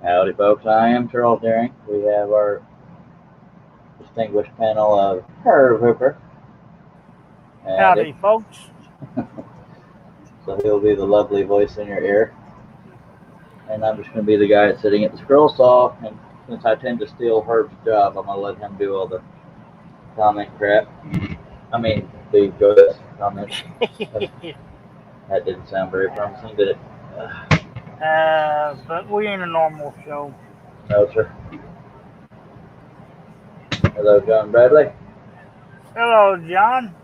Howdy, folks. I am Charles Daring. We have our distinguished panel of Herb Hooper. Howdy, folks. So he'll be the lovely voice in your ear. And I'm just going to be the guy sitting at the scroll saw. And since I tend to steal Herb's job, I'm going to let him do all the comment crap. I mean, the good comments. That didn't sound very promising, did it? But we ain't a normal show. No, sir. Hello, John Bradley. Hello, John.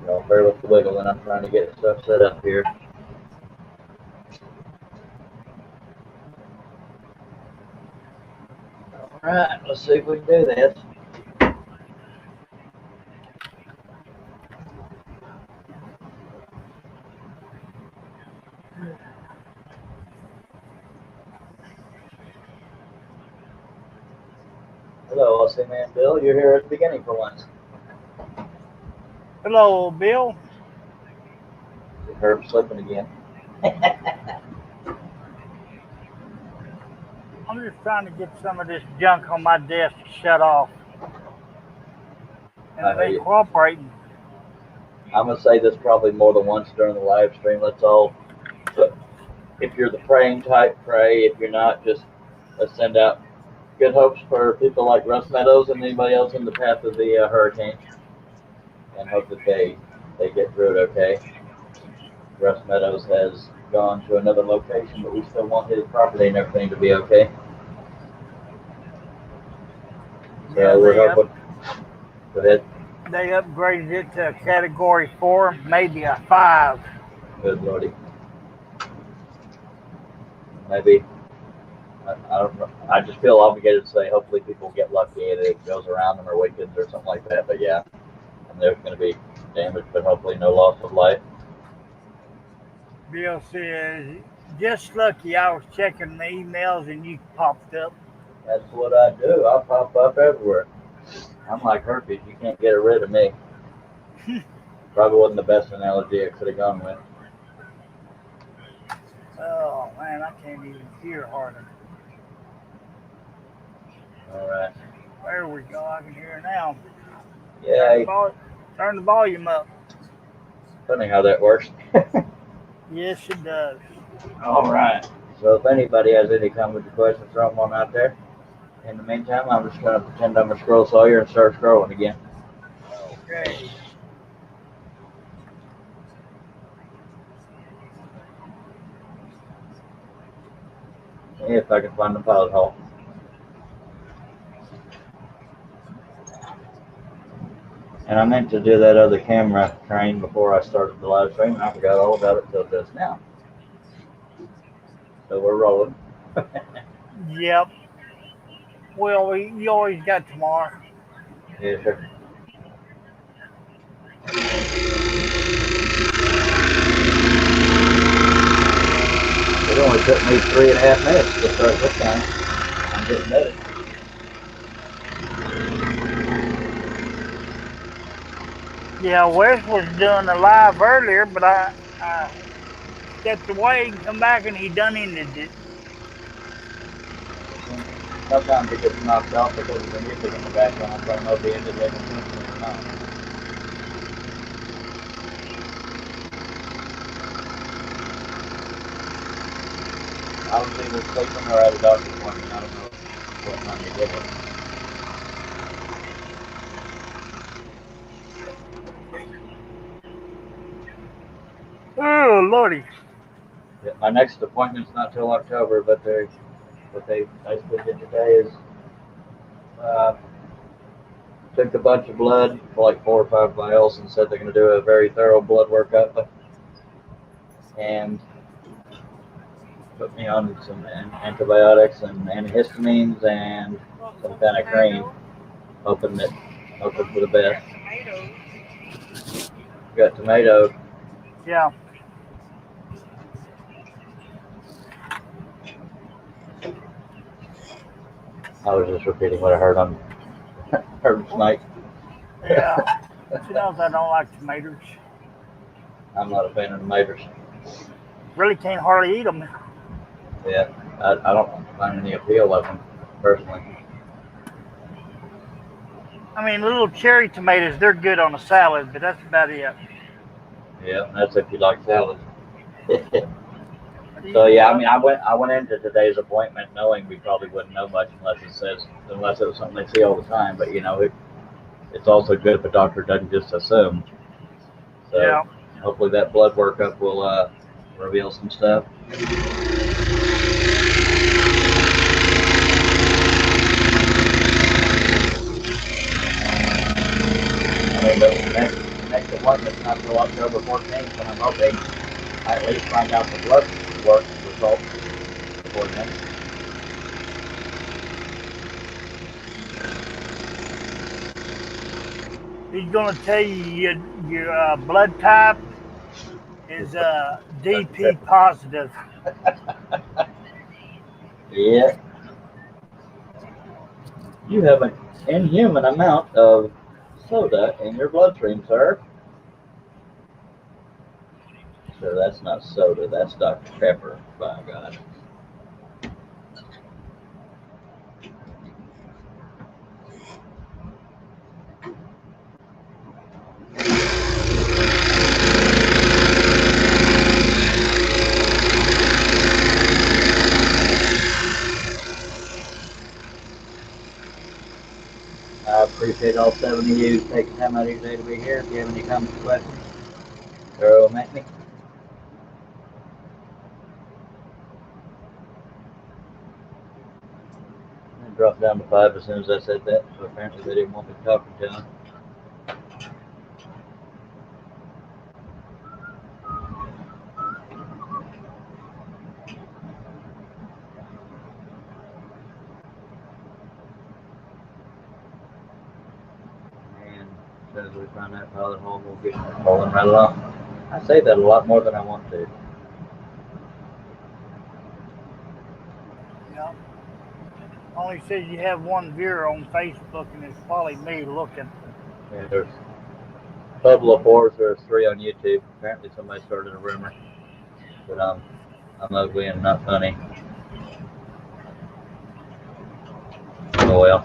Y'all bear with the wiggle, and I'm trying to get stuff set up here. Alright, let's see if we can do this. Hello, Aussie Man Bill. You're here at the beginning for once. Hello, Bill. Herb slipping again. I'm just trying to get some of this junk on my desk to shut off. And it ain't cooperating. I'm going to say this probably more than once during the live stream. Let's all, if you're the praying type, pray. If you're not, just let's send out good hopes for people like Russ Meadows and anybody else in the path of the hurricane. And hope that they get through it okay. Russ Meadows has gone to another location, but we still want his property and everything to be okay. So Yeah, we're hoping. Go ahead. They upgraded it to a Category 4, maybe a 5. Good lordy. Maybe. I don't know. I just feel obligated to say hopefully people get lucky and it goes around them or weekends or something like that. But yeah, and there's going to be damage, but hopefully no loss of life. Bill says, just lucky I was checking the emails and you popped up. That's what I do. I pop up everywhere. I'm like herpes. You can't get rid of me. Probably wasn't the best analogy I could have gone with. Oh, man, I can't even hear harder. All right. There we go. I can hear now. Yay. Turn the volume up. Funny how that works. Yes, it does. All right. So if anybody has any comments or questions, throw them on out there. In the meantime, I'm just going to pretend I'm a scroll sawyer and start scrolling again. Okay. If I can find the pilot hole. And I meant to do that other camera train before I started the live stream. I forgot all about it till just now. So we're rolling. Yep. Well, you always got tomorrow. Yeah, sure. It only took me 3.5 minutes to start this time. I'm getting better. Yeah, Wes was doing a live earlier, but I stepped away and come back and he done ended it. Sometimes it gets knocked off because of the music in the background, so I don't know if he ended it intentionally or not. I was either sleeping or at a doctor's appointment. I don't know what time he did it. Oh, Lordy. Yeah, my next appointment's not till October, but what they basically did today is took a bunch of blood, like 4 or 5 vials, and said they're going to do a very thorough blood workup and put me on some antibiotics and antihistamines and some kind of cream, hoping for the best. Got tomatoes. Yeah. I was just repeating what I heard on tonight. Yeah. She knows I don't like tomatoes. I'm not a fan of tomatoes. Really can't hardly eat them. Yeah, I don't find any appeal of them personally. I mean, little cherry tomatoes, they're good on a salad, but that's about it. Yeah, that's if you like salad. So yeah, I Yep. mean, I went into today's appointment knowing we probably wouldn't know much unless it was something they see all the time. But it's also good if a doctor doesn't just assume. So Yeah. hopefully that blood workup will reveal some stuff. I mean, the next appointment's not till October 14th, and I'm hoping I at least find out the blood work results before then. He's going to tell you your blood type is DP positive. Yeah, you have an inhuman amount of soda in your bloodstream, sir. So that's not soda, that's Dr. Pepper, by God. I appreciate all 7 of you taking time out of your day to be here. If you have any comments or questions, throw them at me. I dropped down to 5 as soon as I said that, so apparently they didn't want me talking to them. And as soon as we find that pilot hole, we'll get rolling right along. I say that a lot more than I want to. Yep. Only says you have one viewer on Facebook, and it's probably me looking. Yeah, there's a total of 4, there's 3 on YouTube. Apparently somebody started a rumor that I'm ugly and not funny. Oh well.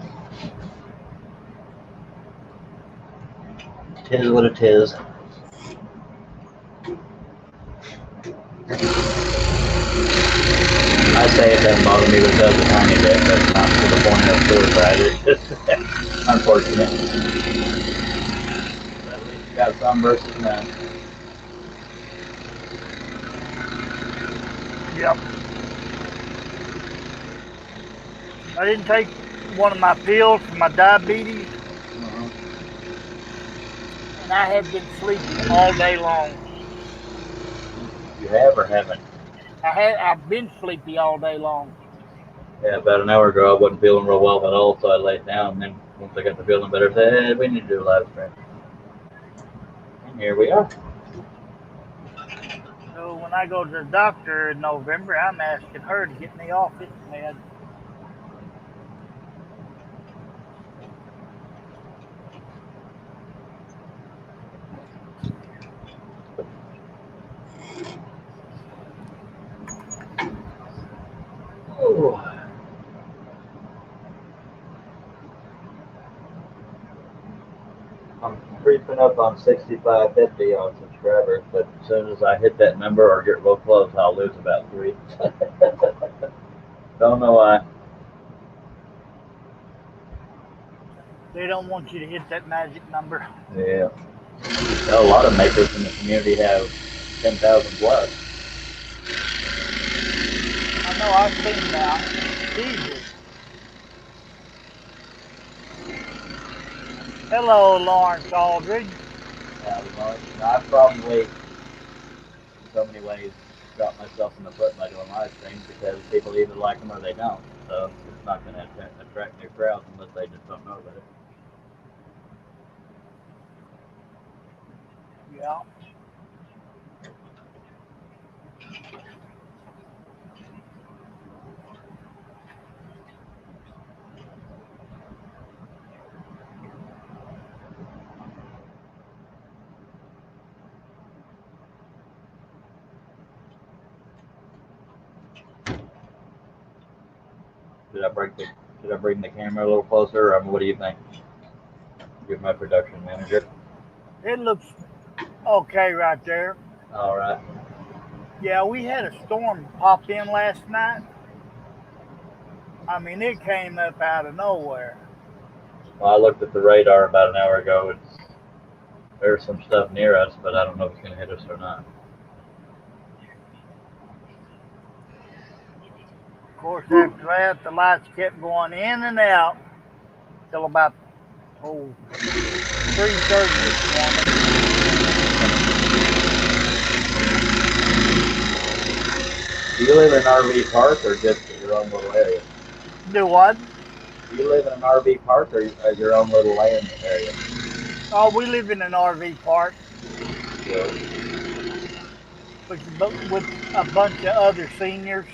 Tis what it is. I say it doesn't bother me, but it does a tiny bit, but not to the point of suicide. It's just unfortunate. But at least you got some versus none. Yep. I didn't take one of my pills for my diabetes, and I have been sleepy all day long. You have or haven't? I've been sleepy all day long. Yeah, about an hour ago I wasn't feeling real well at all, so I laid down. And then once I got to feeling better, I said, hey, we need to do a live stream. And here we are. So when I go to the doctor in November, I'm asking her to get me off this med. Ooh. I'm creeping up on 6550 on subscribers, but as soon as I hit that number or get real close, I'll lose about 3. Don't know why. They don't want you to hit that magic number. Yeah. A lot of makers in the community have 10,000 plus. I know, I've seen that. Jesus. Hello, Lawrence Aldridge. I've probably, in so many ways, shot myself in the foot by doing live streams because people either like them or they don't. So it's not going to attract new crowds unless they just don't know about it. Yeah. Should I bring the camera a little closer, or what do you think? You're my production manager. It looks okay right there. All right. Yeah, we had a storm pop in last night. I mean, it came up out of nowhere. Well, I looked at the radar about an hour ago. There's some stuff near us, but I don't know if it's going to hit us or not. Of course, after that, the lights kept going in and out till about 3:30 this morning. Do you live in an RV park or just your own little area? Do what? Do you live in an RV park or your own little land area? Oh, we live in an RV park Yeah. with a bunch of other seniors.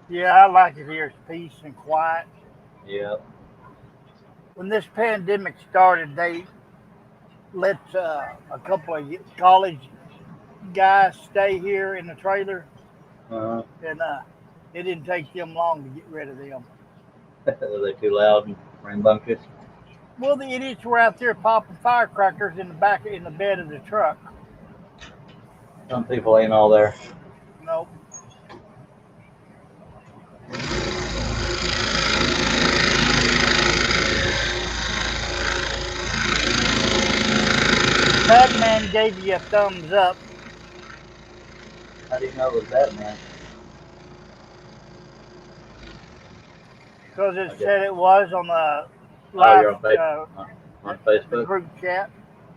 Yeah, I like it here. It's peace and quiet. Yeah. When this pandemic started, they let a couple of college guys stay here in the trailer, Uh-huh. and it didn't take them long to get rid of them. Are they too loud and rambunctious? Well, the idiots were out there popping firecrackers in the bed of the truck. Some people ain't all there. Nope. Batman gave you a thumbs up. How do you know it was Batman? Because it said it was on the You're live on the Facebook. group chat.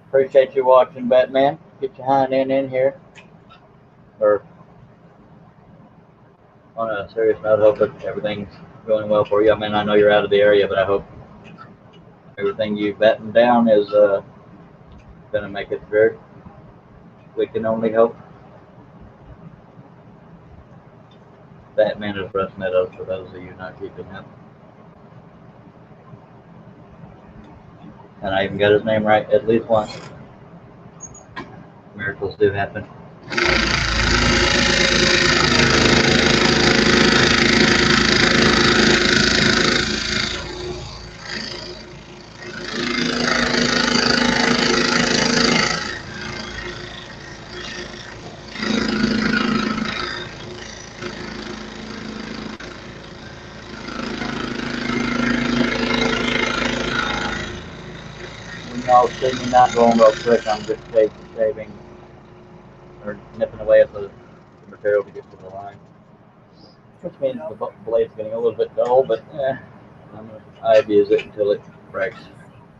Appreciate you watching, Batman. Get your hind end in here. Or on a serious note, hope that everything's going well for you. I mean, I know you're out of the area, but I hope everything you battened down is gonna make it through. We can only hope. Batman is Russ Meadows, for those of you not keeping up. And I even got his name right at least once. Miracles do happen. When y'all see me not going real quick, I'm just shaving or nipping away at the material to get to the line. Which means the blade's getting a little bit dull, but I abuse it until it breaks.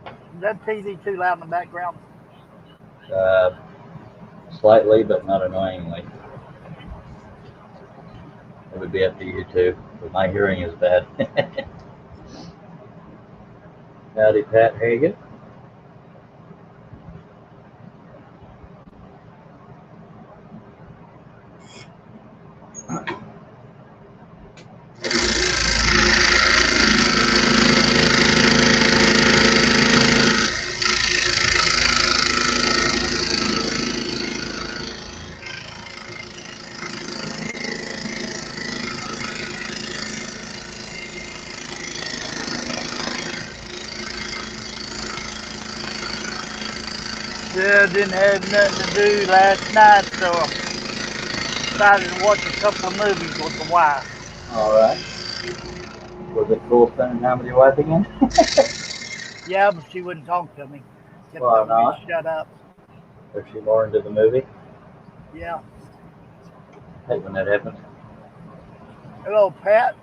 Is that TV too loud in the background? Slightly, but not annoyingly. It would be up to you too, but my hearing is bad. Howdy, Pat Hagen. Yeah, didn't have nothing to do last night, so I decided to watch a couple of movies with the wife. Alright. Was it cool spending time with your wife again? Yeah, but she wouldn't talk to me. Kept Why telling me not? to shut up. Is she more into the movie? Yeah. Hate when that happens. Hello, Pat.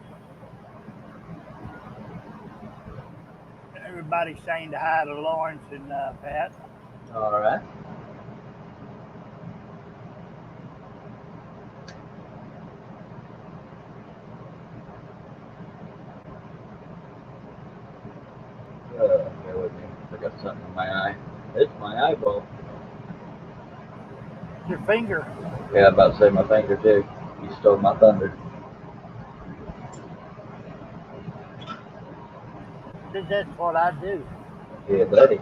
Everybody's saying hi to Lawrence and Pat. Alright. Bear with me. I got something in my eye. It's my eyeball. Your finger. Yeah, I'm about to say my finger too. You stole my thunder. That's what I do. Yeah, buddy.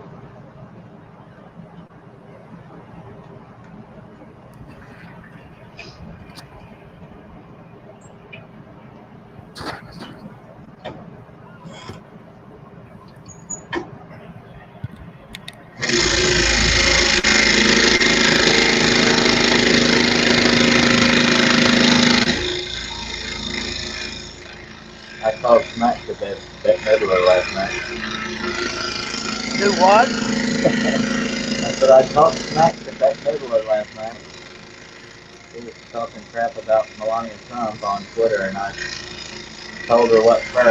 I called smack to Bette Midler last night. Do what? I said I talked smack to Bette Midler last night. He was talking crap about Melania Trump on Twitter, and I told her what for.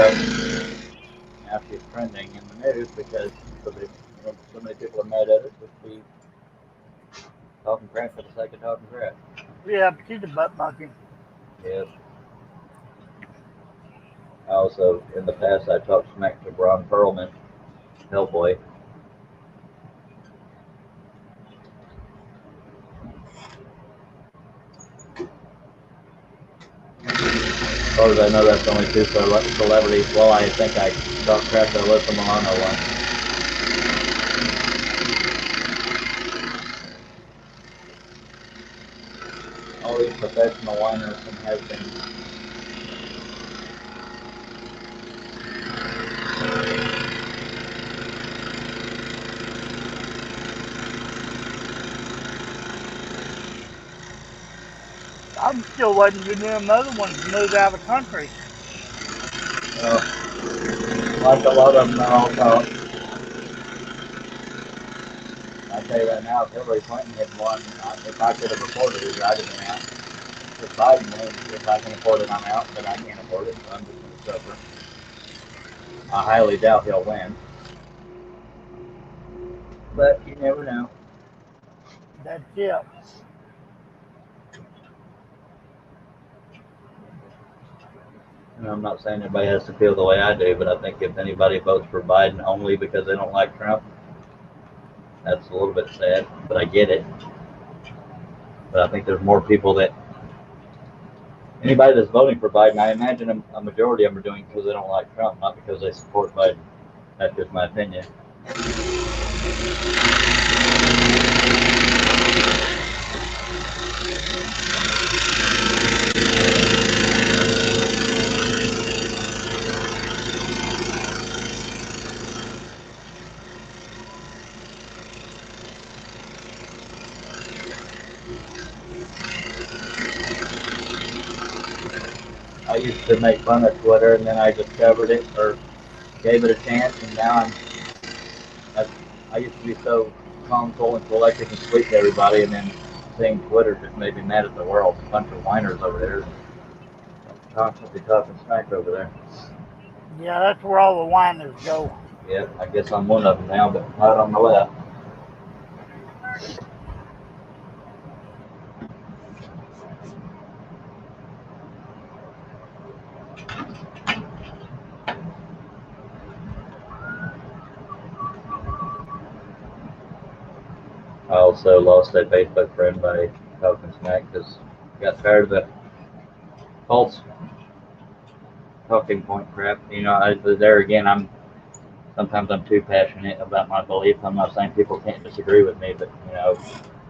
Now she's trending in the news because so many people are mad at us with the talking crap for the sake of talking crap. Yeah, but she's a butt monkey. Yes. Also, in the past, I talked smack to Ron Perlman, Hellboy. As far as I know, that's only two celebrities. Well, I think I talked crap to Alyssa Milano once. All these professional whiners and has-beens. I'm still waiting for them other ones to move out of the country. Like a lot of them, they're all talk. I tell you right now, if Hillary Clinton had won, if I could have afforded it, I'd have been out. If Biden wins, if I can afford it, I'm out, but I can't afford it, so I'm just going to suffer. I highly doubt he'll win. But you never know. That's it. And I'm not saying everybody has to feel the way I do, but I think if anybody votes for Biden only because they don't like Trump, that's a little bit sad, but I get it. But I think there's more people that anybody that's voting for Biden, I imagine a majority of them are doing it because they don't like Trump, not because they support Biden. That's just my opinion. I used to make fun of Twitter, and then I discovered it or gave it a chance, and now I used to be so calm, cool, and collected and sweet to everybody, and then seeing Twitter just made me mad at the world. A bunch of whiners over there, constantly talking smack over there. Yeah, that's where all the whiners go. Yeah, I guess I'm one of them now, but not on the left. I also lost a Facebook friend by talking smack because I got tired of the false talking point crap. You know, there again, sometimes I'm too passionate about my belief. I'm not saying people can't disagree with me, but you know,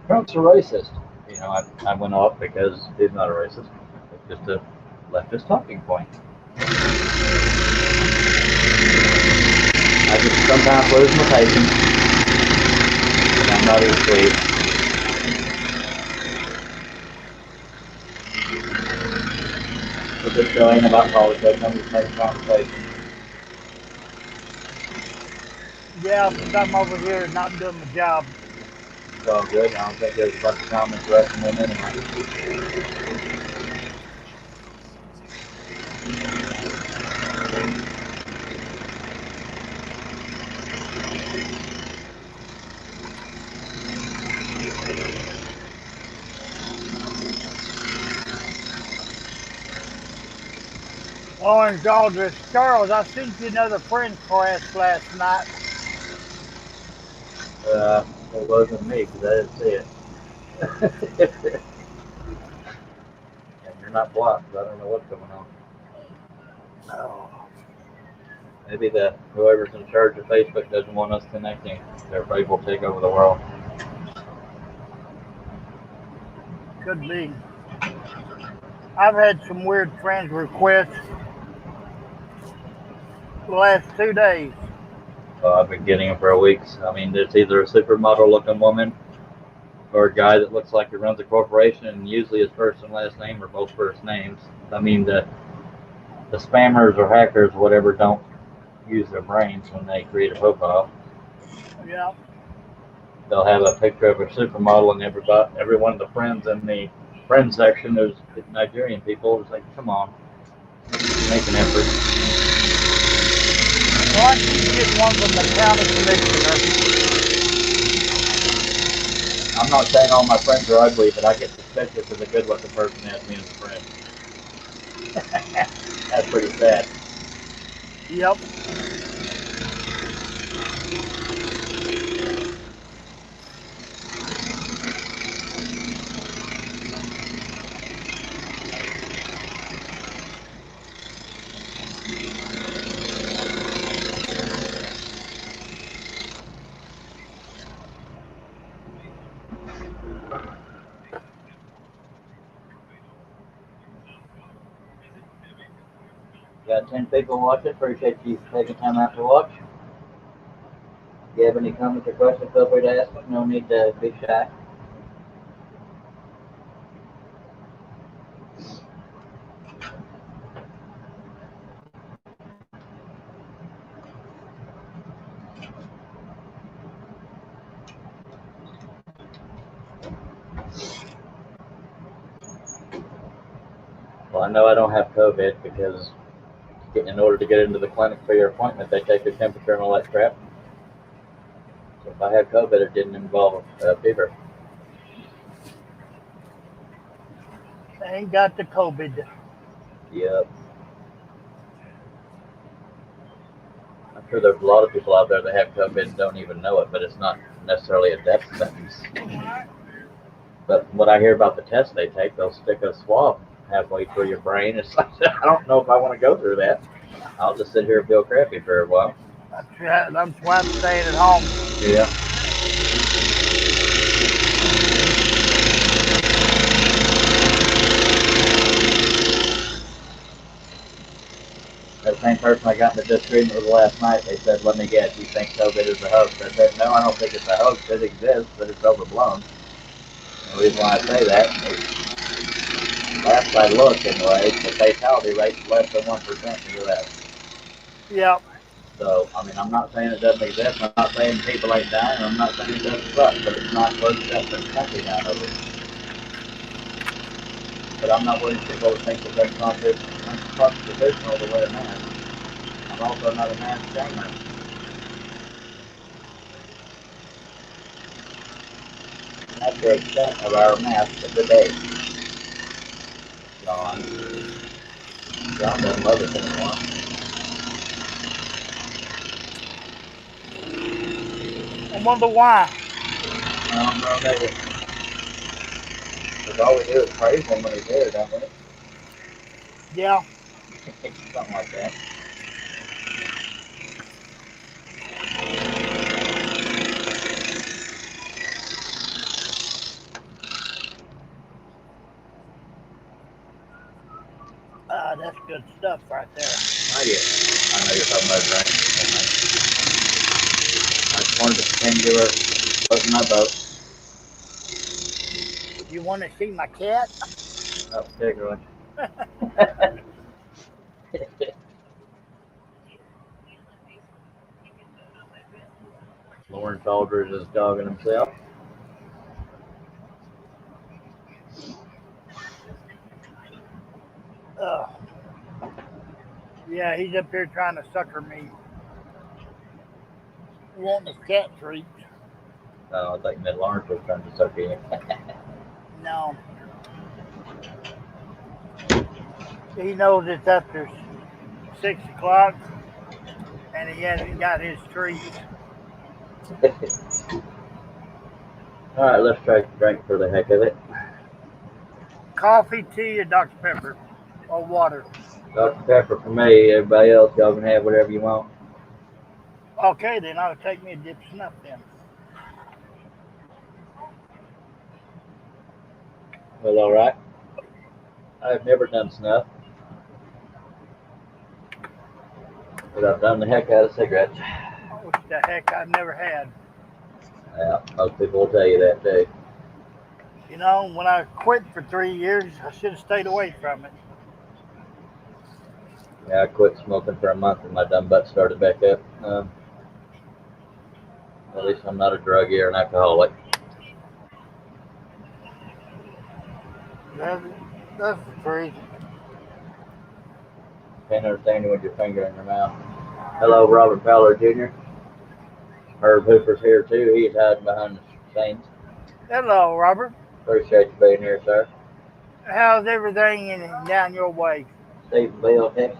Trump's a racist. You know, I went off because he's not a racist. It's just a leftist talking point. I just sometimes lose my patience, and I'm not as sweet. But this show ain't about politics. I'm just making conversation. Yeah, because I'm over here not doing my job. It's all good. I don't think there's a bunch of comments rushing in anyway. Orange Aldrich. Charles, I sent you another friend request last night. It wasn't me because I didn't see it. And you're not blocked, so I don't know what's going on. Oh. Maybe whoever's in charge of Facebook doesn't want us connecting. They're afraid we'll take over the world. Could be. I've had some weird friends requests the last 2 days. I've been getting them for weeks. I mean, there's either a supermodel-looking woman or a guy that looks like he runs a corporation, and usually his first and last name are both first names. I mean, the spammers or hackers, whatever, don't use their brains when they create a profile. Yeah. They'll have a picture of a supermodel, and every one of the friends in the friends section is Nigerian people. It's like, come on, make an effort. Well, I keep getting one from the county commissioner. I'm not saying all my friends are ugly, but I get suspicious if a good-looking person has me as a friend. That's pretty sad. Yep. Got 10 people watching. Appreciate you taking time out to watch. If you have any comments or questions, feel free to ask them. No need to be shy. Well, I know I don't have COVID because in order to get into the clinic for your appointment, they take your temperature and all that crap. So if I had COVID, it didn't involve a fever. I ain't got the COVID. Yep. I'm sure there's a lot of people out there that have COVID and don't even know it, but it's not necessarily a death sentence. But what I hear about the test they take, they'll stick a swab halfway through your brain. It's like, I don't know if I want to go through that. I'll just sit here and feel crappy for a while. That's why I'm staying at home. Yeah. That same person I got in the disagreement with last night, they said, let me guess, you think COVID is a hoax? I said, no, I don't think it's a hoax. It exists, but it's overblown. The reason why I say that is, last I looked anyway, the fatality rate is less than 1% in the U.S. Yep. So, I mean, I'm not saying it doesn't exist. I'm not saying people ain't dying. I'm not saying it doesn't suck, but it's not worth shutting the country down over it. But I'm not willing to people to think that that's unconstitutional to wear a mask. I'm also not a mask shamer. That's the extent of our mask of the day. John doesn't love it anymore. I wonder why. I don't know, maybe. Because all we do is praise him when he's there, don't we? Yeah. Something like that. That's good stuff right there. Oh, yeah. I know you're talking about right. I just wanted to pretend you were floating my boat. You want to see my cat? Not particularly. Lauren Aldridge is dogging himself. Yeah, he's up here trying to sucker me. Wanting his cat treats. Oh, I think Ned Lawrence was trying to suck you. No. He knows it's after 6 o'clock and he hasn't got his treats. All right, let's try to drink for the heck of it. Coffee, tea, or Dr. Pepper, or water. Dr. Pepper for me. Everybody else, y'all can have whatever you want. Okay, then I'll take me a dip of snuff then. Well, all right. I've never done snuff, but I've done the heck out of cigarettes. What the heck I never had. Yeah, most people will tell you that too. You know, when I quit for 3 years, I should have stayed away from it. Yeah, I quit smoking for a month and my dumb butt started back up. At least I'm not a druggie or an alcoholic. That's, that's the truth. Can't understand you with your finger in your mouth. Hello, Robert Fowler Jr. Herb Hooper's here too. He's hiding behind the scenes. Hello, Robert. Appreciate you being here, sir. How's everything down your way? Stephenville, Texas.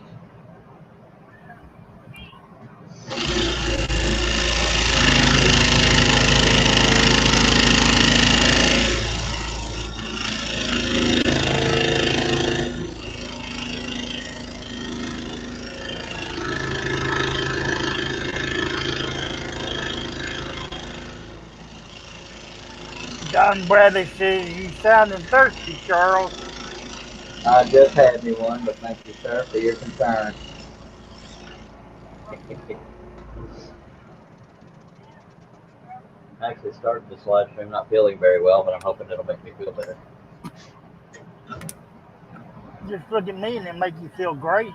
Don Bradley says you sounding thirsty, Charles. I just had me one, but thank you, sir, for your concern. I actually started this live stream not feeling very well, but I'm hoping it'll make me feel better. Just look at me and it make you feel great.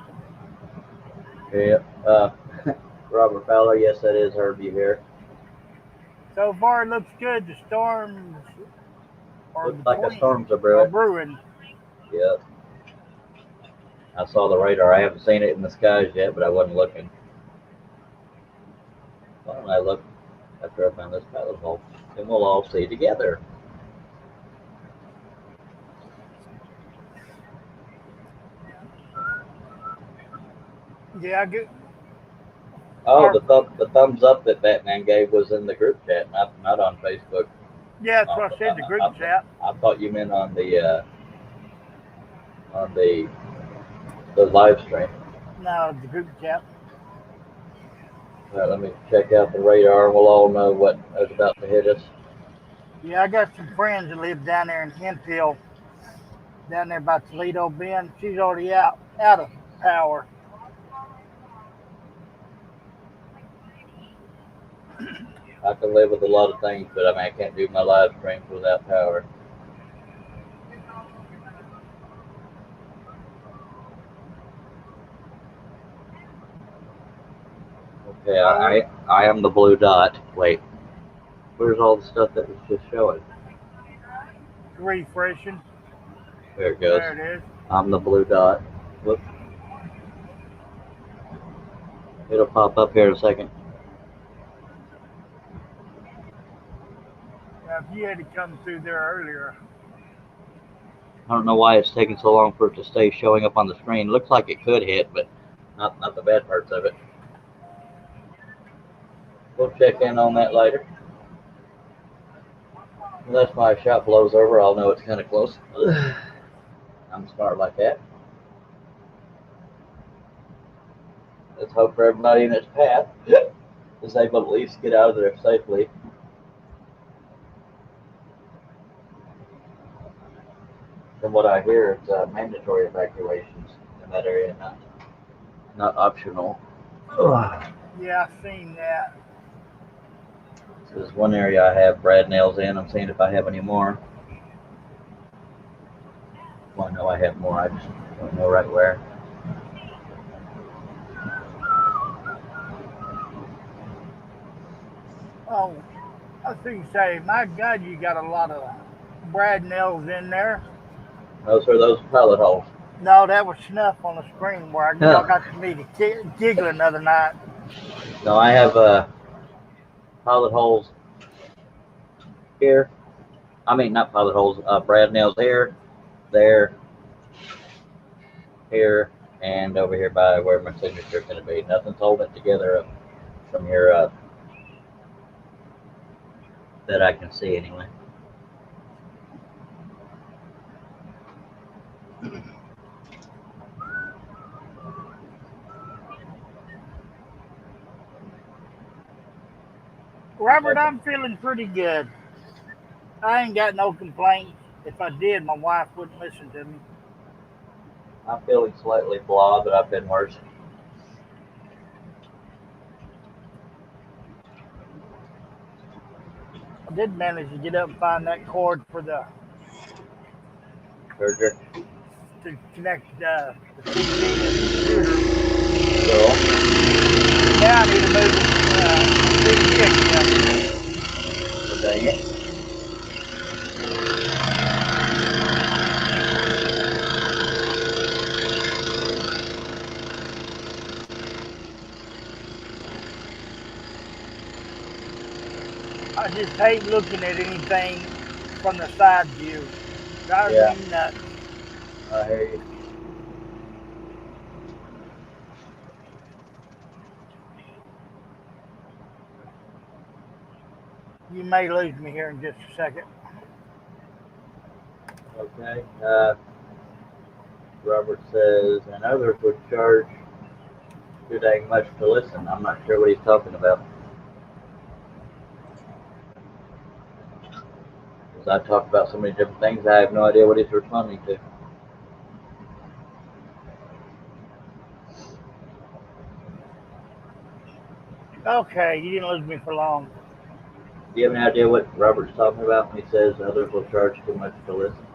Yeah. Robert Fowler, yes, that is Herbie here. So far, it looks good. The storms are Looks like the storms are brewing. brewing. Yep. I saw the radar. I haven't seen it in the skies yet, but I wasn't looking. Why don't I look after I found this pilot hole? Then we'll all see together. Yeah, I get. Oh, the thumbs up that Batman gave was in the group chat, not on Facebook. Yeah, that's what I said. The group chat. I thought you meant on the live stream. No, the group chat. All right, let me check out the radar. We'll all know what is about to hit us. Yeah, I got some friends that live down there in Hemp Hill, down there by Toledo Bend. She's already out of power. I can live with a lot of things, but I mean, I can't do my live streams without power. Okay, I am the blue dot. Wait, where's all the stuff that was just showing? Refreshing. There it goes. There it is. I'm the blue dot. Whoop. It'll pop up here in a second. Now, if you had to come through there earlier. I don't know why it's taking so long for it to stay showing up on the screen. Looks like it could hit, but not the bad parts of it. We'll check in on that later. Unless my shot blows over, I'll know it's kind of close. I'm smart like that. Let's hope for everybody in its path is able to at least get out of there safely. From what I hear, it's mandatory evacuations in that area, not optional. Yeah, I seen that. This is one area I have brad nails in. I'm seeing if I have any more. Well, I know I have more. I just don't know right where. Oh, I see you say, my God, you got a lot of brad nails in there. Those are those pellet holes. No, that was snuff on the screen where y'all got me to giggling the other night. No, I have pilot holes here. I mean, not pilot holes, brad nails here, there, here, and over here by where my signature is going to be. Nothing's holding it together up from here up that I can see anyway. Robert, I'm feeling pretty good. I ain't got no complaints. If I did, my wife wouldn't listen to me. I'm feeling slightly blah, but I've been worse. I did manage to get up and find that cord for the Charger. to connect the TV to the computer. So, Now I need to move the stick. well, dang it. I just hate looking at anything from the side view. Drives Yeah. me nuts. I hear you. You may lose me here in just a second. Okay. Robert says, and others would charge too dang much to listen. I'm not sure what he's talking about. Because I talk about so many different things, I have no idea what he's responding to. Okay, you didn't lose me for long. Do you have any idea what Robert's talking about when he says others will charge too much to listen?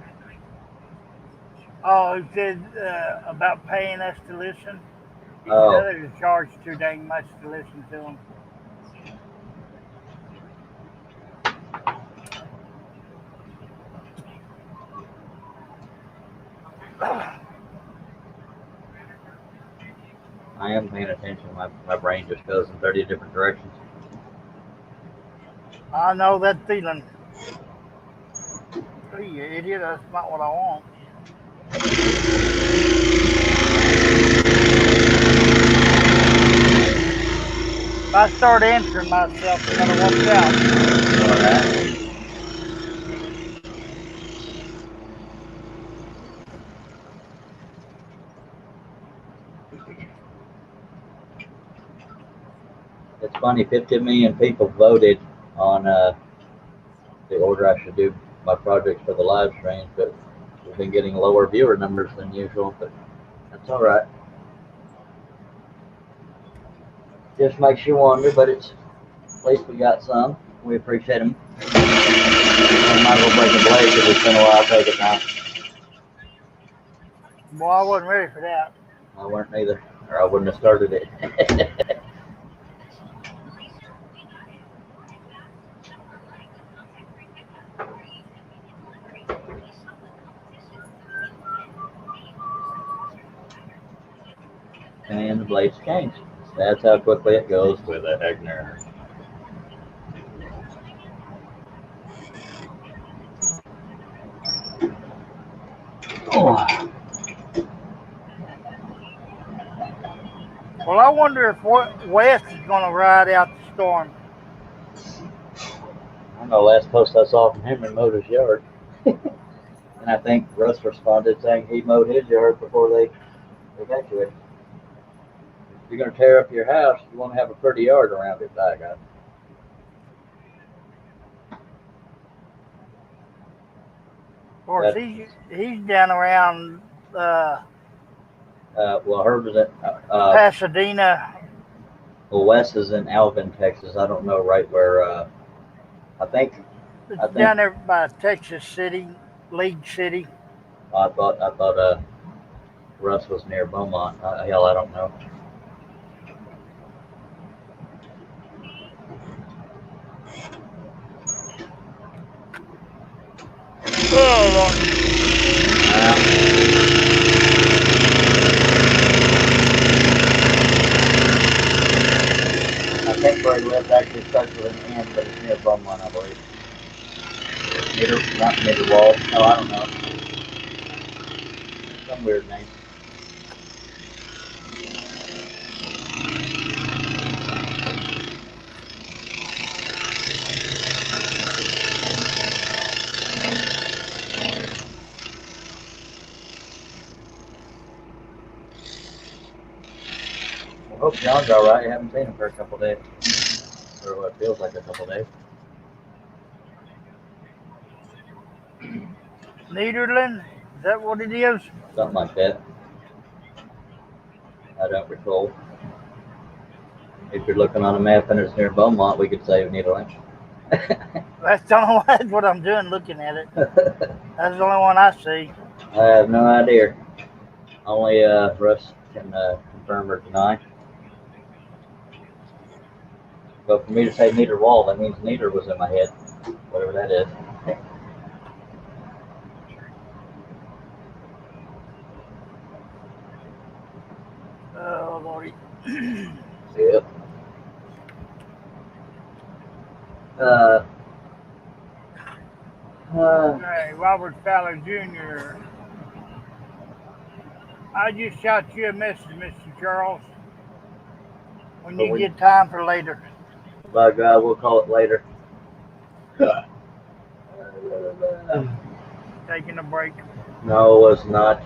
Oh, he said about paying us to listen. He said Oh, others charge too dang much to listen to them. I am paying attention. My brain just goes in 30 different directions. I know that feeling. Oh, you idiot, that's not what I want. If I start answering myself, I gotta watch out. Alright. It's funny, 50 million people voted on the order I should do my projects for the live streams, but we've been getting lower viewer numbers than usual, but that's alright. Just makes you wonder, but it's at least we got some. We appreciate them. I might as well break a blade because it's been a while. I'll take it now. Boy, I wasn't ready for that. I weren't either, or I wouldn't have started it. And the blades change. That's how quickly it goes with a Hegner. Oh. Well, I wonder if West is going to ride out the storm. I don't know, last post I saw from him, he mowed his yard. And I think Russ responded saying he mowed his yard before they evacuated. If you're going to tear up your house, you want to have a pretty yard around it, by God. Of course, he's down around Well, Herb is at, Pasadena. well, Wes is in Alvin, Texas. I don't know right where, I think, It's down there by Texas City, League City. I thought Russ was near Beaumont. Hell, I don't know. Oh, Lord. I think where he lives actually starts with an N, but it's near Beaumont, I believe. Not Wall. No, I don't know. Some weird name. I hope John's alright. I haven't seen him for a couple days. or what feels like a couple days. Nederland, is that what it is? Something like that. I don't recall. If you're looking on a map and it's near Beaumont, we could say Nederland. That's what I'm doing, looking at it. That's the only one I see. I have no idea. Only Russ can confirm or deny. But for me to say Niederwald, that means Nieder was in my head, whatever that is. Oh, Lordy. Yep. Hey, Robert Fowler Jr. I just shot you a message, Mr. Charles. When you get time for later. By God, we'll call it later. Taking a break. No, it was not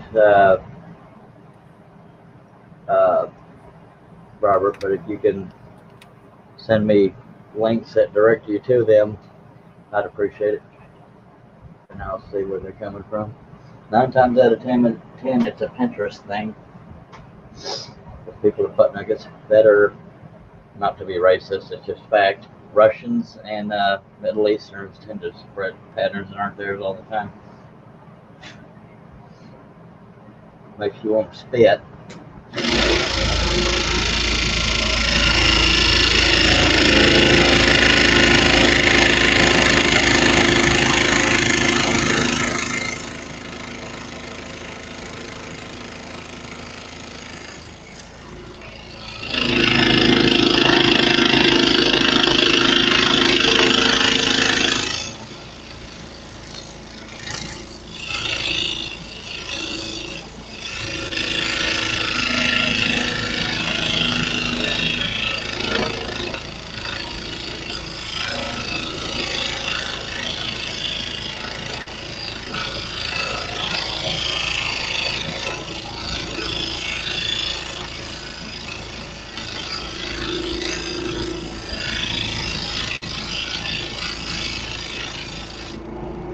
Robert, but if you can send me links that direct you to them, I'd appreciate it. And I'll see where they're coming from. 9 times out of 10, it's a Pinterest thing. If people are putting, I guess, better, not to be racist, it's just fact. Russians and Middle Easterners tend to spread patterns that aren't theirs all the time. Makes you want to spit.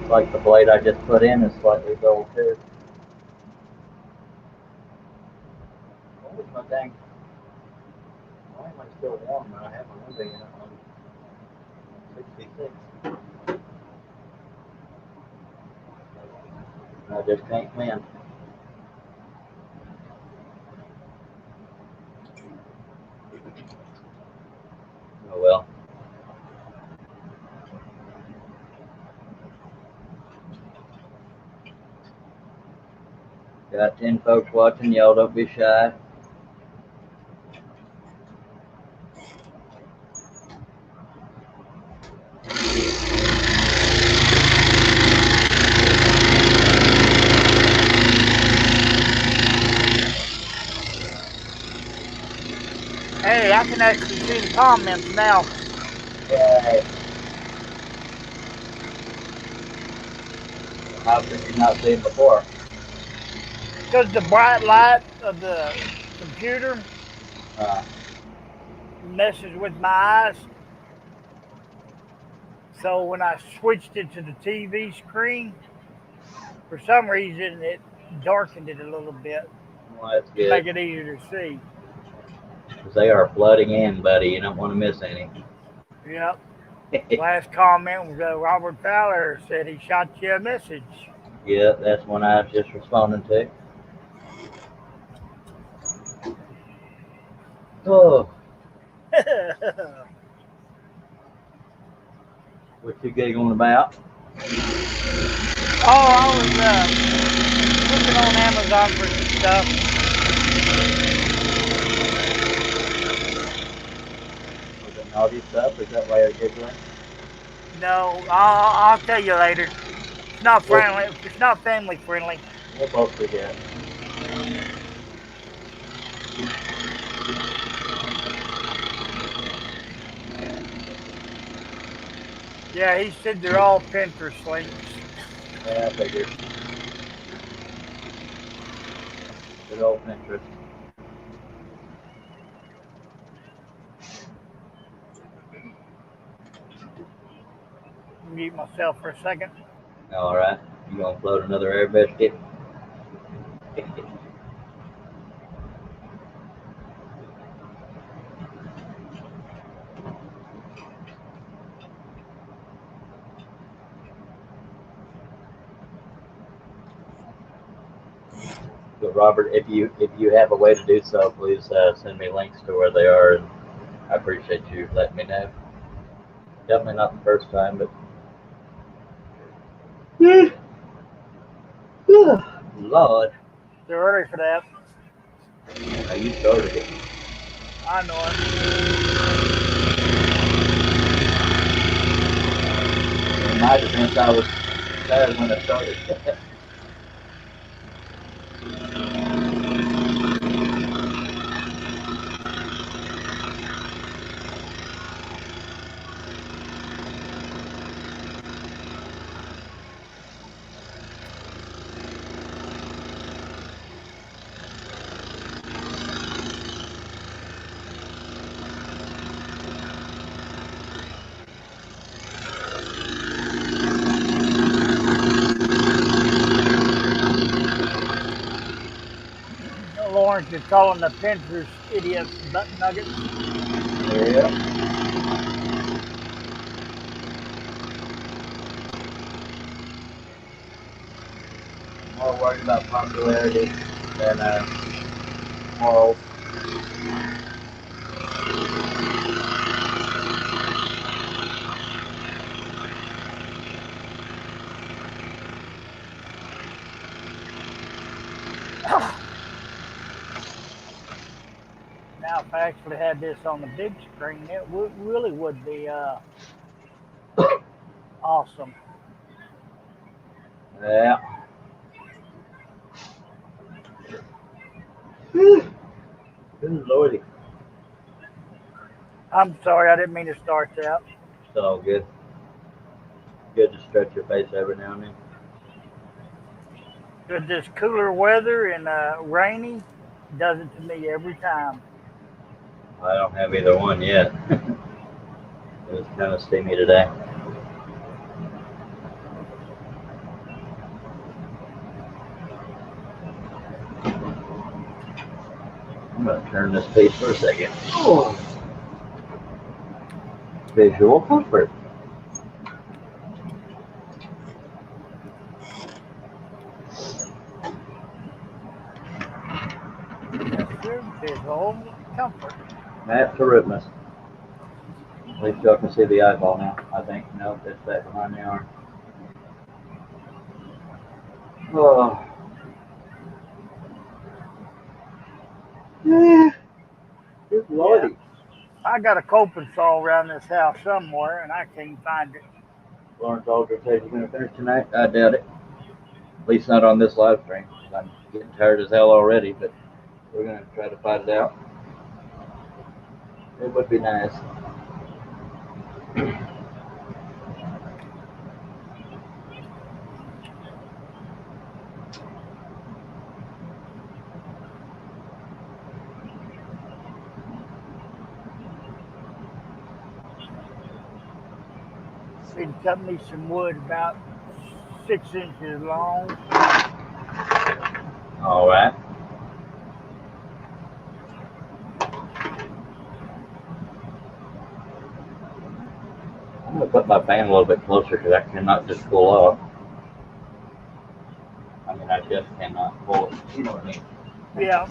Like the blade I just put in is slightly dull too. What was my dang? Why am I still warm when I have my window in on 66? I just can't win. Oh well. Got 10 folks watching. Y'all don't be shy. Hey, I can actually see the comments now. Yay. How could you not see them before? Because the bright light of the computer messes with my eyes. So when I switched it to the TV screen, for some reason it darkened it a little bit. Well, that's good. To make it easier to see. Because they are flooding in, buddy. You don't want to miss any. Yep. Last comment was Robert Fowler said he shot you a message. Yeah, that's one I was just responding to. Oh. What you giggling about? Oh, I was looking on Amazon for some stuff. Was it naughty stuff? Is that why you're giggling? No, I'll tell you later. It's not friendly. It's not family friendly. We'll both forget. Yeah, he said they're all Pinterest links. Yeah, I figured. Good old Pinterest. unmute myself for a second. All right. You gonna float another air biscuit? But Robert, if you have a way to do so, please send me links to where they are, and I appreciate you letting me know. Definitely not the first time, but Lord, Too early for that. now you started it. I know it. In my defense, I was tired when I started. Lawrence is calling the Panthers idiots butt nuggets. Yeah. More worried about popularity than morals. Now, if I actually had this on the big screen, it really would be awesome. Yeah. Good lordy. I'm sorry, I didn't mean to start that. It's all good. Good to stretch your face every now and then. With this cooler weather and rainy, does it to me every time. I don't have either one yet. It was kind of steamy today. I'm going to turn this page for a second. Oh. Visual comfort. Yes, sir. Visual comfort. Matt Tarutmus. At least y'all can see the eyeball now, I think. Nope, it's back behind the arm. Oh. Yeah. Good lordy. I got a coping saw around this house somewhere, and I can't find it. Lawrence Aldridge says you're going to finish tonight. I doubt it. At least not on this live stream. I'm getting tired as hell already, but we're going to try to fight it out. It would be nice. He'd cut me some wood about 6 inches long. All right. I'm going to put my fan a little bit closer because I cannot just pull off. I mean, I just cannot pull it. You know what I mean? Yeah.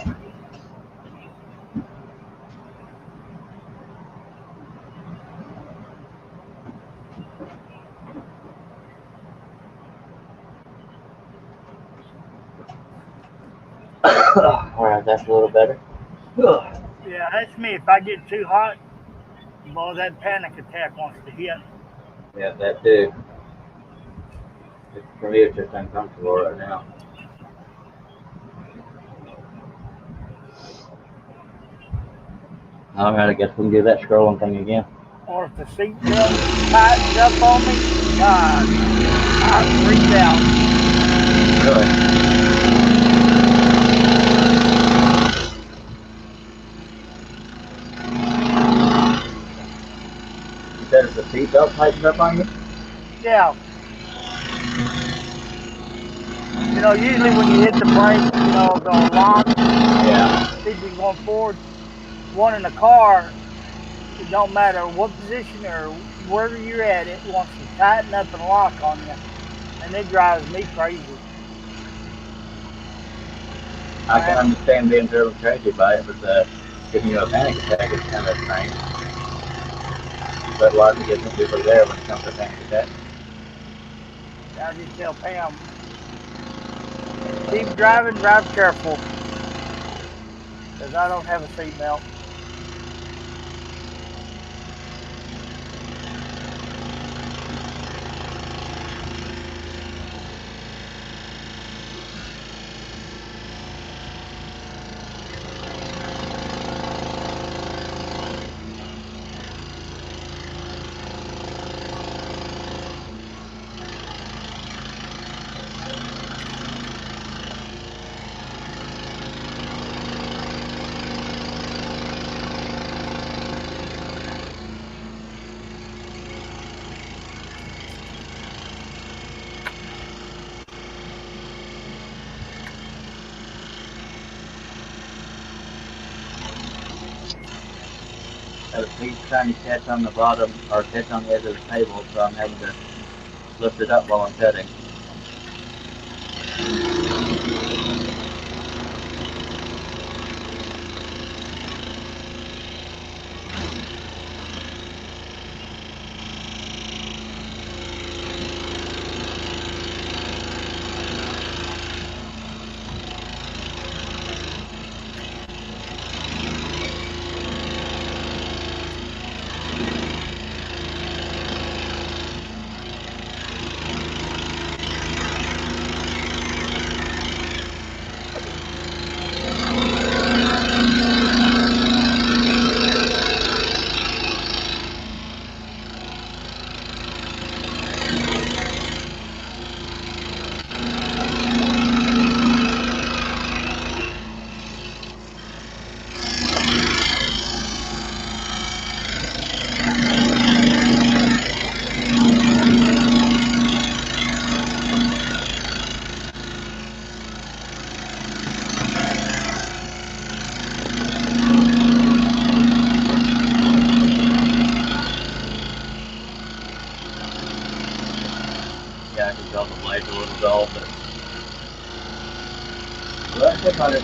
All right, that's a little better. Yeah, that's me. If I get too hot, well, that panic attack wants to hit. Yeah, that too. For me, it's just uncomfortable right now. All right, I guess we can do that scrolling thing again. Or if the seat belt tightens up on me, God, I freak out. Really? You said if the seatbelt tightens up on you? Yeah. You know, usually when you hit the brake, you know, the lock, Yeah. people going forward, one in the car, it don't matter what position or wherever you're at, it wants to tighten up and lock on you. And it drives me crazy. I can understand being driven crazy by it, but giving you a panic attack is kind of strange. But a lot of different people there when it comes to panic attack. I just tell Pam, keep driving, drive careful. Because I don't have a seatbelt. He's trying to catch on the bottom or catch on the edge of the table, so I'm having to lift it up while I'm cutting. Yeah, I can tell the blades a little dull, but well, that's about it.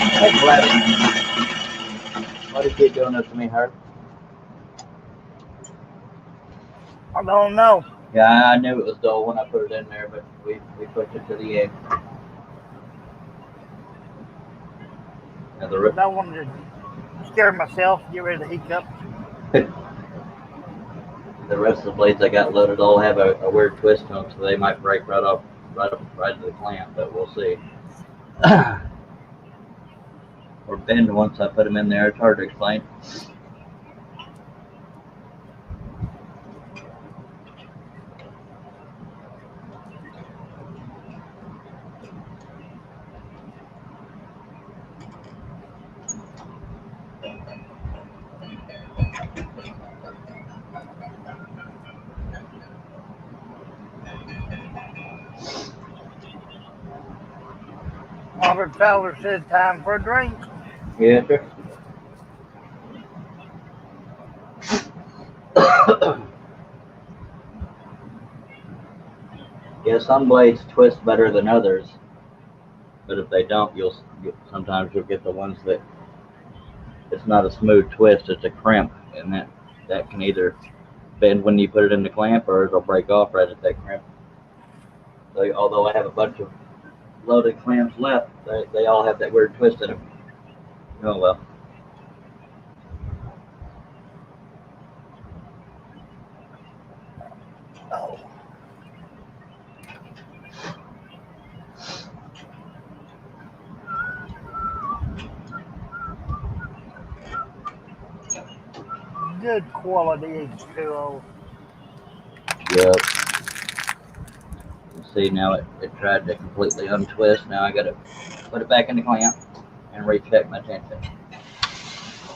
Hey, Gladys. Why do you keep doing this to me, Herb? I don't know. Yeah, I knew it was dull when I put it in there, but we pushed it to the edge. Now But I wanted to scare myself, get rid of the hiccups. the rest of the blades I got loaded all have a weird twist to them, so they might break right off, right to the clamp, but we'll see. Or bend once I put them in there. It's hard to explain. Robert Fowler said, time for a drink. Yeah, sure. Yeah, some blades twist better than others, but if they don't, sometimes you'll get the ones that it's not a smooth twist, it's a crimp, and that can either bend when you put it in the clamp or it'll break off right at that crimp. So although I have a bunch of loaded clamps left, they all have that weird twist in them. Oh well. Oh. Good quality H2O. Yep. See, now it tried to completely untwist. Now I gotta put it back in the clamp and recheck my tension.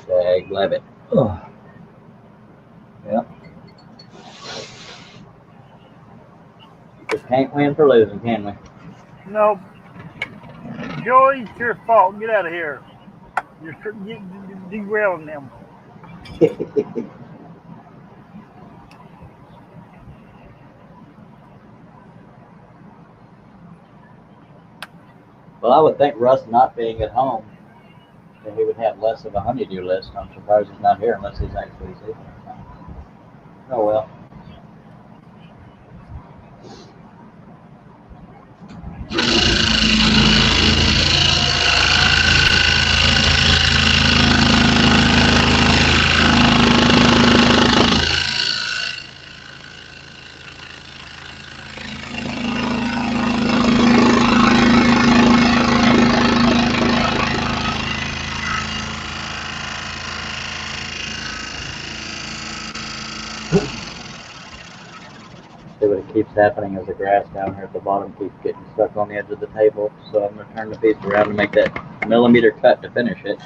Dag blabbit. Oh. Yep. Just can't win for losing, can we? Nope. Joey, it's your fault. Get out of here. You're derailing them. Well, I would think Russ not being at home, that he would have less of a honeydew list. I'm surprised he's not here unless he's actually sick. Oh well. See what it keeps happening is the grass down here at the bottom keeps getting stuck on the edge of the table. So I'm going to turn the piece around to make that millimeter cut to finish it.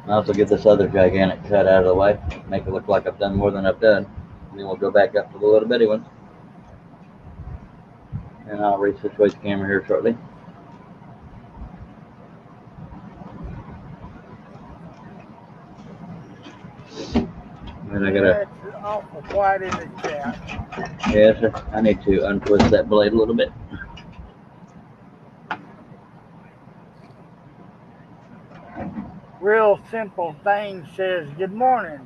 I'll also get this other gigantic cut out of the way, make it look like I've done more than I've done. And then we'll go back up to the little bitty one. And I'll resituate the camera here shortly. And I gotta. That's awful quiet in the chat. Yes, sir. I need to untwist that blade a little bit. Real simple thing says, good morning.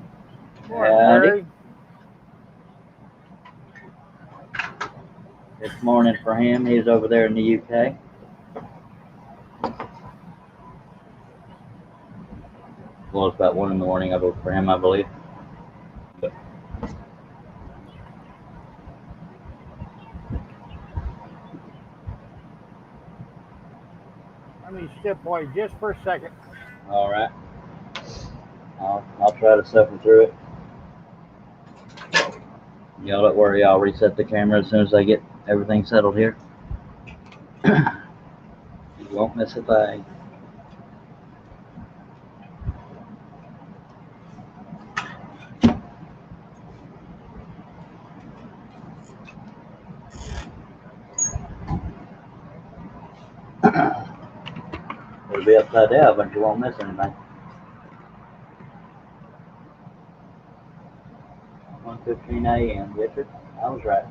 Morning, Howdy. Larry. It's morning for him. He's over there in the UK. Well, it's about 1 in the morning for him, I believe. Let me step away just for a second. All right. I'll try to suffer through it. Y'all don't worry. I'll reset the camera as soon as I get everything settled here. You won't miss a thing. It'll be upside down, but you won't miss anything. 1:15 a.m. Yes, sir. I was right.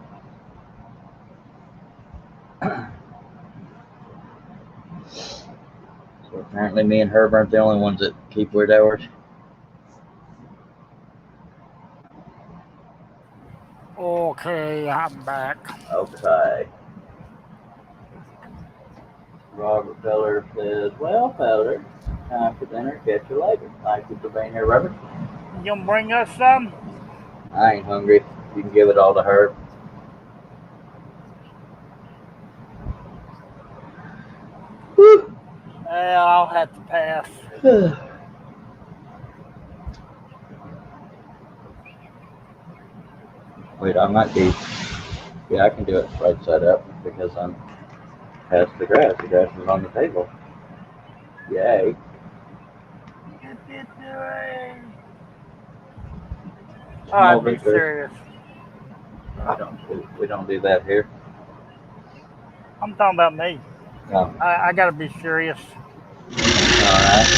So apparently me and Herb aren't the only ones that keep weird hours. Okay, I'm back. Okay. Robert Feller says, well, Feller, time for dinner. Catch you later. Thank you for being here, Robert. You gonna bring us some? I ain't hungry. You can give it all to Herb. I'll have to pass. Wait, I might be. Yeah, I can do it right side up because I'm past the grass. The grass is on the table. Yay. Oh, I'd be victory. serious. We don't do that here. I'm talking about me. No. I gotta be serious. All right.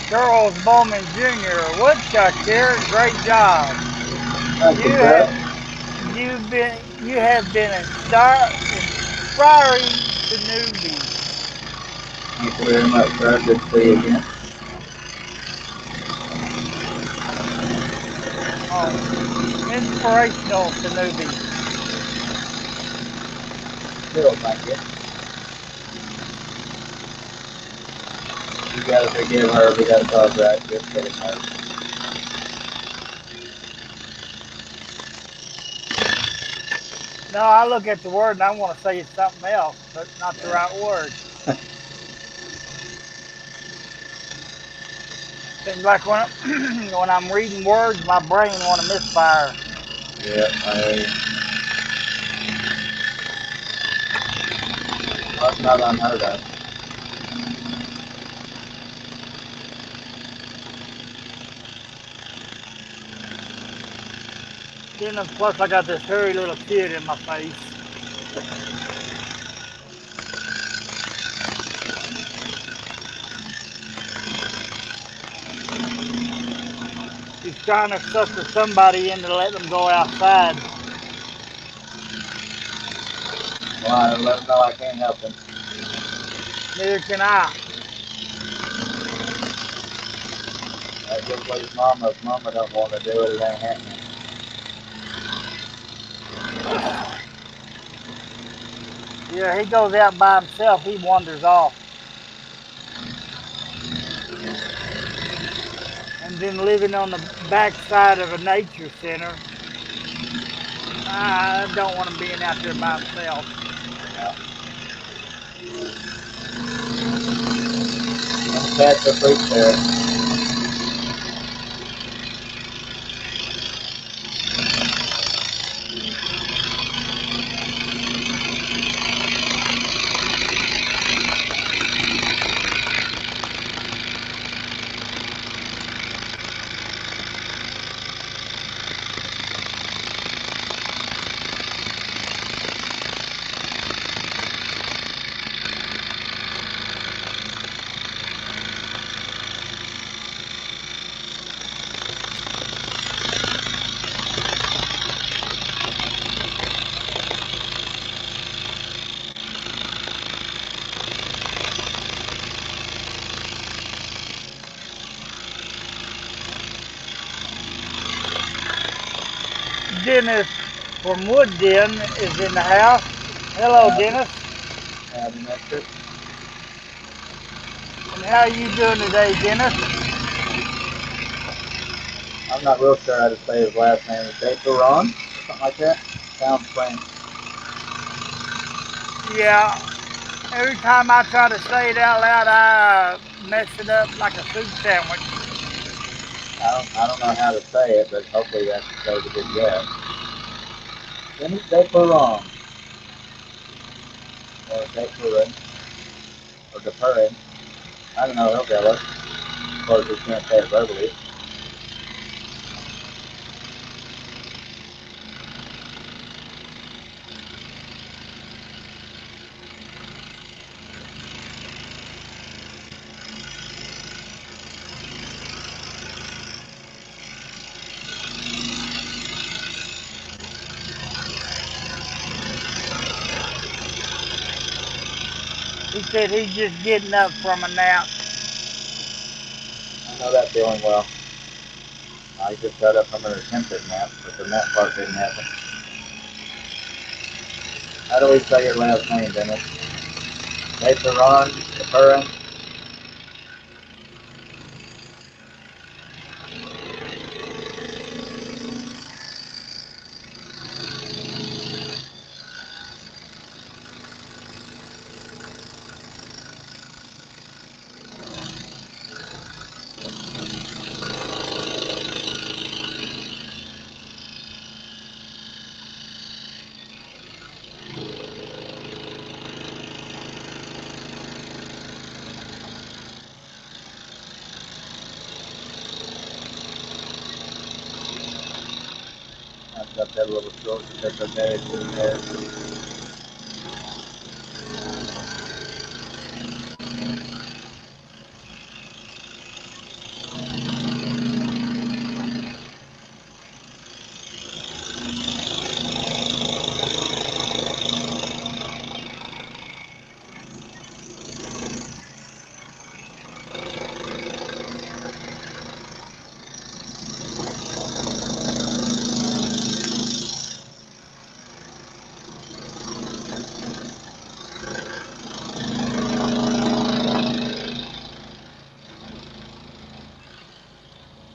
Charles Bowman Jr. Woodchuck here. Great job. Thank You you, have Brett. you have been inspiring to newbies. Thank you very much, sir. Good to see you again. Inspirational to newbies. Still, thank you. You gotta forgive her. We gotta talk right. Just kidding, her. No, I look at the word and I want to say it's something else, but not the right word. Seems like when I'm reading words, my brain want to misfire. Yeah, that's not unheard of. Then plus I got this hairy little kid in my face. He's trying to sucker somebody into letting them go outside. Well, I let him know I can't help him. Neither can I. I just let his mama. If mama don't want to do it, it ain't happening. Yeah, he goes out by himself. He wanders off. And then living on the backside of a nature center, I don't want him being out there by himself. Them cats are freaks there. Dennis from Wood Den is in the house. Hello, Dennis. Mister. And how you doing today, Dennis? I'm not real sure how to say his last name. Is it Ron? Something like that? Sounds French. Yeah. Every time I try to say it out loud, I mess it up like a soup sandwich. I don't know how to say it, but hopefully that was a good guess. Dennis DePeron. Or DePeron. Or DePeron. I don't know, Hillbilly. Of course, we can't say it verbally. He said he's just getting up from a nap. I know that feeling well. I just got up from an attempted nap, but the nap part didn't happen. How do we say your last name, Dennis? Caperon? I've got that little short, that's okay. It's in there.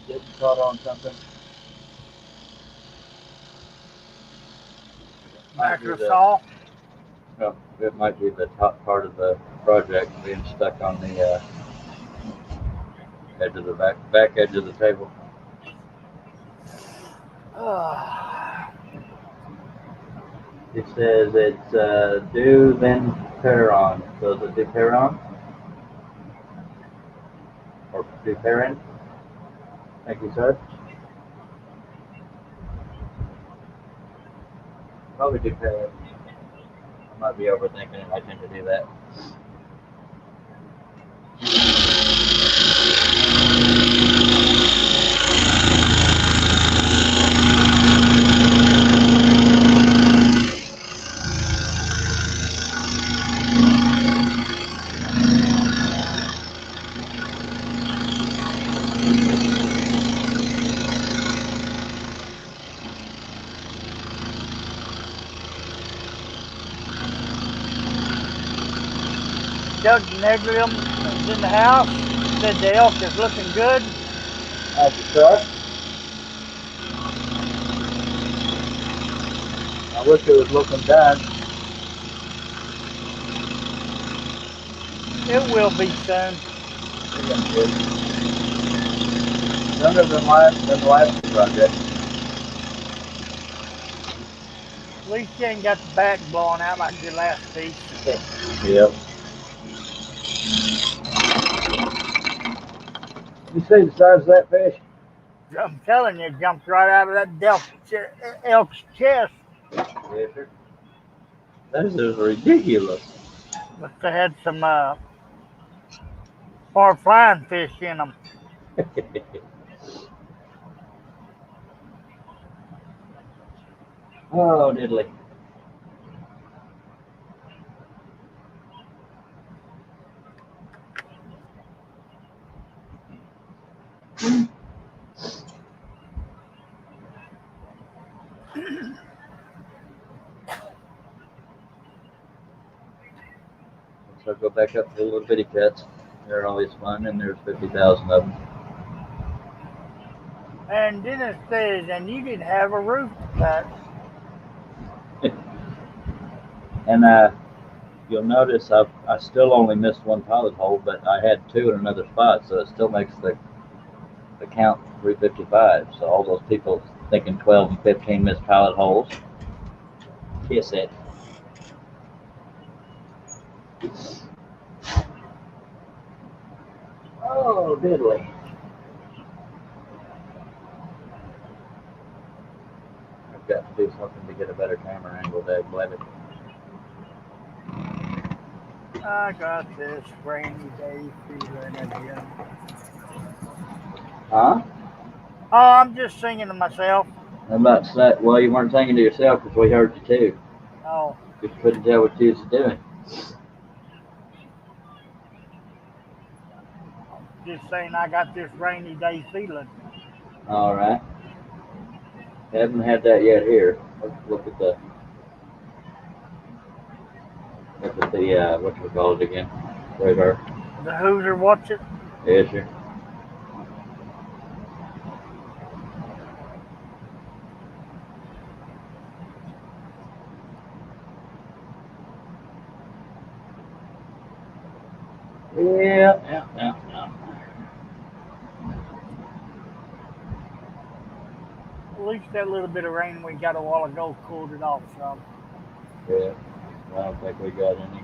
Getting caught on something. Microsoft. No, it might be the top part of the project being stuck on the edge of the back edge of the table. It says it's do then Peron. So is it do Peron? Or do Peron? Thank you, sir. Probably do Peron. I might be overthinking it. I tend to do that. Doug Negrium is in the house. Said the elk is looking good. Thank you, sir. I wish it was looking done. It will be soon. Sooner than the last project. At least you ain't got the back blowing out like your last piece. Yep. You see the size of that fish? I'm telling you, it jumped right out of that elk's chest. Yes, sir. This is ridiculous. But they had some far flying fish in them. Oh, diddly. So go back up to the little bitty cats. They're always fun, and there's 50,000 of them. And Dennis says, and you didn't have a roof cut. And you'll notice I still only missed one pilot hole, but I had two in another spot, so it still makes the count 355. So all those people thinking 12 and 15 missed pilot holes, kiss it. Oh, diddly. I've got to do something to get a better camera angle, Dad. Blame it. I got this rainy day feeling again. Huh? Oh, I'm just singing to myself. I'm about to say, well, you weren't singing to yourself, because we heard you too. Oh. Just couldn't tell what you was doing. Just saying I got this rainy day feeling. All right. Haven't had that yet here. Let's look at the what you call it again? Radar. The Hoosier, what's it? Is you? Yeah. At least that little bit of rain we got a while ago cooled it off some. Yeah. I don't think we got any.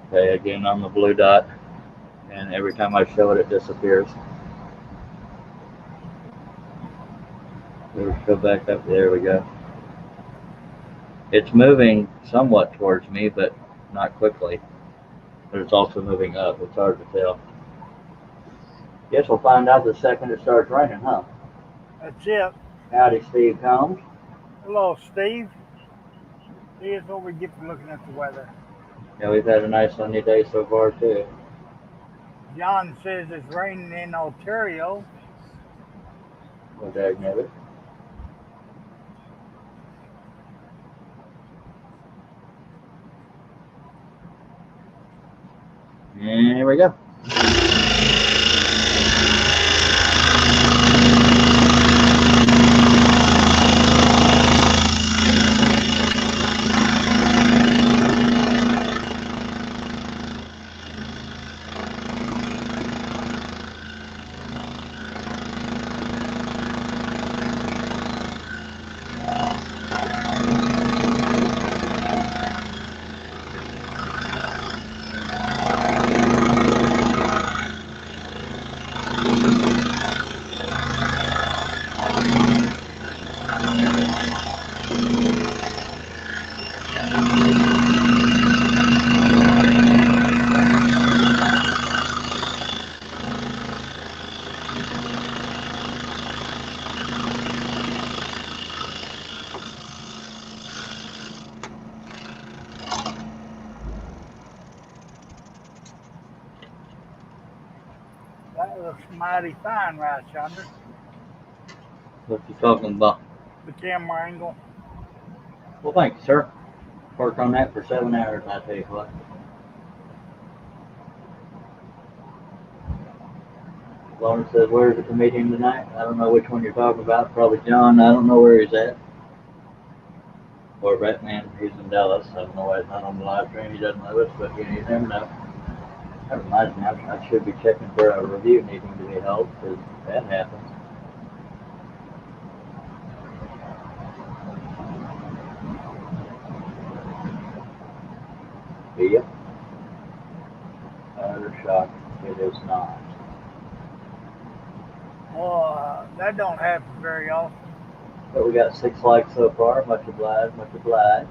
Okay, again on the blue dot, and every time I show it, it disappears. Let's go back up. There we go. It's moving somewhat towards me, but not quickly. But it's also moving up. It's hard to tell. Guess we'll find out the second it starts raining, huh? That's it. Howdy, Steve Combs. Hello, Steve. Here's what we get for looking at the weather. Yeah, we've had a nice sunny day so far, too. John says it's raining in Ontario. Well, dagnabbit. And here we go. That looks mighty fine right yonder. What you talking about? The camera angle. Well, thank you, sir. Worked on that for 7 hours, I tell you what. Lawrence says, where's the comedian tonight? I don't know which one you're talking about. Probably John. I don't know where he's at. Or Batman. He's in Dallas. I don't know why he's not on the live stream. He doesn't know us, but you never know. That reminds me, I should be checking for a review needing to be held, because that happens. Yep. Utter shock. It is not. Well, that don't happen very often. But we got 6 likes so far. Much obliged, much obliged.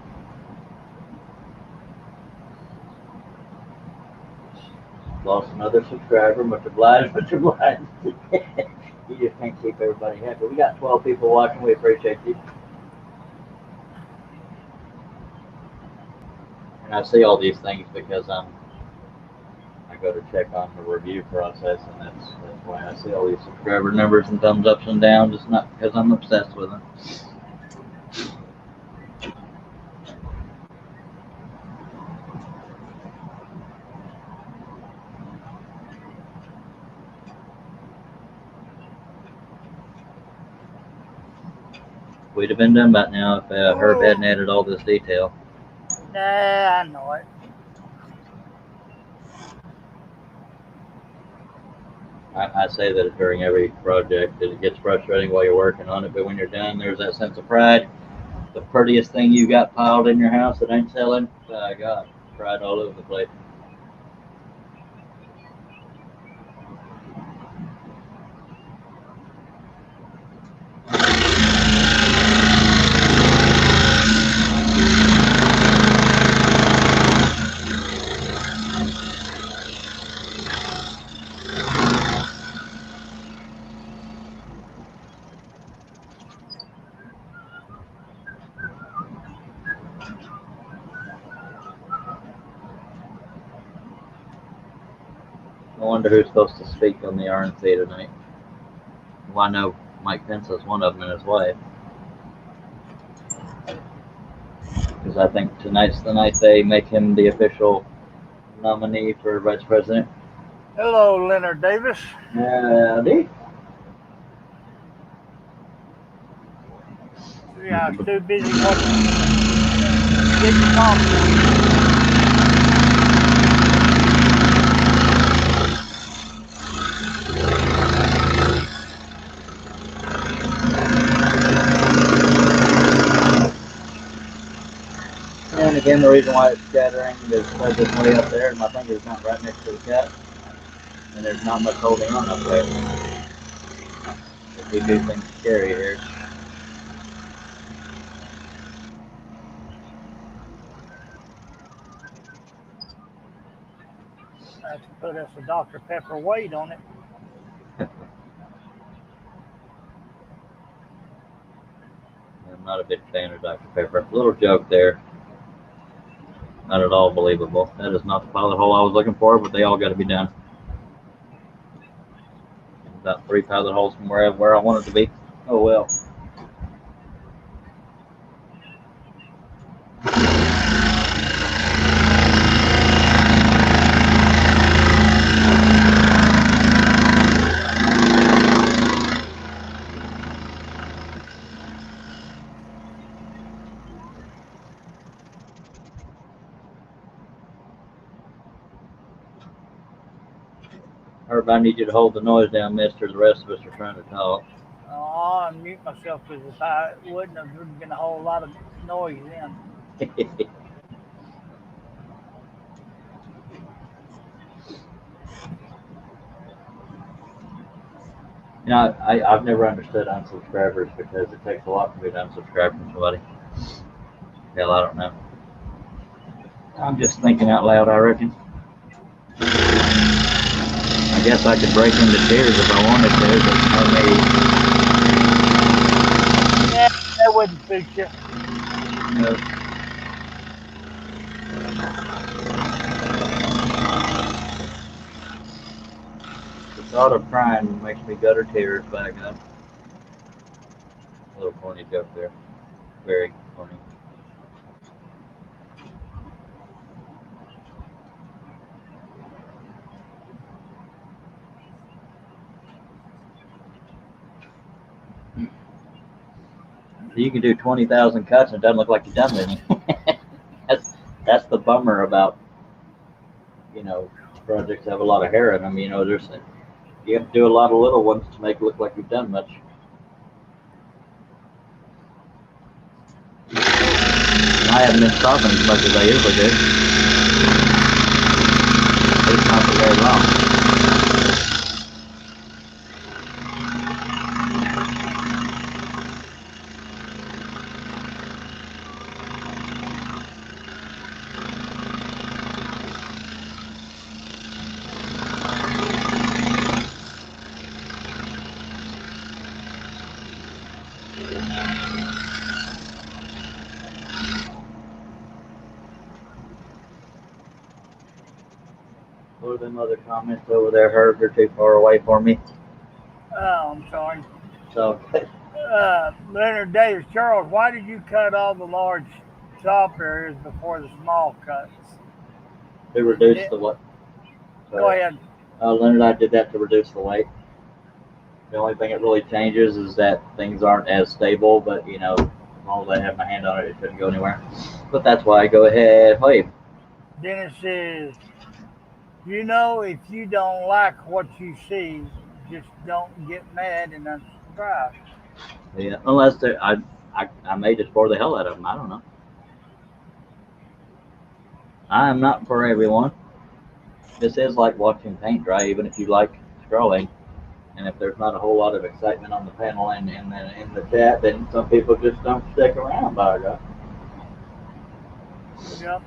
Lost another subscriber. Much obliged, much obliged. You just can't keep everybody happy. We got 12 people watching. We appreciate you. And I see all these things because I go to check on the review process, and that's why I see all these subscriber numbers and thumbs ups and downs. It's not because I'm obsessed with them. We'd have been done by now if Herb hadn't added all this detail. Nah, I know it. I say that during every project that it gets frustrating while you're working on it, but when you're done, there's that sense of pride. The prettiest thing you got piled in your house that ain't selling, by God, pride all over the place. I wonder who's supposed to speak on the RNC tonight. Well, I know Mike Pence is one of them in his wife. Because I think tonight's the night they make him the official nominee for vice president. Hello, Leonard Davis. Howdy. Yeah, I was too busy watching getting coffee. And again, the reason why it's scattering is because it's way up there and my finger's not right next to the cat. And there's not much holding on up there. We do things scary here. I have to put us a Dr. Pepper weight on it. I'm not a big fan of Dr. Pepper. Little joke there. Not at all believable. That is not the pilot hole I was looking for, but they all got to be done. About 3 pilot holes from where I wanted to be. Oh well. Herb, I need you to hold the noise down, mister. The rest of us are trying to talk. Oh, I'll mute myself because if I wouldn't have been a whole lot of noise in. You know, I've never understood unsubscribers because it takes a lot for me to unsubscribe from somebody. Hell, I don't know. I'm just thinking out loud, I reckon. I guess I could break into tears if I wanted to, but no need. Yeah, that wouldn't fix you. No. The thought of crying makes me gutter tears back up. A little corny joke there. Very corny. You can do 20,000 cuts and it doesn't look like you've done any. that's the bummer about, you know, projects that have a lot of hair in them. You know, you have to do a lot of little ones to make it look like you've done much. I haven't been stopping as much as I usually do. At least not for very long. What are them other comments over there, Herb? They're too far away for me. Oh, I'm sorry. So, Leonard Davis, Charles, why did you cut all the large top areas before the small cuts? to reduce the what? Go ahead. Leonard, I did that to reduce the weight. The only thing it really changes is that things aren't as stable, but you know, as long as I have my hand on it, it shouldn't go anywhere. But that's why I go ahead, wave. Dennis says, you know, if you don't like what you see, just don't get mad and unsubscribe. Yeah, unless I may just bore the hell out of them. I don't know. I am not for everyone. This is like watching paint dry, even if you like scrolling. And if there's not a whole lot of excitement on the panel and in the chat, then some people just don't stick around, by God. Yep.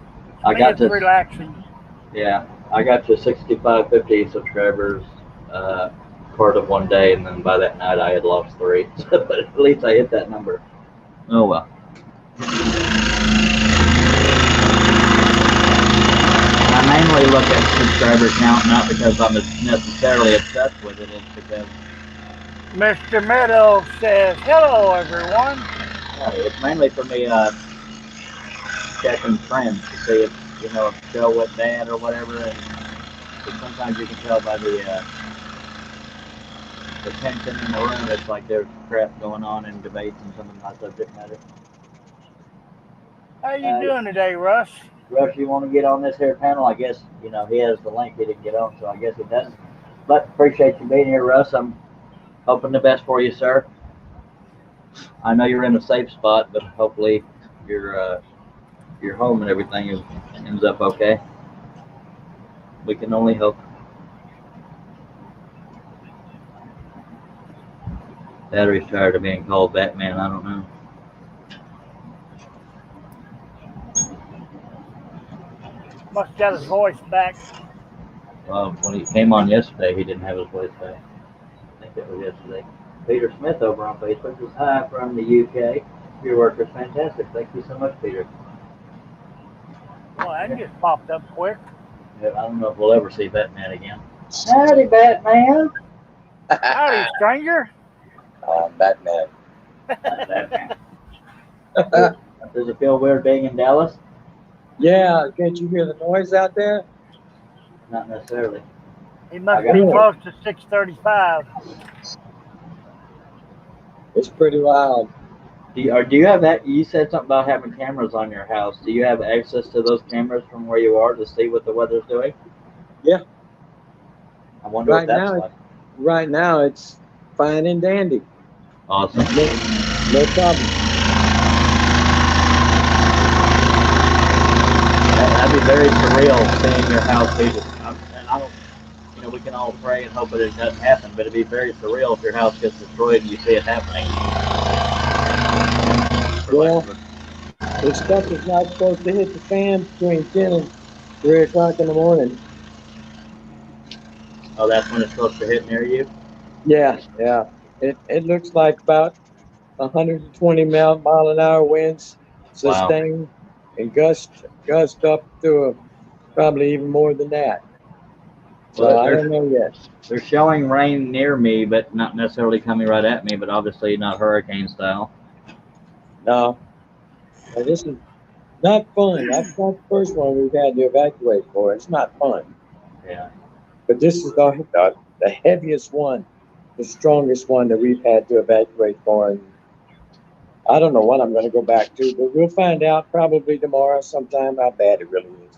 I got to relaxing. Yeah, I got to 6550 subscribers part of one day, and then by that night I had lost 3. But at least I hit that number. Oh well. I mainly mainly look at subscriber count, not because I'm necessarily obsessed with it. It's because Mr. Meadow says, hello, everyone. it's mainly for me checking friends to see if if the show went bad or whatever. And sometimes you can tell by the tension in the room. It's like there's crap going on in debates and some of my subject matter. How you doing today, Russ? Rush, you want to get on this here panel? I guess he has the link. He didn't get on, so I guess he doesn't. But appreciate you being here, Russ. I'm hoping the best for you, sir. I know you're in a safe spot, but hopefully your home and everything ends up okay. We can only hope. Battery's tired of being called Batman. I don't know. Must have got his voice back. Well, when he came on yesterday, he didn't have his voice back. I think that was yesterday. Peter Smith over on Facebook says, hi from the UK. Your work is fantastic. Thank you so much, Peter. Well, that just popped up quick. Yeah, I don't know if we'll ever see Batman again. Howdy, Batman. Howdy, stranger. Batman. Batman. Does it feel weird being in Dallas? Yeah, can't you hear the noise out there? Not necessarily. He must I be got it. close to 635. It's pretty loud. Do you have that? You said something about having cameras on your house. Do you have access to those cameras from where you are to see what the weather's doing? Yeah. I wonder what that's like. Right now, it's fine and dandy. Awesome. No problem. That'd be very surreal seeing your house be and I don't, we can all pray and hope that it doesn't happen, but it'd be very surreal if your house gets destroyed and you see it happening. Well, the stuff is not supposed to hit the fan between 10 and 3 o'clock in the morning. Oh, that's when it's supposed to hit near you? Yeah. It looks like about 120 mile an hour winds sustained and gust up to probably even more than that. So Well, I don't know yet. They're showing rain near me, but not necessarily coming right at me, but obviously not hurricane style. No, this is not fun. That's not the first one we've had to evacuate for. It's not fun. Yeah. But this is the heaviest one, the strongest one that we've had to evacuate for. And I don't know what I'm going to go back to, but we'll find out probably tomorrow sometime how bad it really is.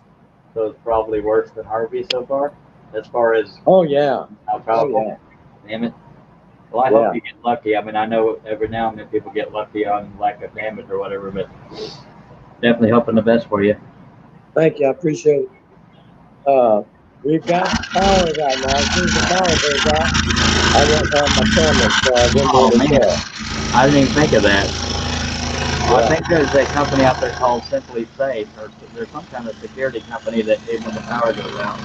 So it's probably worse than Harvey so far, as far as Oh, yeah. how powerful. Oh, yeah. Damn it. Well, I hope you get lucky. I mean, I know every now and then people get lucky on lack of damage or whatever, but definitely hoping the best for you. Thank you. I appreciate it. We've got power right now. As soon as the power goes out, I won't have my camera, so I won't be able to tell. I didn't even think of that. Well, I think there's a company out there called Simply Safe, or there's some kind of security company that even when the power goes out.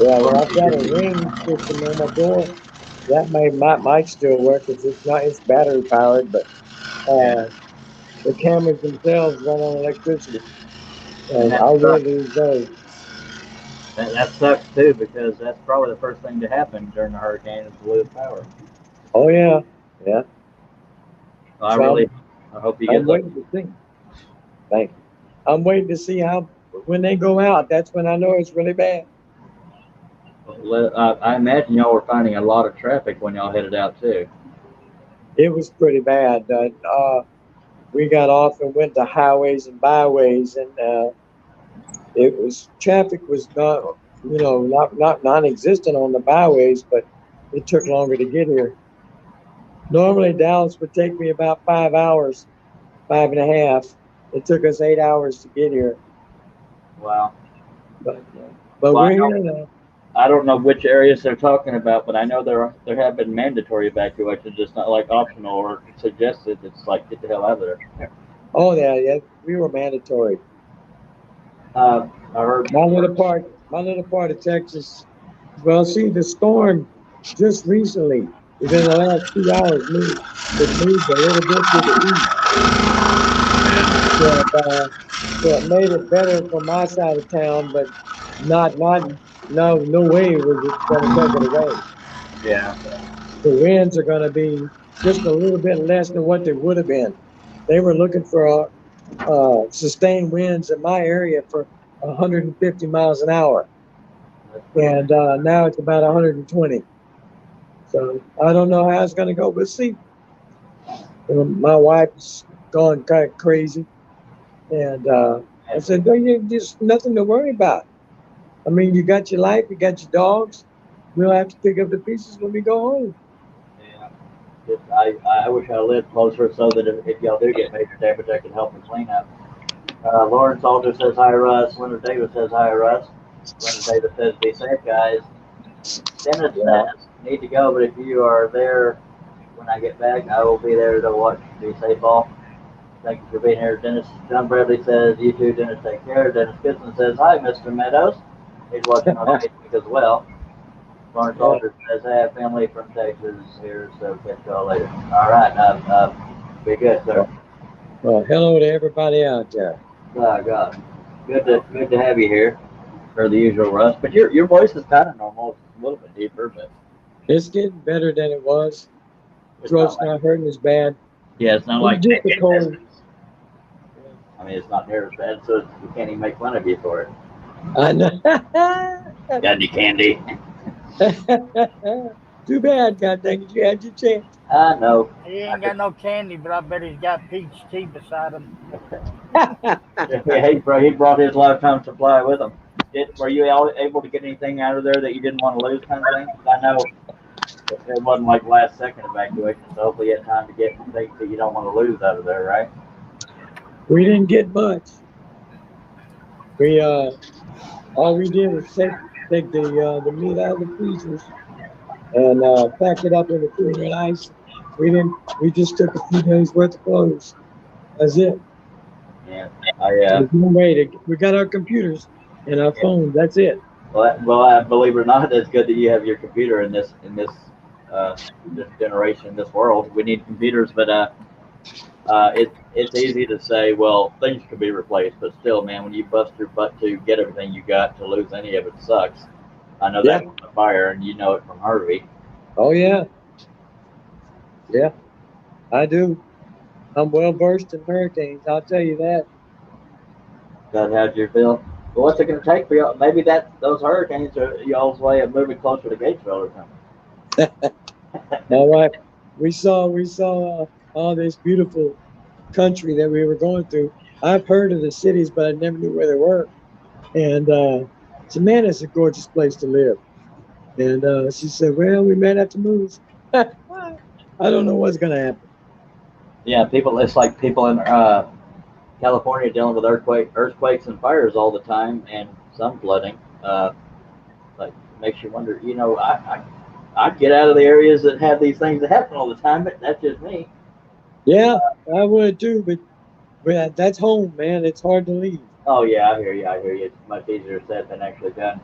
Yeah, well, I've got a ring system on my door. That might still work. It's battery powered, but the cameras themselves run on electricity, and I'll lose those. That sucks too, because that's probably the first thing to happen during a hurricane is to lose power. Oh yeah. So I hope you get I'm waiting to see. Thank you. I'm waiting to see when they go out. That's when I know it's really bad. I imagine y'all were finding a lot of traffic when y'all headed out too. It was pretty bad. We got off and went to highways and byways, and traffic was not non-existent on the byways, but it took longer to get here. Normally Dallas would take me about 5 hours, 5.5. It took us 8 hours to get here. Wow. But we're here now. I don't know which areas they're talking about, but I know there have been mandatory evacuations. It's not like optional or suggested. It's like get the hell out of there. Oh yeah, we were mandatory. I heard my little part of Texas. Well, see, the storm just recently, within the last 2 hours, moved a little bit to the east. So it made it better for my side of town, but no way was it going to take it away. Yeah. The winds are going to be just a little bit less than what they would have been. They were looking for sustained winds in my area for 150 miles an hour, and now it's about 120. So I don't know how it's going to go. We'll see. My wife's gone kind of crazy, and I said, "No, there's nothing to worry about. I mean, you got your life, you got your dogs. We'll have to pick up the pieces when we go home." Yeah. I wish I lived closer so that if y'all do get major damage, I can help and clean up. Lawrence Alder says hi, Russ. Leonard Davis says hi, Russ. Leonard Davis says be safe, guys. Dennis says need to go, but if you are there when I get back, I will be there to watch. Be safe, all. Thank you for being here, Dennis. John Bradley says you too, Dennis. Take care. Dennis Gibson says hi, Mr. Meadows. He's watching on Facebook as well. Lawrence Alder says, I have family from Texas here, so catch y'all later. All right, be good, sir. Well, hello to everybody out there. God, good to have you here, for the usual, Russ. But your voice is kind of normal, it's a little bit deeper, but It's getting better than it was. it's Throat's not like, not hurting as bad. yeah, it's not like Just the cold. I mean, it's not near as bad, so we can't even make fun of you for it. I know. Got any candy? Too bad, God dang it, you had your chance. I know. He ain't got no candy, but I bet he's got peach tea beside him. Yeah, he brought his lifetime supply with him. Were you able to get anything out of there that you didn't want to lose, kind of thing? I know it wasn't like last second evacuation, so hopefully you had time to get things that you don't want to lose out of there, right? We didn't get much. We all we did was take the meat out of the freezers and pack it up in the cooler and ice. We just took a few days worth of clothes. That's it. Yeah. There's no way we got our computers and our phones. That's it. Well, believe it or not, it's good that you have your computer in this generation, in this world. We need computers, but it's easy to say, well, things can be replaced, but still, man, when you bust your butt to get everything you got, to lose any of it sucks. I know that from the fire, and you know it from Harvey. Oh yeah, yeah, I do. I'm well versed in hurricanes. I'll tell you that. That how you feel? Well, what's it going to take for y'all? Maybe those hurricanes are y'all's way of moving closer to Gatesville or something. All right, we saw all this beautiful country that we were going through. I've heard of the cities, but I never knew where they were. And so, man, it's a gorgeous place to live. And she said, well, we might have to move. I don't know what's going to happen. Yeah, it's like people in California dealing with earthquakes and fires all the time, and some flooding. Like, makes you wonder, I'd get out of the areas that have these things that happen all the time, but that's just me. Yeah, I would too, but that's home, man. It's hard to leave. Oh, yeah, I hear you. It's much easier said than actually done.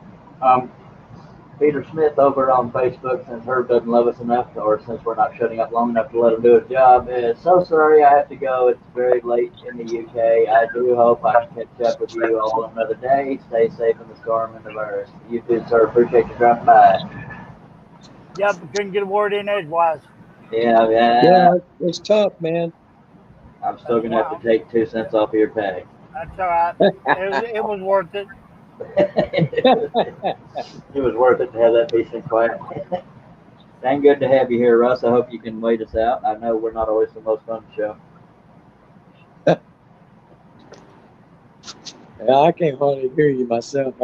Peter Smith over on Facebook, since Herb doesn't love us enough, or since we're not shutting up long enough to let him do his job, is so sorry I have to go. It's very late in the UK. I do hope I can catch up with you all another day. Stay safe in the storm and the virus. You too, sir. Appreciate you dropping by. Yep, couldn't get a word in edgewise. Yeah, it's tough, man. I'm still going to have to take 2 cents off of your pay. That's all right. It was worth it. It was worth it to have that peace and quiet. Dang good to have you here, Russ. I hope you can wait us out. I know we're not always the most fun show. Yeah, I can't hardly hear you myself.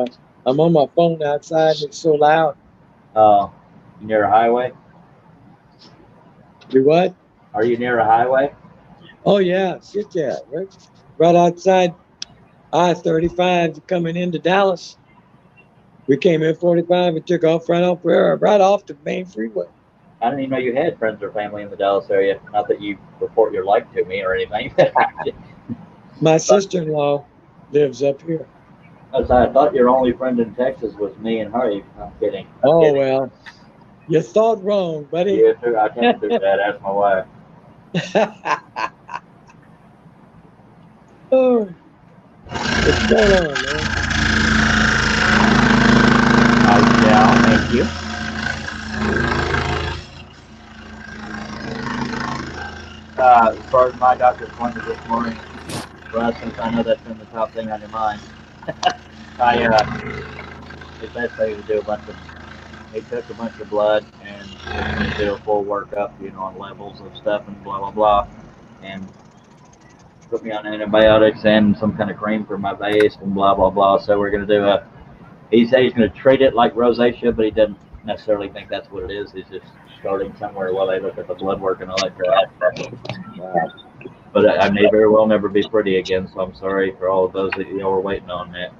I'm on my phone outside and it's so loud. Oh, you near a highway? You what? Are you near a highway? Oh yeah, shit yeah. Right outside I-35 coming into Dallas. We came in 45 and took off right off the main freeway. I didn't even know you had friends or family in the Dallas area. Not that you report your life to me or anything. My sister-in-law lives up here. As I thought your only friend in Texas was me and her. I'm kidding. Well, you thought wrong, buddy. Yeah, I can't do that. Ask my wife. Oh, what's going on, man? Thank you. As far as my doctor's appointment this morning, Russ, since I know that's been the top thing on your mind, they basically do he took a bunch of blood and was going to do a full workup, on levels of stuff and blah, blah, blah, and put me on antibiotics and some kind of cream for my base and blah, blah, blah. So we're going to do he said he's going to treat it like rosacea, but he doesn't necessarily think that's what it is. He's just starting somewhere while they look at the blood work and all that crap. But I may very well never be pretty again, so I'm sorry for all of those that were waiting on that.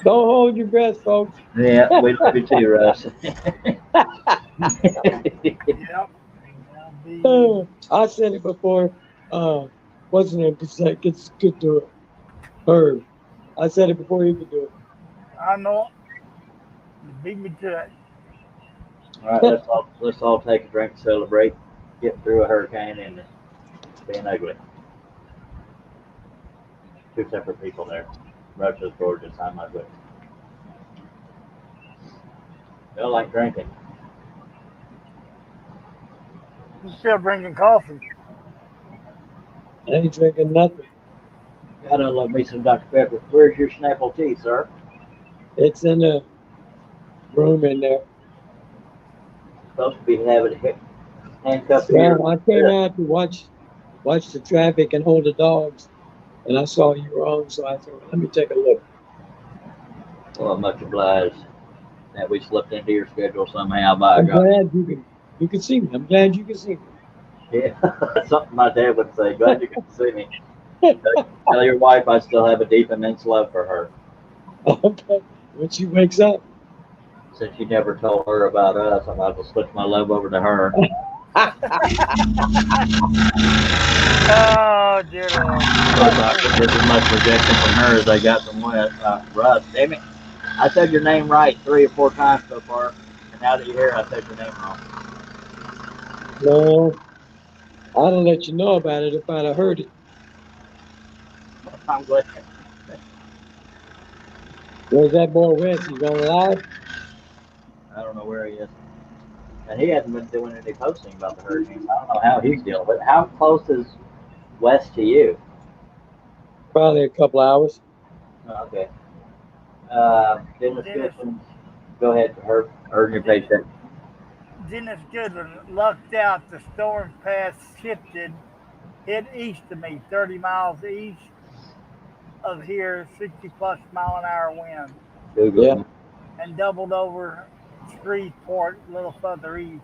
Don't hold your breath, folks. Yeah, we love you too, Russ. Yep. I said it before. What's the name? Gets good to it. Herb. I said it before you could do it. I know. You beat me to it. All right, let's all take a drink to celebrate getting through a hurricane and being ugly. Two separate people there. Russia's gorgeous. I'm ugly. I don't like drinking. I'm still drinking coffee. I ain't drinking nothing. Gotta love me some Dr. Pepper. Where's your Snapple tea, sir? It's in the room in there. Supposed to be having it handcuffed here. Well, I came out to watch the traffic and hold the dogs, and I saw you were on, so I thought, let me take a look. Well, much obliged that we slipped into your schedule somehow. By I'm God. glad you can see me. I'm glad you can see me. Yeah, something my dad would say. Glad you can see me. Tell your wife I still have a deep, immense love for her. Okay. When she wakes up. Since you never told her about us, I might as well switch my love over to her. Oh, dear Lord. Just as much rejection from her as I got from Russ. Damn it. I said your name right 3 or 4 times so far, and now that you're here, I said your name wrong. No, I'd have let you know about it if I'd have heard it. I'm glad. Where's that boy Wes? He's on live? I don't know where he is. And he hasn't been doing any posting about the hurricanes. I don't know how he's dealing with it. How close is West to you? Probably a couple hours. Oh, okay. Dennis Goodwin, go ahead, earn your paycheck. Dennis Goodwin lucked out. The storm path shifted, hit east of me, 30 miles east of here, 60+ mile an hour wind, Google. Yeah. and doubled over Shreveport a little further east.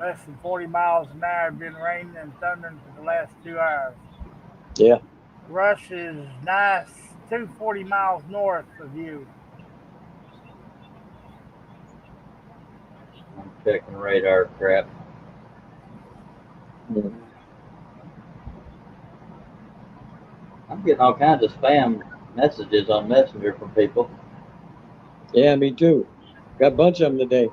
Less than 40 miles an hour. Been raining and thundering for the last 2 hours. Yeah. Rush is nice, 240 miles north of you. I'm checking radar crap. I'm getting all kinds of spam messages on Messenger from people. Yeah, me too. Got a bunch of them today.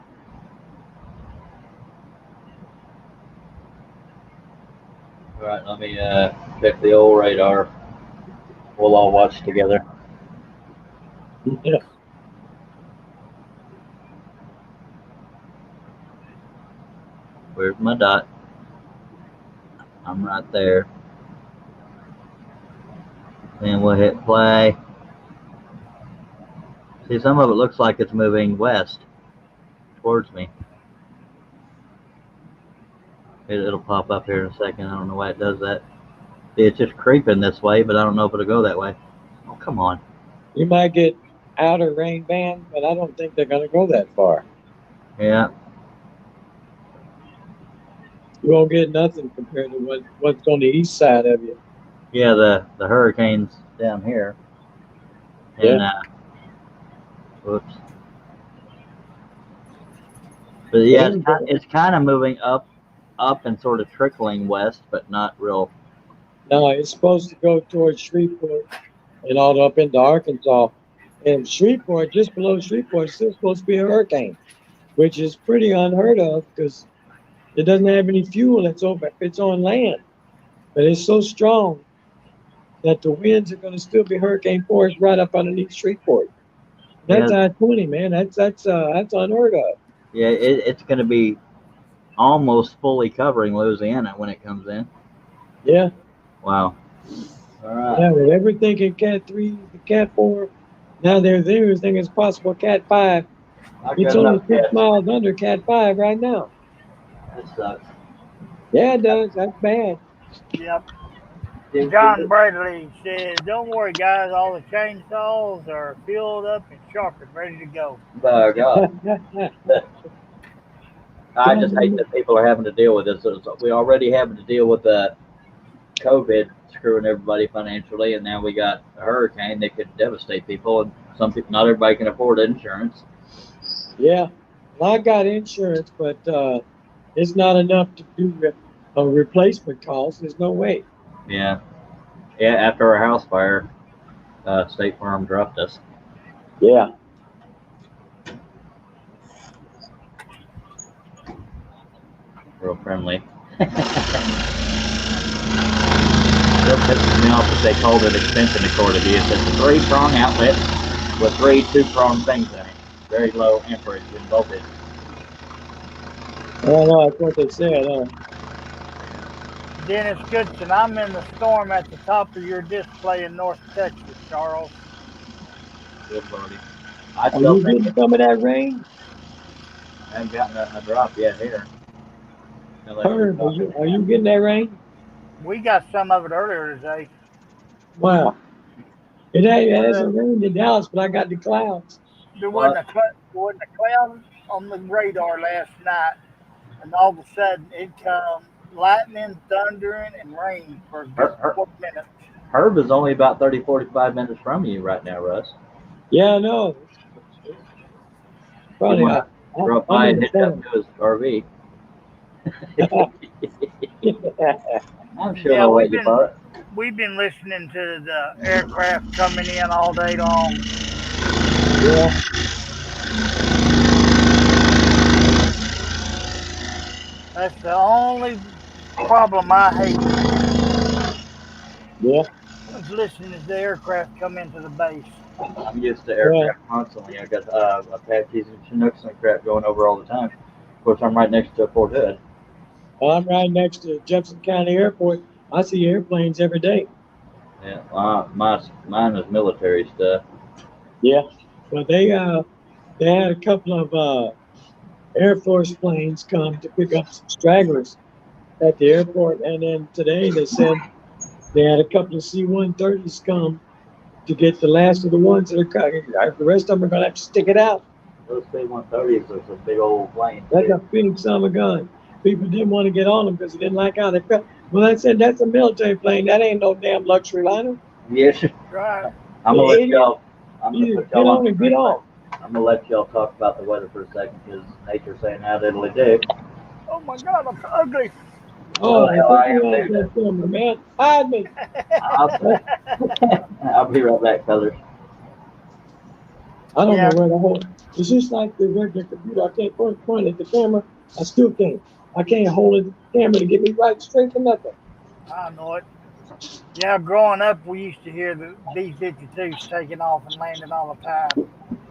All right, let me check the old radar. We'll all watch together. Yeah. Where's my dot? I'm right there. And we'll hit play. See, some of it looks like it's moving west towards me. It'll pop up here in a second. I don't know why it does that. See, it's just creeping this way, but I don't know if it'll go that way. Oh, come on. You might get outer rain band, but I don't think they're going to go that far. Yeah. You won't get nothing compared to what's on the east side of you. Yeah, the hurricane's down here. And, whoops. But yeah, it's kind of moving up and sort of trickling west, but not real. No, it's supposed to go towards Shreveport and all up into Arkansas. And Shreveport, just below Shreveport, is still supposed to be a hurricane, which is pretty unheard of because it doesn't have any fuel. It's on land, but it's so strong that the winds are going to still be hurricane force right up underneath Shreveport. That's Yeah, I-20, man. That's unheard of. yeah, it's going to be almost fully covering Louisiana when it comes in. Yeah, Wow. All right. yeah. With everything in Cat 3, the Cat 4, now there's everything is possible Cat 5. I It's got only enough 6 cats. miles under Cat 5 right now. That sucks. Yeah, it does. That's bad. Yep. Did John you- Bradley says, "Don't worry, guys. All the chainsaws are filled up and sharpened, ready to go." By God. I just hate that people are having to deal with this. We already having to deal with COVID screwing everybody financially, and now we got a hurricane that could devastate people. And some people, not everybody can afford insurance. Yeah. Well, I got insurance, but it's not enough to do a replacement cost. There's no way. Yeah, yeah. After our house fire, State Farm dropped us. Yeah. Real friendly. It pisses me off that they called it extension cord of use. It's a 3-prong outlet with 3 2-prong things in it. Very low amperage and voltage. I don't know. That's what they said. Dennis Goodson, I'm in the storm at the top of your display in North Texas, Charles. Good lordy. I Are still you think getting some of that rain? I haven't gotten a drop yet here. Unless you're Herb, talking. are you getting that rain? We got some of it earlier today. Wow. It Uh, hasn't rained in Dallas, but I got the clouds. There What? wasn't a cloud on the radar last night, and all of a sudden it come lightning, thundering, and rain for a good 4 minutes. Herb is only about 30, 45 minutes from you right now, Russ. Yeah, I know. Probably. You might drop by and hit up to his RV. I'm sure Yeah, they'll we've let you been borrow it. we've been listening to the aircraft coming in all day long. Yeah. That's the only problem I hate Yeah. is listening to the aircraft come into the base. I'm used to aircraft constantly. I got Apaches and Chinooks and crap going over all the time. Of course, I'm right next to Fort Hood. Well, I'm right next to Jefferson County Airport. I see airplanes every day. Yeah, mine is military stuff. Yeah. Well, they had a couple of Air Force planes come to pick up some stragglers at the airport, and then today they said they had a couple of C-130s come to get the last of the ones that are coming. The rest of them are going to have to stick it out. Those C-130s are some big old planes. That's a big summer gun. People didn't want to get on them because they didn't like how they felt. Well, I said, that's a military plane. That ain't no damn luxury liner. Yes. Right. I'm gonna let y'all. I'm gonna Either put get y'all on or get off. I'm gonna let y'all talk about the weather for a second because nature's saying how diddly do. Oh my God, I'm ugly. Oh, hell, I am look too. that camera, man. Hide me. I'll be right back, fellas. I don't Yeah. know where the whole. It's just like the regular computer. I can't point at the camera. I still can't. I can't hold the camera to get me right straight to nothing. I know it. Yeah, growing up, we used to hear the B-52s taking off and landing all the time.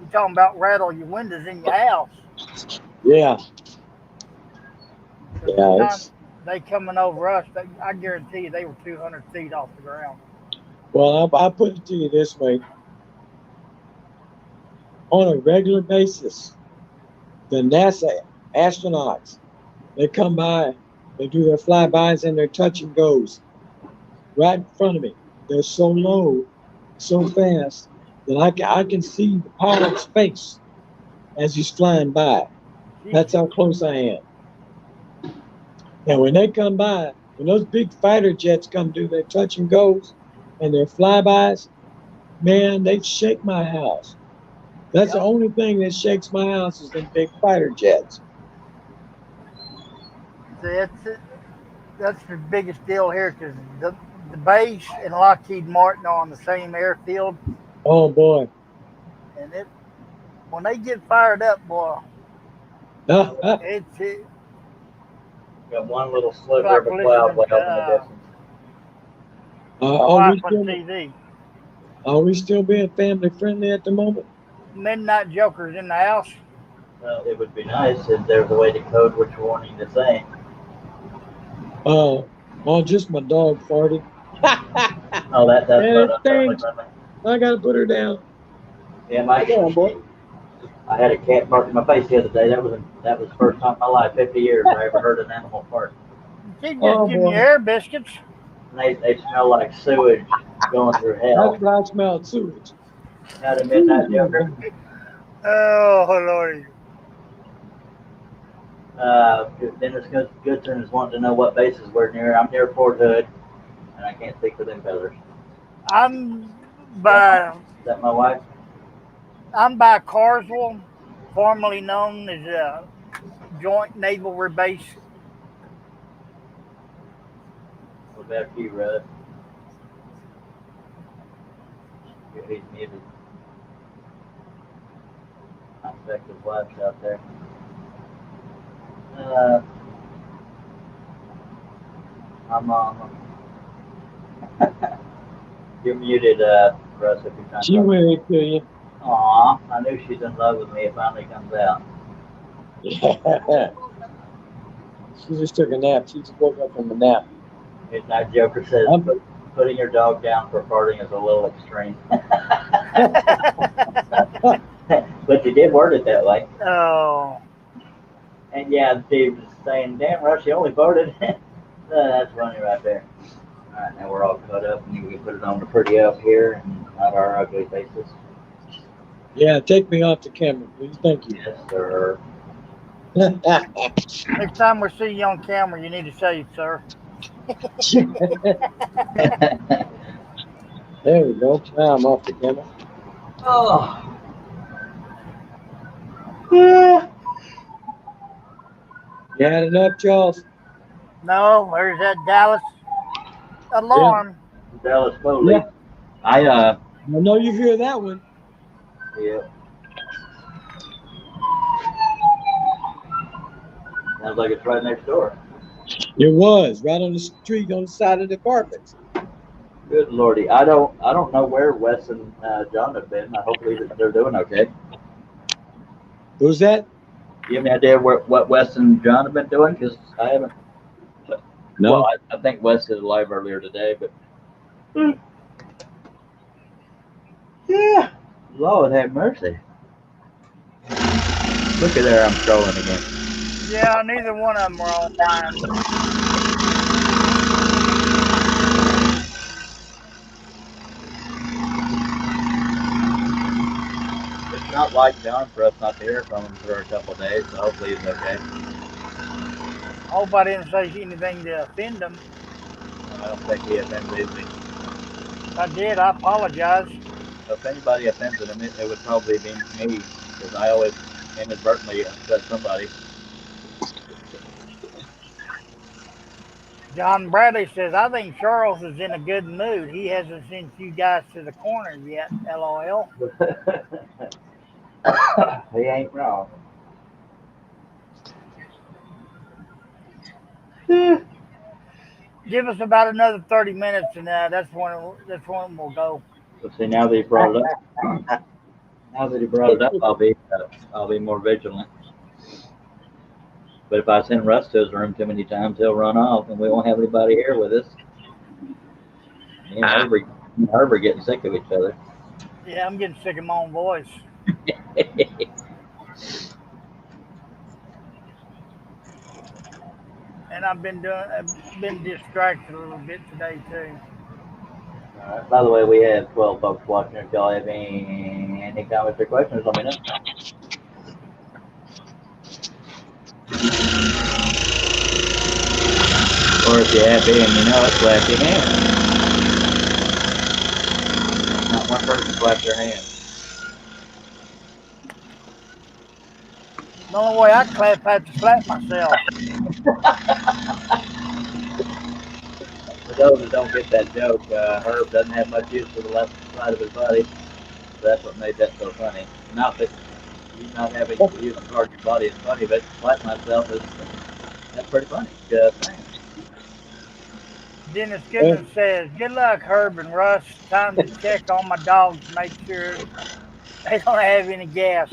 You talking about rattle your windows in your house? Yeah. By the Yeah, time it's, they coming over us, I guarantee you they were 200 feet off the ground. well, I'll put it to you this way. On a regular basis, the NASA astronauts, they come by, they do their flybys and their touch and goes right in front of me. They're so low, so fast that I can see the pilot's face as he's flying by. That's how close I am. And when they come by, when those big fighter jets come do their touch and goes and their flybys, man, they shake my house. That's the only thing that shakes my house is them big fighter jets. That's the biggest deal here because the base and Lockheed Martin are on the same airfield, Oh boy. and when they get fired up, boy, it's Got one little sliver like of a cloud way listening off in the to, distance. Are we Wife on still TV. being family friendly at the moment? Midnight Jokers in the house. Well, it would be nice if there was a way to code what you're wanting to say. Oh, just my dog farted. Oh, that's Man, not it family stinks. friendly. I gotta put her down. Yeah, my Come on, boy. I had a cat bark in my face the other day. That was the first time in my life, 50 years, I ever heard an animal fart. She just Oh giving you boy, air biscuits. And they smell like sewage going through that's hell. what I smelled sewage. Not a midnight joker. Oh, Lordy. Dennis Goodson is wanting to know what bases we're near. I'm near Fort Hood, and I can't speak for them fellas. I'm by Is that my wife? Carswell, formerly known as Joint Naval Air Base. What about you, Rudd? He's muted. I expect his wife's out there. I'm You're muted, Russ, if you're trying She to. waved to you. Aw, I knew she's in love with me. It finally comes out. Yeah. She just took a nap. She just woke up from a nap. Midnight Joker says putting your dog down for farting is a little extreme. But you did word it that way. Oh, And yeah, Steve was saying, damn, Rush, you only voted. That's funny right there. All right, now we're all cut up, and we can put it on the pretty up here and not our ugly faces. Yeah, take me off the camera, please. Thank you. Yes, sir. next time we see you on camera, you need to say, sir. There we go. Now I'm off the camera. Oh. Yeah. You had enough, Charles? No, there's that Dallas alarm. Dallas Foley. Yeah. I know you hear that one. Yeah. Sounds like it's right next door. It was right on the street on the side of the apartments. Good lordy. I don't know where Wes and John have been. Hopefully they're doing okay. Who's that? Do you have any idea what Wes and John have been doing? Because I haven't. No. Well, I think Wes did a live earlier today, but. Yeah. Lord have mercy. Look at there, I'm trolling again. Yeah, neither one of them were online. It's not like John for us not to hear from him for a couple of days, so hopefully he's okay. I hope I didn't say anything to offend him. I don't think he offends me. If I did, I apologize. If anybody offends him, it would probably be me, because I always inadvertently upset somebody. John Bradley says, I think Charles is in a good mood. He hasn't sent you guys to the corner yet, LOL. He ain't wrong. Give us about another 30 minutes, and that's when we'll go. So see, now that he brought it up, I'll be more vigilant. But if I send Russ to his room too many times, he'll run off, and we won't have anybody here with us. Me and Herbert getting sick of each other. Yeah, I'm getting sick of my own voice. And I've been distracted a little bit today too. By the way, we have 12 folks watching. If y'all have any comments or questions, let me know. Or if you're happy and you know it, clap your hands. Not one person clapped their hands. The only way I clap, I have to slap myself. For those that don't get that joke, Herb doesn't have much use for the left side of his body. So that's what made that so funny. Not that you not having to use a part of your body is funny, but slap myself is that's pretty funny. Just saying. Dennis Goodman says, "Good luck, Herb and Russ. Time to check on my dogs, make sure they don't have any gas."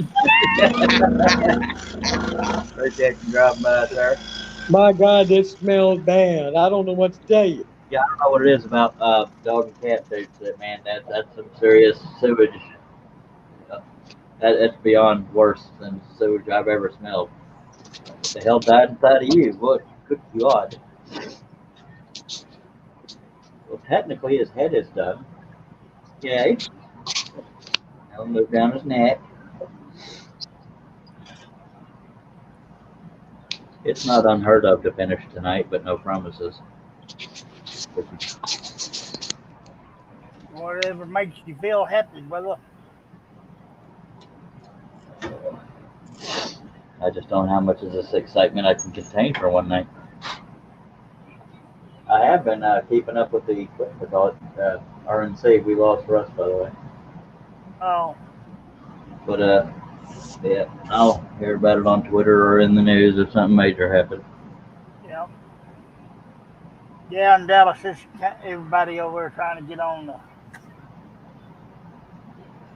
Appreciate you dropping by, sir. My God, this smells bad. I don't know what to tell you. Yeah, I don't know what it is about dog and cat food, but man, that's some serious sewage. Uh, that's beyond worse than sewage I've ever smelled. What the hell died inside of you? What? Good God. Well, technically his head is done. Okay. Now we'll move down his neck. It's not unheard of to finish tonight, but no promises. Whatever makes you feel happy, brother. I just don't know how much of this excitement I can contain for one night. I have been keeping up with the RNC. We lost Russ, by the way. Oh, But yeah, I'll hear about it on Twitter or in the news if something major happens. yeah. Yeah, in Dallas, everybody over there trying to get on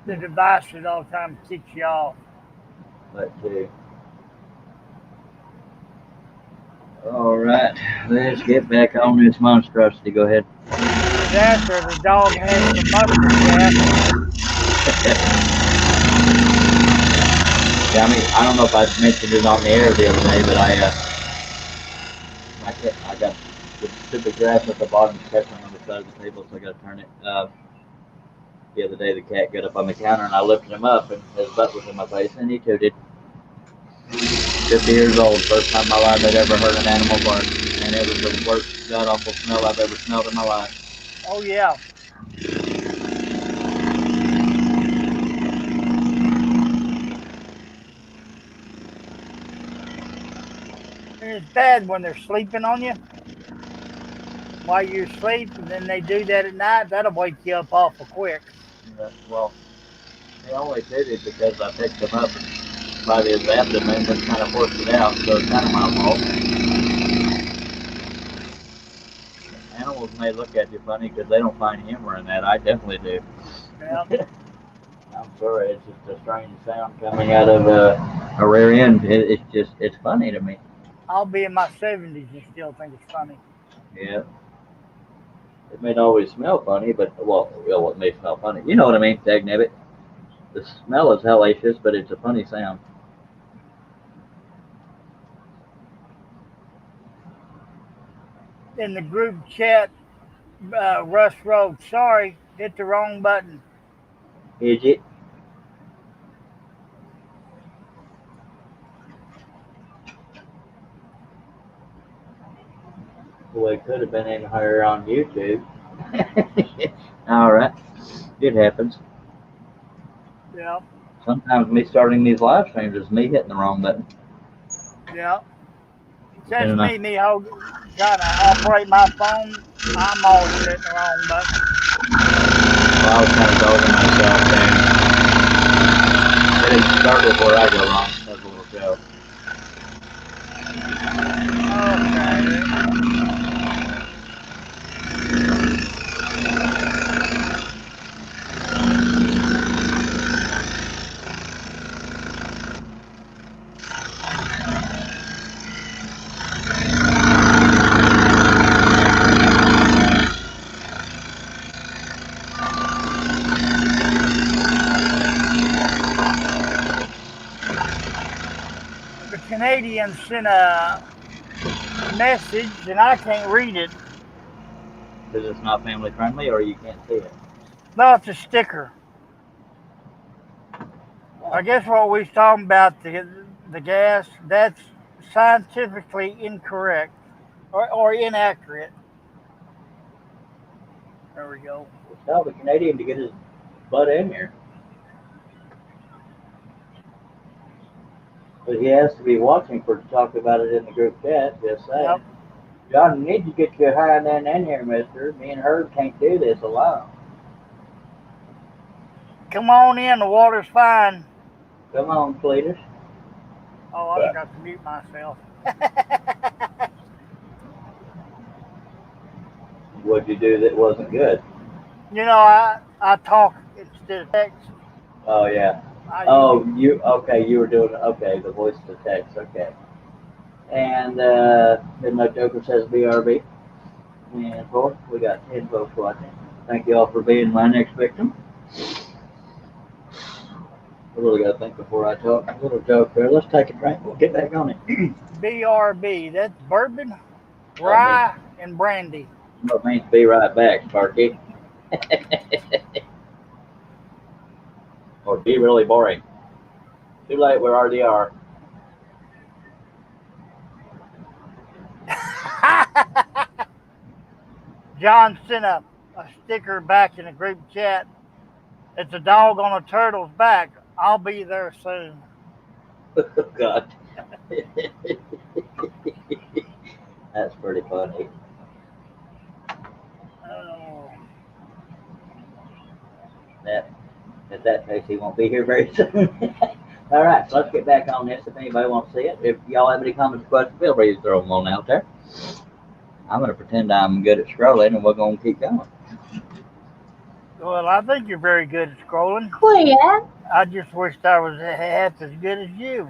the devices all the time to kick you off. But all right, let's get back on this monstrosity. Go ahead. After the dog had some mustard gas. Yeah, I mean, I don't know if I mentioned it on the air the other day, but I got the stupid grass at the bottom catching on the side of the table, so I got to turn it. The other day, the cat got up on the counter, and I lifted him up, and his butt was in my face, and he tooted. 50 years old, first time in my life I'd ever heard an animal bark, and it was the worst god-awful smell I've ever smelled in my life. Oh, yeah. It's bad when they're sleeping on you while you're asleep, and then they do that at night. That'll wake you up awful quick. Well, they only tooted because I picked him up by his abdomen and kind of forced it out, so it's kind of my fault. Animals may look at you funny because they don't find humor in that. I definitely do. Yeah. I'm sorry, it's just a strange sound coming out of a rear end. It's funny to me. I'll be in my 70s and still think it's funny. Yeah. It may not always smell funny, but well, it may smell funny. You know what I mean, Dag Nabbit? The smell is hellacious, but it's a funny sound. In the group chat, Russ wrote, "Sorry, hit the wrong button." Is it? Well, it could have been in here on YouTube. All right. It happens. Yeah. Sometimes me starting these live streams is me hitting the wrong button. Yeah. That's me trying to operate my phone. I'm always hitting the wrong button. Well, I was kind of dogging myself there. It didn't start with where I go wrong. That was a little joke. Okay. The Canadian sent a message and I can't read it. Because it's not family friendly or you can't see it. No, it's a sticker. I guess what we was talking about, the gas, that's scientifically incorrect or inaccurate. There we go. Tell the Canadian to get his butt in here. But he has to be watching for to talk about it in the group chat. Just saying. Yep. John, you need to get your hind end in here, mister. Me and Herb can't do this alone. Come on in, the water's fine. Come on, Cletus. Oh, I forgot to mute myself. What'd you do that wasn't good? You know, I talk instead of text. Oh yeah. I Oh, usually, you were doing the voice to text. Okay. And Midnight Joker says BRB. And four, we got 10 folks watching. Thank you all for being my next victim. I really got to think before I talk. A little joke there. Let's take a drink. We'll get back on it. BRB. That's bourbon, rye, and brandy. What means be right back, Sparky. Or be really boring. Too late, we already are. John sent a sticker back in the group chat. It's a dog on a turtle's back. I'll be there soon. God. That's pretty funny. Oh. In that case, he won't be here very soon. All right, so let's get back on this. If anybody wants to see it, if y'all have any comments or questions, feel free to throw them on out there. I'm going to pretend I'm good at scrolling, and we're going to keep going. Well, I think you're very good at scrolling. Quit. I just wished I was half as good as you.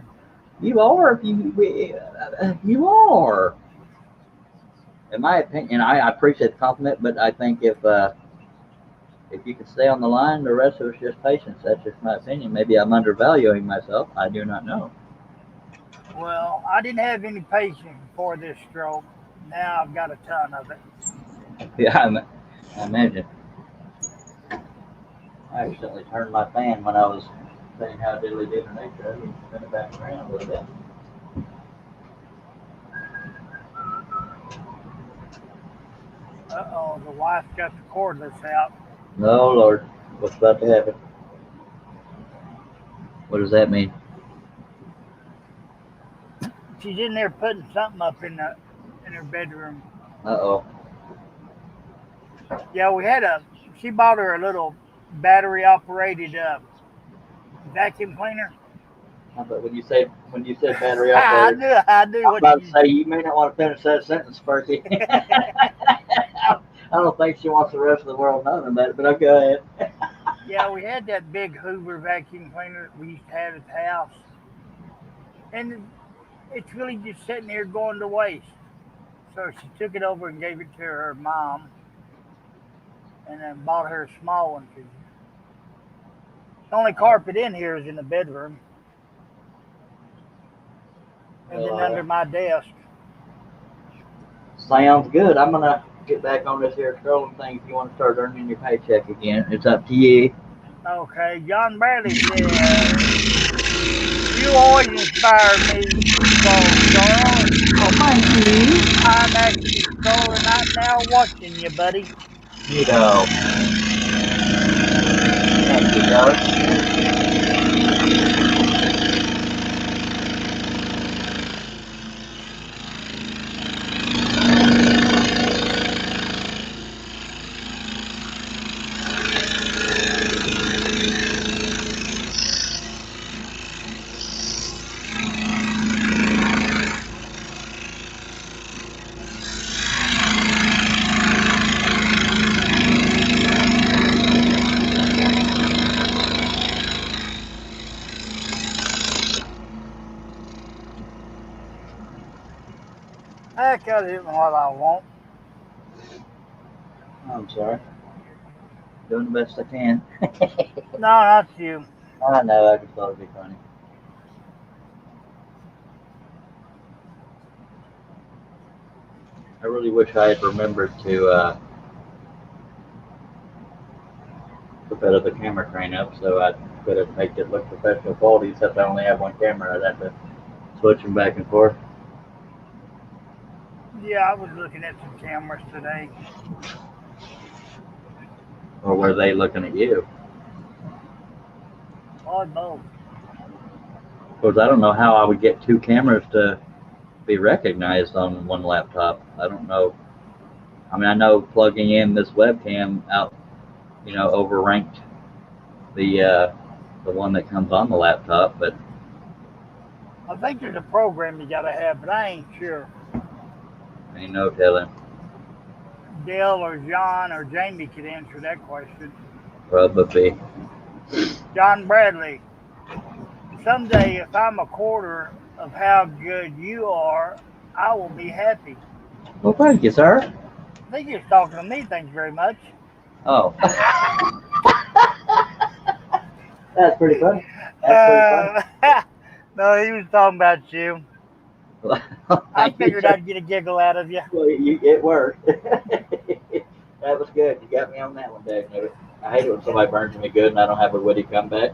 You are. You are. In my opinion, I appreciate the compliment, but I think if you can stay on the line, the rest of it's just patience. That's just my opinion. Maybe I'm undervaluing myself. I do not know. Well, I didn't have any patience before this stroke. Now I've got a ton of it. Yeah, I imagine. I accidentally turned my fan when I was saying how diddly did in nature. I need to turn it back around a little bit. Uh-oh, the wife got the cordless out. Oh, Lord. What's about to happen? What does that mean? She's in there putting something up in her bedroom. Uh-oh. Yeah, she bought her a little battery operated vacuum cleaner. But when you said battery I operated, knew I was what about to you say you may not want to finish that sentence, Perky. I don't think she wants the rest of the world knowing about it, but okay, go ahead. Yeah, we had that big Hoover vacuum cleaner that we used to have at the house. And it's really just sitting here going to waste. So she took it over and gave it to her mom. And then bought her a small one too. The only carpet in here is in the bedroom. And then under my desk. Sounds good. I'm going to get back on this here scrolling thing. If you want to start earning your paycheck again, it's up to you. Okay, John Bradley said, you always inspire me, girl. Oh, thank you. I'm actually scrolling right now watching you, buddy. You go. Thank you, Doug. Heck, I didn't know what I want. I'm sorry. Doing the best I can. No, not you. I know, I just thought it'd be funny. I really wish I had remembered to put that other camera crane up so I could have made it look professional quality, except I only have one camera. I'd have to switch them back and forth. Yeah, I was looking at some cameras today. Or were they looking at you? Oh, both. Because I don't know how I would get two cameras to be recognized on one laptop. I don't know. I mean, I know plugging in this webcam out, overranked the one that comes on the laptop, but I think there's a program you gotta have, but I ain't sure. ain't no telling. Dale or John or Jamie could answer that question. Probably. John Bradley, someday if I'm a quarter of how good you are, I will be happy. Well, thank you, sir. I think he was talking to me. Thanks very much. Oh. That's pretty funny. That's No, he was talking about you. pretty I funny. figured I'd get a giggle out of you. Well, it worked. That was good. You got me on that one, Dave. I hate it when somebody burns me good and I don't have a witty comeback.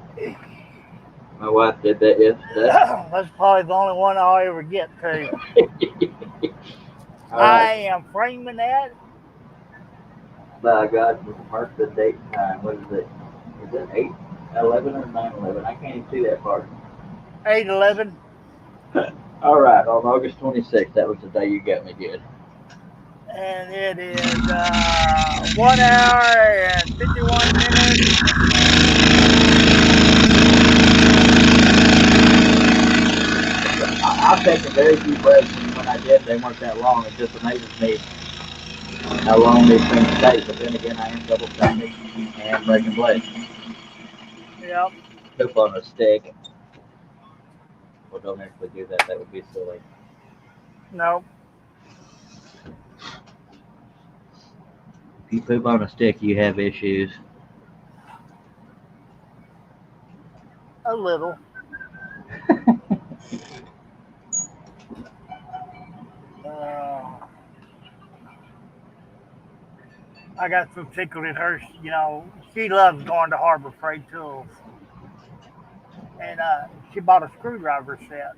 My wife did that yesterday. That's probably the only one I'll ever get to. All I right. am framing that. By God, mark the date and time. What is it? Is it 8/11 or 9/11? I can't even see that far. 8/11. All right, on August 26th, that was the day you got me good. And it is 1 hour and 51 minutes. I've taken very few breaks, and when I did, they weren't that long. It just amazes me how long these things take. But then again, I am double standing and breaking blades. Yep. Poop on a stick. Well, don't actually do that. That would be silly. Nope. If you poop on a stick, you have issues. A little. I got so tickled at her. You know, she loves going to Harbor Freight Tools. And she bought a screwdriver set.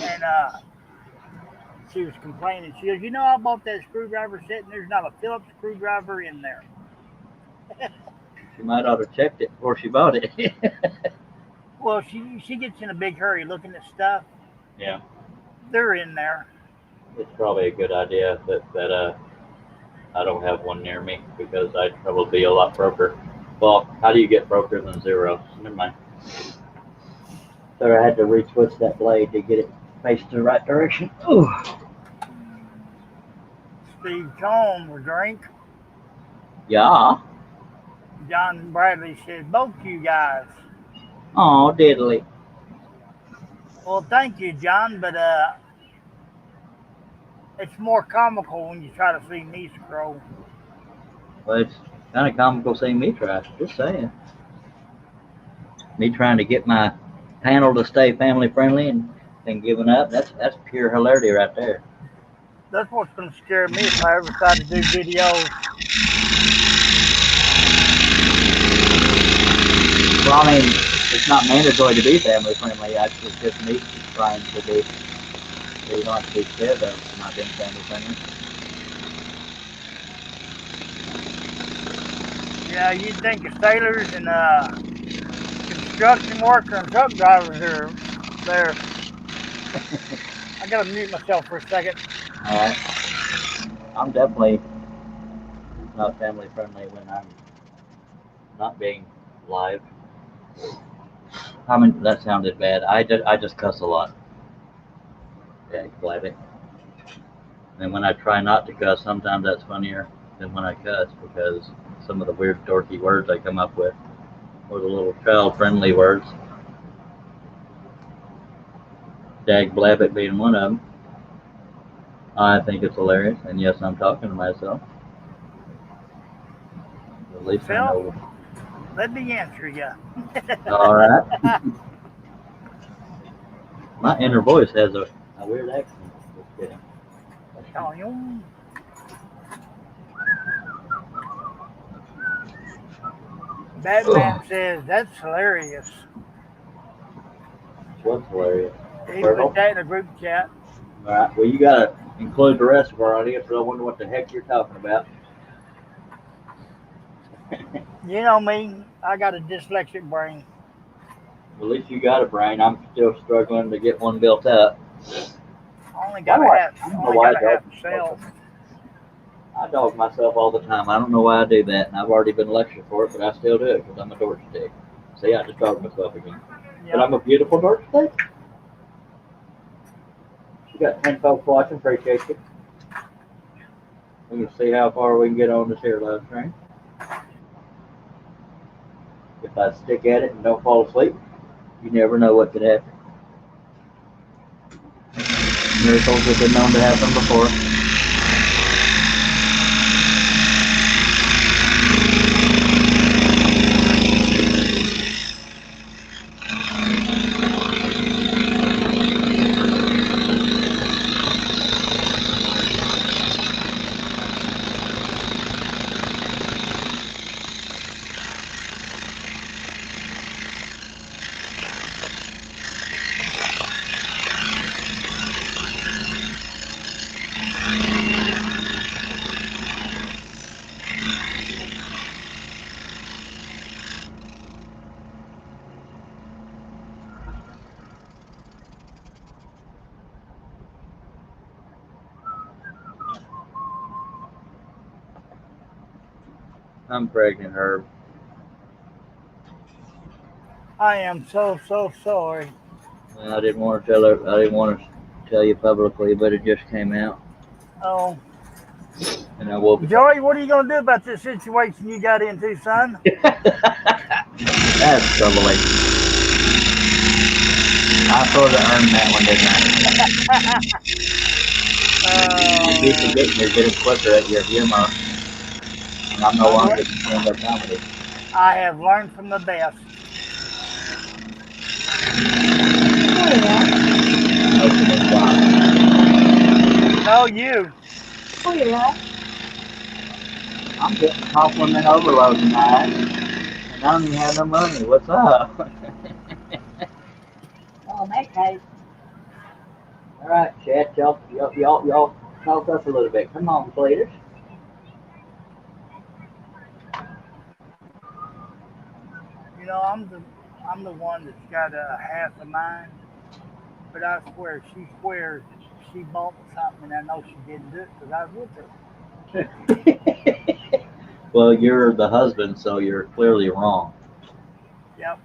And she was complaining. She goes, you know, I bought that screwdriver set and there's not a Phillips screwdriver in there. She might ought to checked it before she bought it. Well, she gets in a big hurry looking at stuff. Yeah. They're in there. It's probably a good idea that I don't have one near me because I'd probably be a lot broker. Well, how do you get broker than zero? Never mind. So I had to re-twist that blade to get it faced the right direction. Ooh. Steve Combs drink. Yeah. John Bradley said, both you guys. Oh, diddly. Well, thank you, John, but it's more comical when you try to see me scroll. Well, it's kind of comical seeing me try. Just saying. Me trying to get my panel to stay family friendly and giving up. That's pure hilarity right there. That's what's going to scare me if I ever try to do videos. Well, I mean, it's not mandatory to be family friendly. It's just me trying to be. So you don't have to be scared of not being family friendly. Yeah, you'd think of sailors and construction workers and truck drivers are there. I gotta mute myself for a second. Alright. I'm definitely not family friendly when I'm not being live. I mean, that sounded bad. I just cuss a lot. Yeah, blab it. And when I try not to cuss, sometimes that's funnier than when I cuss because some of the weird dorky words I come up with, or the little child-friendly words. Dag blabbit being one of them. I think it's hilarious, and yes, I'm talking to myself. At least I know. Let me answer you. All right. My inner voice has a weird accent. Just kidding. Batman says that's hilarious. What's hilarious? He put that in a group chat. All right. Well, you gotta include the rest of our audience, so I wonder what the heck you're talking about. You know me, I got a dyslexic brain. Well, at least you got a brain. I'm still struggling to get one built up. I only got half cell. I dog myself all the time. I don't know why I do that, and I've already been lectured for it, but I still do it because I'm a dork stick. See, I just dogged myself again. Yep. But I'm a beautiful dork stick. You got 10 folks watching. Appreciate you. We can see how far we can get on this here live stream. If I stick at it and don't fall asleep, you never know what could happen. Miracles have been known to happen before. I'm pregnant, Herb. I am so sorry. I didn't want to tell her. I didn't want to tell you publicly, but it just came out, Oh, and I will be. Joey, what are you gonna do about this situation you got into, son? That's troubling. I sort of earned that one, didn't I? You keep forgetting you're getting quicker at your humor, and I'm no longer stand-up comedy. I have learned from the best. Opening box. No, you. Oh, yeah. I'm getting compliment overload tonight, and I don't even have no money. What's up? Oh, in that case, All right, chat, y'all talk up a little bit. Come on, players. You know, I'm the one that's got a half a mind, but I swear she swears she bought something, and I know she didn't do it because I was with her. Well, you're the husband, so you're clearly wrong. Yep.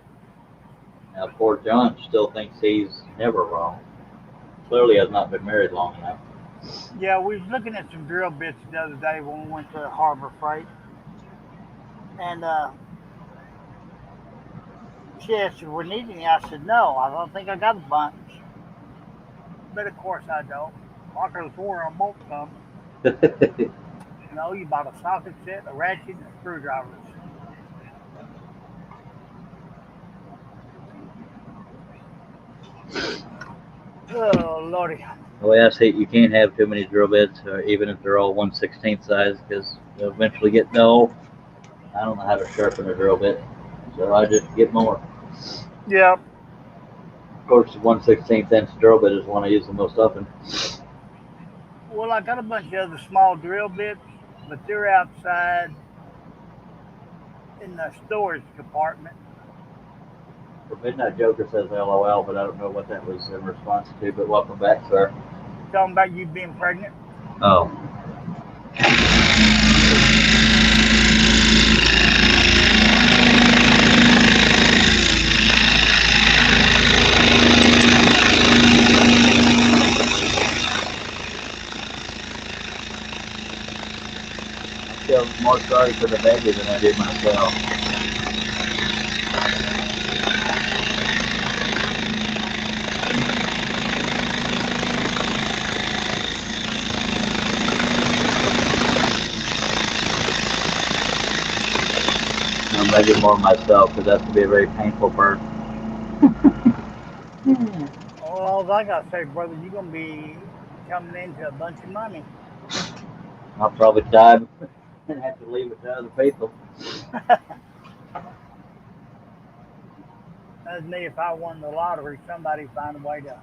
Now, poor John still thinks he's never wrong. Clearly has not been married long enough. Yeah, we was looking at some drill bits the other day when we went to Harbor Freight, and she asked if we need any. I said no. I don't think I got a bunch, but of course I don't. I could have sworn I bought some. No, you bought a socket set, a ratchet, and screwdrivers. Oh lordy. Well, yes, you can't have too many drill bits, even if they're all 1/16 size, because they'll eventually get dull. I don't know how to sharpen a drill bit, so I just get more. Yep. Of course, the 1/16 inch drill bit is the one I use the most often. Well, I got a bunch of other small drill bits, but they're outside in the storage compartment. The Midnight Joker says LOL, but I don't know what that was in response to, but welcome back, sir. Talking about you being pregnant. Oh. I feel more sorry for the baby than I did myself. I'm maybe more myself, because that would be a very painful birth. Well, all I gotta say, brother, you're gonna be coming into a bunch of money. I'll probably die and have to leave it to other people. That's me. If I won the lottery, somebody find a way to.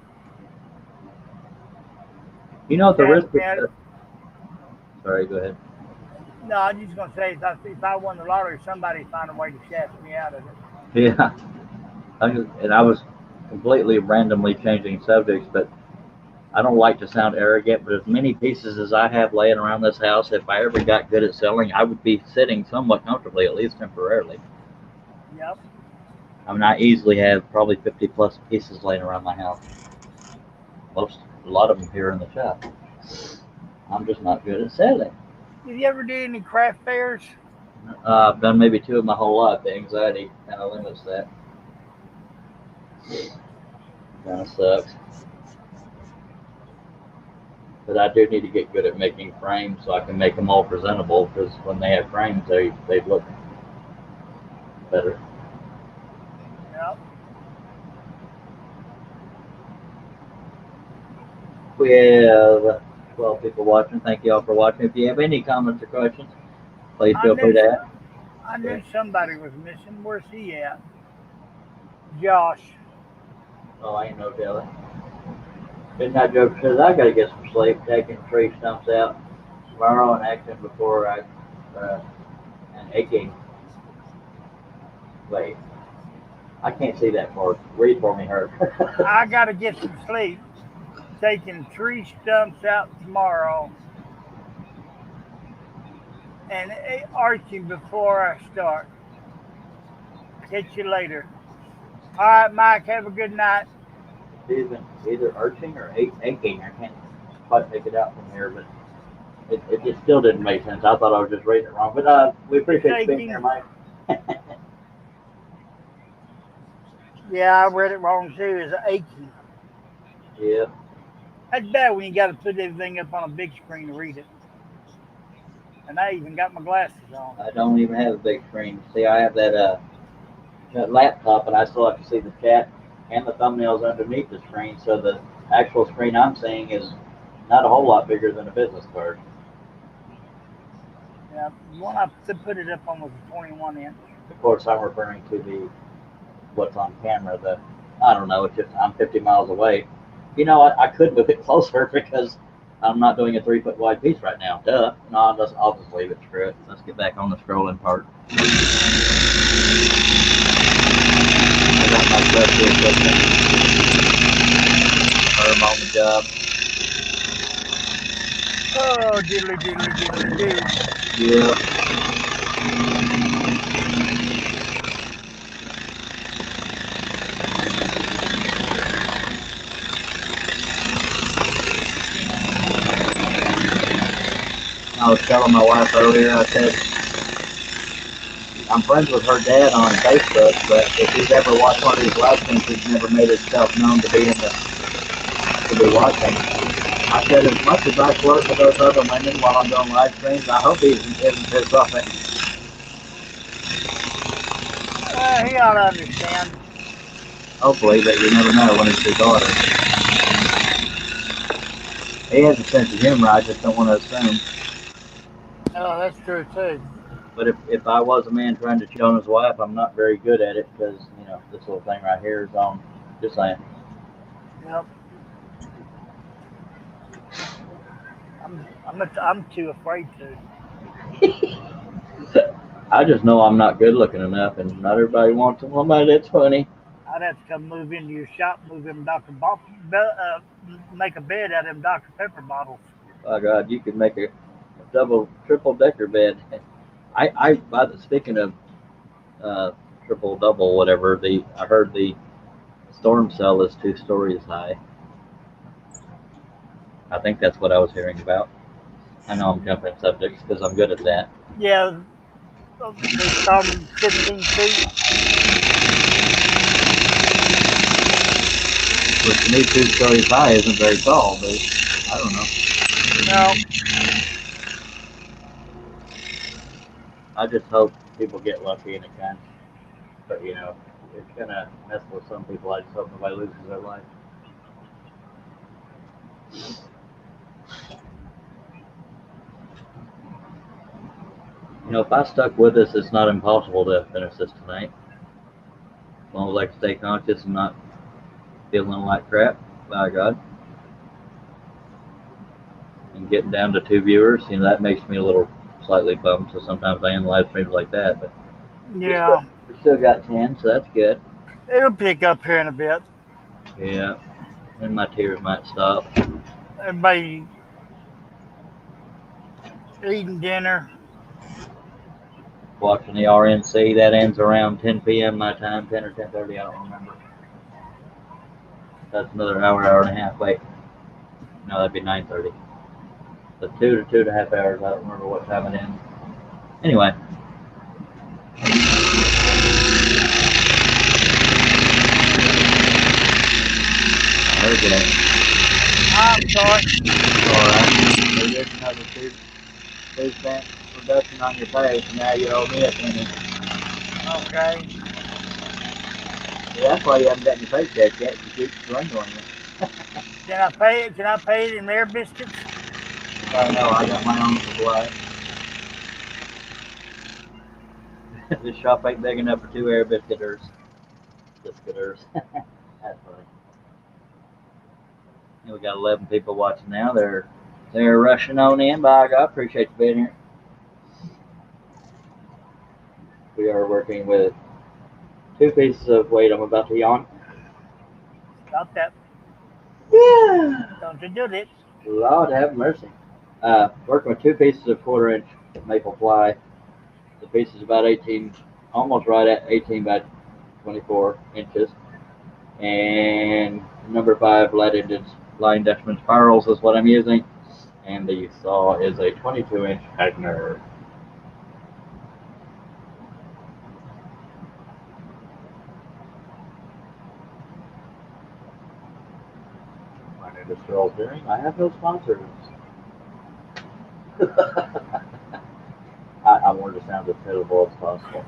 You know what the risk Yeah. is? Sorry, go ahead. No, I'm just gonna say if I won the lottery, somebody find a way to shaft me out of it. Yeah. I was completely randomly changing subjects, but I don't like to sound arrogant, but as many pieces as I have laying around this house, if I ever got good at selling, I would be sitting somewhat comfortably, at least temporarily. Yep. I mean, I easily have probably 50 plus pieces laying around my house. A lot of them here in the shop. I'm just not good at selling. Did you ever do any craft fairs? I've done maybe 2 of my whole life. The anxiety kind of limits that. Kind of sucks. But I do need to get good at making frames so I can make them all presentable. Because when they have frames, they look better. Yep. We have 12 people watching. Thank you all for watching. If you have any comments or questions, please feel free to ask. I knew somebody was missing. Where's he at? Josh. Oh, I ain't no telling. Midnight Joke says I gotta get some sleep, taking tree stumps out tomorrow and acting before I and aching. Wait, I can't see that far. Read for me, Herb. I gotta get some sleep. Taking tree stumps out tomorrow and arching before I start. Catch you later. All right, Mike. Have a good night. Either arching or aching. I can't quite make it out from here, but it just still didn't make sense. I thought I was just reading it wrong. But we appreciate you being here, Mike. Yeah, I read it wrong too. It's aching. Yeah. That's bad when you got to put everything up on a big screen to read it. And I even got my glasses on. I don't even have a big screen. See, I have that laptop, and I still have to see the chat and the thumbnails underneath the screen. So the actual screen I'm seeing is not a whole lot bigger than a business card. Yeah, the one I put it up on was a 21 inch. Of course, I'm referring to what's on camera. I don't know. It's just I'm 50 miles away. You know, I could move it closer because I'm not doing a 3 foot wide piece right now. Duh. No, I'll just leave it. Screw it. Let's get back on the scrolling part. I got my stuff here cooking. Herb on the job. Oh, diddly diddly diddly doo. Yeah. I was telling my wife earlier, I said, I'm friends with her dad on Facebook, but if he's ever watched one of these live streams, he's never made himself known to be watching. I said, as much as I flirt with those other women while I'm doing live streams, I hope he isn't pissed off at me. He ought to understand. Hopefully, but you never know when it's his daughter. He has a sense of humor, I just don't want to assume. Oh, that's true too. But if I was a man trying to cheat on his wife, I'm not very good at it because, you know, this little thing right here is on. Just saying. Yep. I'm too afraid to. I just know I'm not good looking enough, and not everybody wants somebody that's funny. I'd have to come move into your shop, move them make a bed out of them Dr. Pepper bottles. Oh God, you could make a triple decker bed. Speaking of triple double whatever, I heard the storm cell is 2 stories high. I think that's what I was hearing about. I know I'm jumping subjects because I'm good at that. Yeah, some 15 feet. Which to me, 2 stories high isn't very tall, but I don't know. No. I just hope people get lucky and it can. But you know, it's gonna mess with some people. I just hope nobody loses their life. You know, if I stuck with this, it's not impossible to finish this tonight. As long as I can stay conscious and not feeling like crap, by God. And getting down to 2 viewers, you know, that makes me a little slightly bummed. So sometimes I end live streams like that, but Yeah. we still got 10, so that's good. It'll pick up here in a bit. Yeah, and my tears might stop. Everybody eating dinner. Watching the RNC, that ends around 10 p.m. my time, 10 or 10:30, I don't remember. That's another hour and a half. Wait, no, that'd be 9:30. The 2 to 2.5 hours. I don't remember what time it ends. Anyway. Okay. I'm sorry. Alright. So there's another 2 cent reduction on your pay, so now you owe me a penny. Okay. Yeah, that's why you haven't gotten your paycheck yet. You keep dwindling it. Can I pay it? Can I pay it in their biscuits? I know, I got my own supply. This shop ain't big enough for 2 air biscuiters. Biscuiters. That's funny. And we got 11 people watching now. They're rushing on in. By God, appreciate you being here. We are working with 2 pieces of weight. I'm about to yawn. Got that. Yeah. Don't you do it. Lord have mercy. Working with 2 pieces of 1/4 inch maple ply. The piece is about 18, almost right at 18 by 24 inches. And number 5 line Dutchman spirals is what I'm using. And the saw is a 22-inch Hagner. My name is Charles Deering. I have no sponsors. I wanted to sound as pitiful as possible.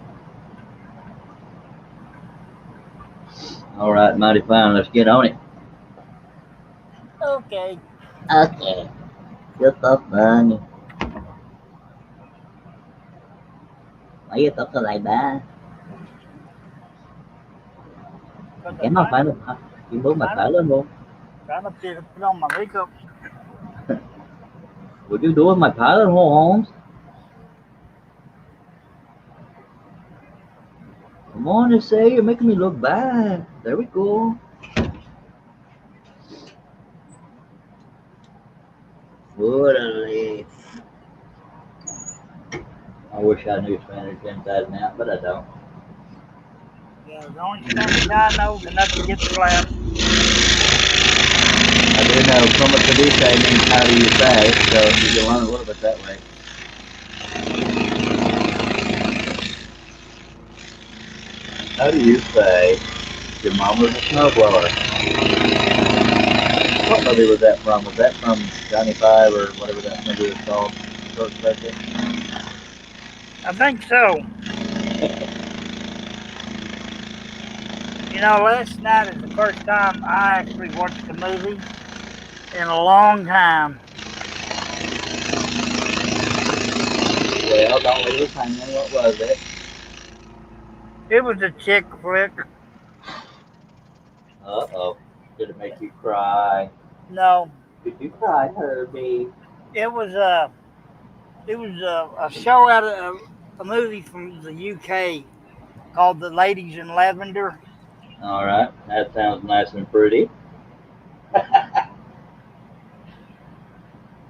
All right, mighty fine. Let's get on it. Okay. Okay. You're so funny. Mấy cái tốt lại ba. Em không phải luôn hả? Chị muốn mặt phải lên luôn. Trying to get put on my makeup. Would you do it mặt phải lên luôn, Holmes? Come on, just say you're making me look bad. There we go. What a leaf. I wish I knew Spanish inside and out, but I don't. Yeah, the only Spanish I know enough to get the class. I do know como se dice means how do you say, so you can learn a little bit that way. How do you say your mom was a snowblower? What movie was that from? Was that from Johnny Five or whatever that movie was called? Short Circuit? I think so. You know, last night is the first time I actually watched a movie in a long time. Well, don't leave us hanging. What was it? It was a chick flick. Uh-oh. Did it make you cry? No, Did you cry, Herbie? it was a show out of a movie from the UK called The Ladies in Lavender. All right. That sounds nice and pretty.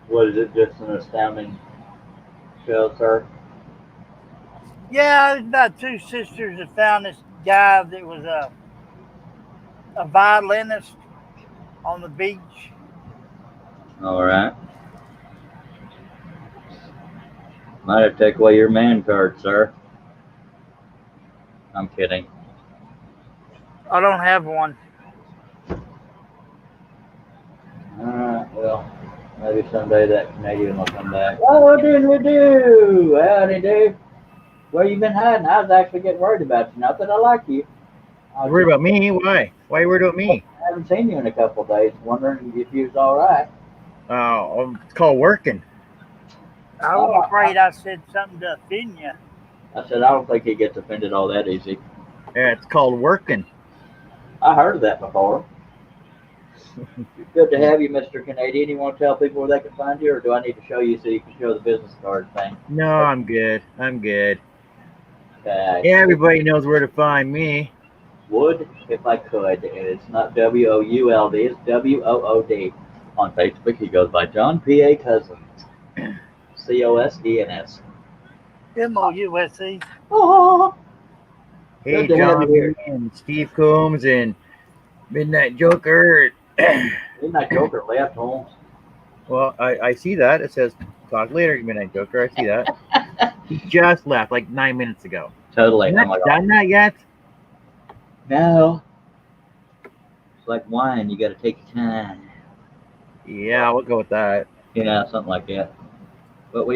What is it? Just an astounding show, sir? Yeah, it was about 2 sisters that found this guy that was a violinist on the beach. All right. Might have to take away your man card, sir. I'm kidding. I don't have one. All right. Well, maybe someday that Canadian will come back. Oh, didn't we do? Howdy, do. Where you been hiding? I was actually getting worried about you. Not that I like you. Worried about me? Why? Why are you worried about me? I haven't seen you in a couple of days. Wondering if you was all right. Oh, it's called working. I was afraid I said something to offend you. I said I don't think he gets offended all that easy. Yeah, it's called working. I heard of that before. Good to have you, Mr. Canadian. You want to tell people where they can find you, or do I need to show you so you can show the business card thing? No, I'm good. I'm good. Okay. Yeah, everybody knows where to find me. Would if I could, and it's not WOULD, it's WOOD. On Facebook, he goes by John P.A. Cousins. COSENS. MOUSE. Oh, Hey, Good to have John you here. and Steve Combs and Midnight Joker. Midnight Joker left, Holmes. Well, I see that. It says, talk later, you Midnight Joker. I see that. He just left like 9 minutes ago. Totally. You I'm not like, done that yet? no. It's like wine. You got to take your time. Yeah, we'll go with that. Yeah, something like that. But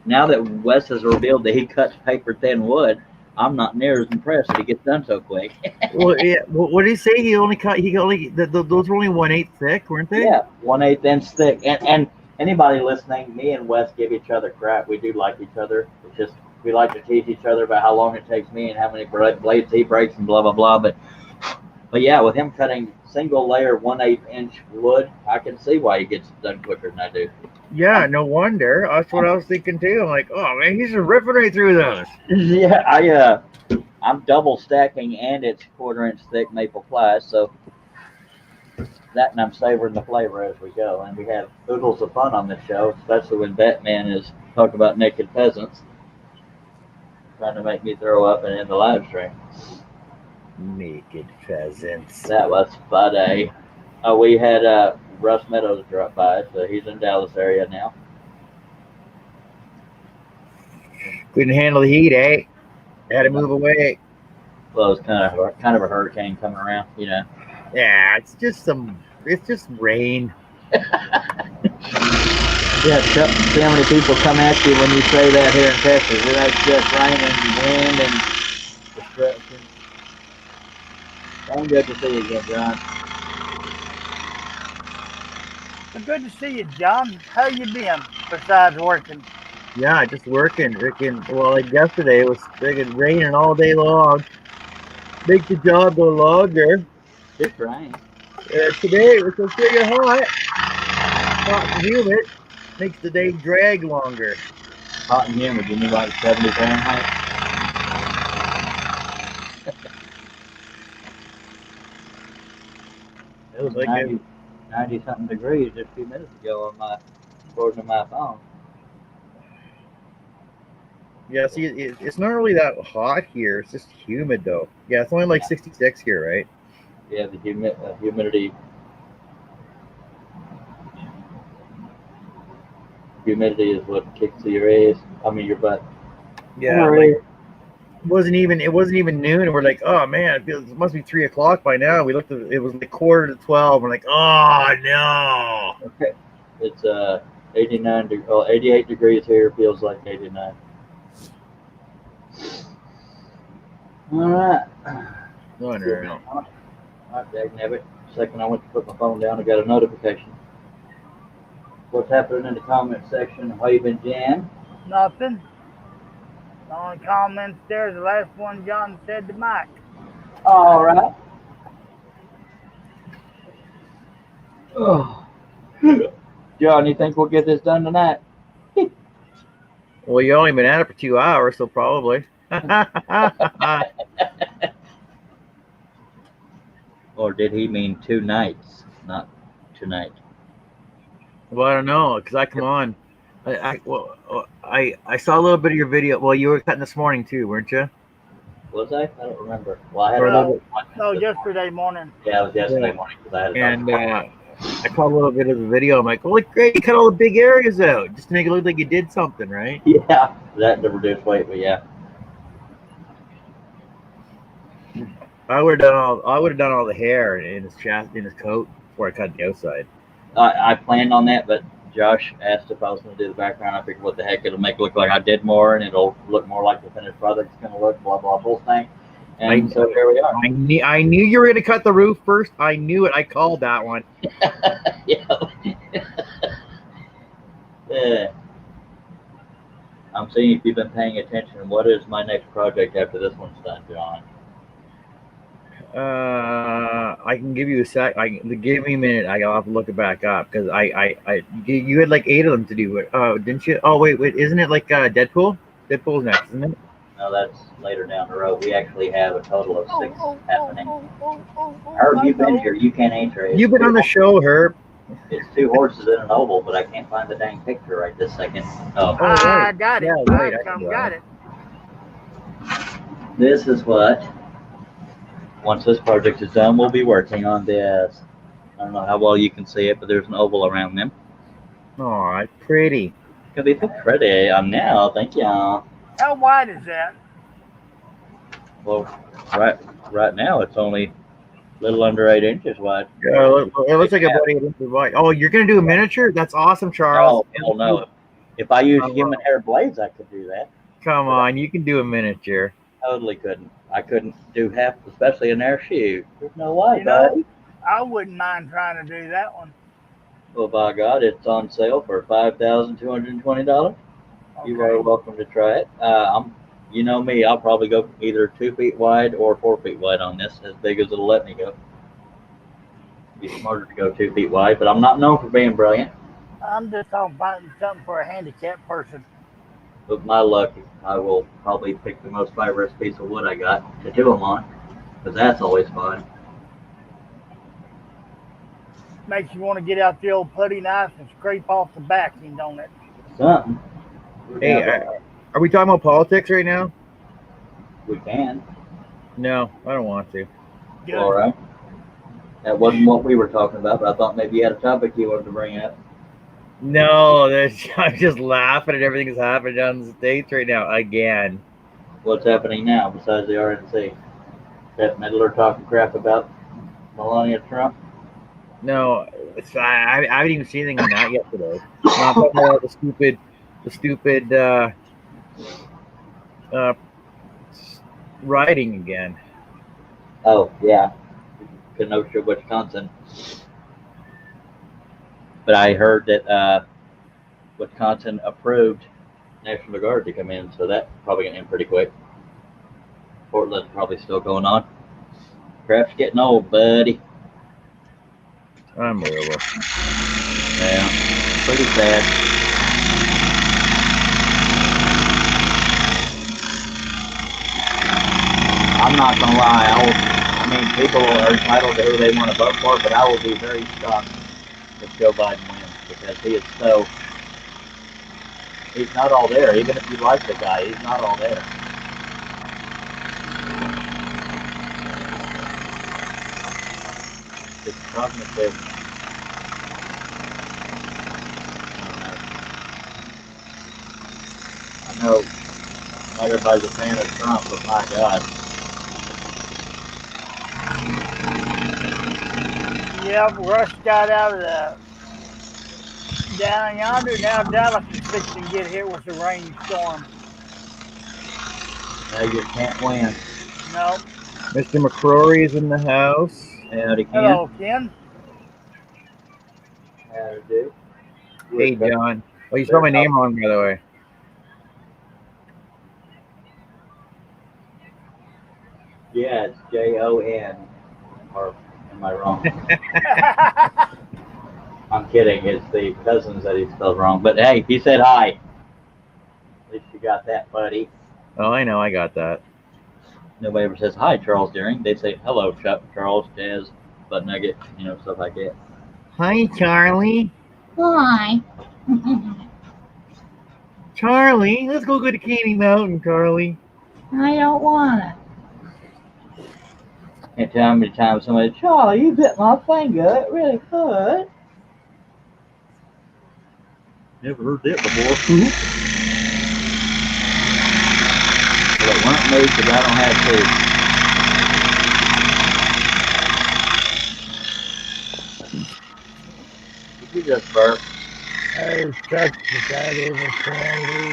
now that Wes has revealed that he cuts paper thin wood, I'm not near as impressed that he gets done so quick. Well, yeah. What did he say? Those were only 1/8 thick, weren't they? Yeah, 1/8 inch thick. And anybody listening, me and Wes give each other crap. We do like each other. It's just we like to tease each other about how long it takes me and how many blades he breaks and blah blah blah. But yeah, with him cutting single layer 1/8 inch wood, I can see why he gets it done quicker than I do. Yeah, no wonder. That's what I was thinking too. I'm like, oh man, he's just ripping right through those. Yeah, I'm double stacking and it's 1/4 inch thick maple ply, so that and I'm savoring the flavor as we go. And we have oodles of fun on this show, especially when Batman is talking about naked peasants, trying to make me throw up and end the live stream. Naked pheasants. That was funny. We had Russ Meadows drop by, so he's in Dallas area now. Couldn't handle the heat, eh? Had to move away. Well, it was kind of a hurricane coming around, you know. Yeah, it's just rain. Yeah, see how many people come at you when you say that here in Texas. That's just rain and wind and destruction. I'm good to see you again, John. Well, good to see you, John. How you been besides working? Yeah, just working. Well, like yesterday, it was friggin' raining all day long. Makes the job go longer. It's rain. Today, it was so friggin' hot and humid. Makes the day drag longer. Hot and humid. You mean like 70 Fahrenheit? It was Like 90 something degrees just a few minutes ago according to my phone. Yeah, see, it's not really that hot here. It's just humid, though. Yeah, it's only like 66 here, right? Yeah, the humidity. Humidity is what kicks to your ass. I mean, your butt. Yeah, like, it wasn't even noon, and we're like, oh man, it must be 3 o'clock by now. We looked at it was like 11:45. We're like, oh no. Okay. It's 88 degrees here. Feels like 89. All right. Wondering. All right, dagnabbit. Second I went to put my phone down, I got a notification. What's happening in the comment section? Waving Jan. Nothing. The only comments there is the last one John said to Mike. All right. Oh. John, you think we'll get this done tonight? Well, you only been at it for 2 hours, so probably. Or did he mean 2 nights, not tonight? Well, I don't know, because I come on. I saw a little bit of your video. Well, you were cutting this morning too, weren't you? Was I? I don't remember. Well, I had No, yesterday morning. Yeah, it was yesterday morning. I had And I caught a little bit of the video. I'm like, oh, great, you cut all the big areas out just to make it look like you did something, right? Yeah, that to reduce weight, but yeah. I would have done all the hair in his chest, in his coat before I cut the outside. I planned on that, but Josh asked if I was going to do the background. I figured, what the heck, it'll make it look like I did more, and it'll look more like the finished product's going to look, blah, blah, bull thing. And so here we are. I knew you were going to cut the roof first. I knew it. I called that one. Yeah. Yeah. I'm seeing if you've been paying attention. What is my next project after this one's done, John? I can give you a sec. Give me a minute. I'll have to look it back up because you had like 8 of them to do. Didn't you? Oh wait, isn't it like Deadpool? Deadpool's next, isn't it? No, that's later down the road. We actually have a total of 6 happening. Herb, you've been here. You can't answer it. You've been on the show, Herb. It's 2 horses in an oval, but I can't find the dang picture right this second. Oh, I got it. Yeah, right, I got it. This is what. Once this project is done, we'll be working on this. I don't know how well you can see it, but there's an oval around them. Oh, pretty. Could be pretty. Now, thank you. How wide is that? Well, right now it's only a little under 8 inches wide. Yeah, it looks like about 8 inches wide. Oh, you're gonna do a miniature? That's awesome, Charles. Oh, hell no. If I use human hair blades, I could do that. Come on, you can do a miniature. Totally couldn't. I couldn't do half, especially in their shoe. There's no way, You know- buddy. I wouldn't mind trying to do that one. Well, by God, it's on sale for $5,220. You are welcome to try it. You know me, I'll probably go either 2 feet wide or 4 feet wide on this, as big as it'll let me go. Be smarter to go 2 feet wide, but I'm not known for being brilliant. I'm just on finding something for a handicapped person. With my luck, I will probably pick the most fibrous piece of wood I got to do them on, because that's always fun. Makes you want to get out the old putty knife and scrape off the backing, don't it? Something. Hey, are we talking about politics right now? We can. No, I don't want to. Good. All right. That wasn't what we were talking about, but I thought maybe you had a topic you wanted to bring up. No, I'm just laughing at everything that's happening down in the States right now again. What's happening now besides the RNC? That Midler talking crap about Melania Trump? No, I haven't even seen anything on that yet today. No, I'm talking about the stupid writing again. Oh, yeah. Kenosha, Wisconsin. But I heard that Wisconsin approved National Guard to come in, so that's probably going to end pretty quick. Portland's probably still going on. Crap's getting old, buddy. Unbelievable. Yeah, pretty sad. I'm not gonna lie. People are entitled to who they want to vote for, but I will be very shocked if Joe Biden wins, because he's not all there. Even if you like the guy, he's not all there. It's cognitive. I know not everybody's a fan of Trump, but my God. Yeah, Rush got out of the down yonder. Now Dallas is fixing to get hit with a rainstorm. Now you can't win. No. Mr. McCrory is in the house. Howdy, Ken. Hello, Ken. Howdy, dude. Hey, John. Oh, you spelled my name wrong, by the way. Yeah, it's Jon. Or am I wrong? I'm kidding. It's the cousins that he spelled wrong. But hey, he said hi. At least you got that, buddy. Oh, I know. I got that. Nobody ever says hi, Charles Deering. They say hello, Chuck, Charles, Jazz, Butt Nugget, stuff like that. Hi, Charlie. Hi. Charlie, let's go to Candy Mountain, Charlie. I don't wanna. Can't tell how many times somebody, Charlie, you bit my finger. It really hurt. Never heard that before. Well, it weren't me because I don't have teeth. Did you just burp? Hey, Chuck, you got any candy?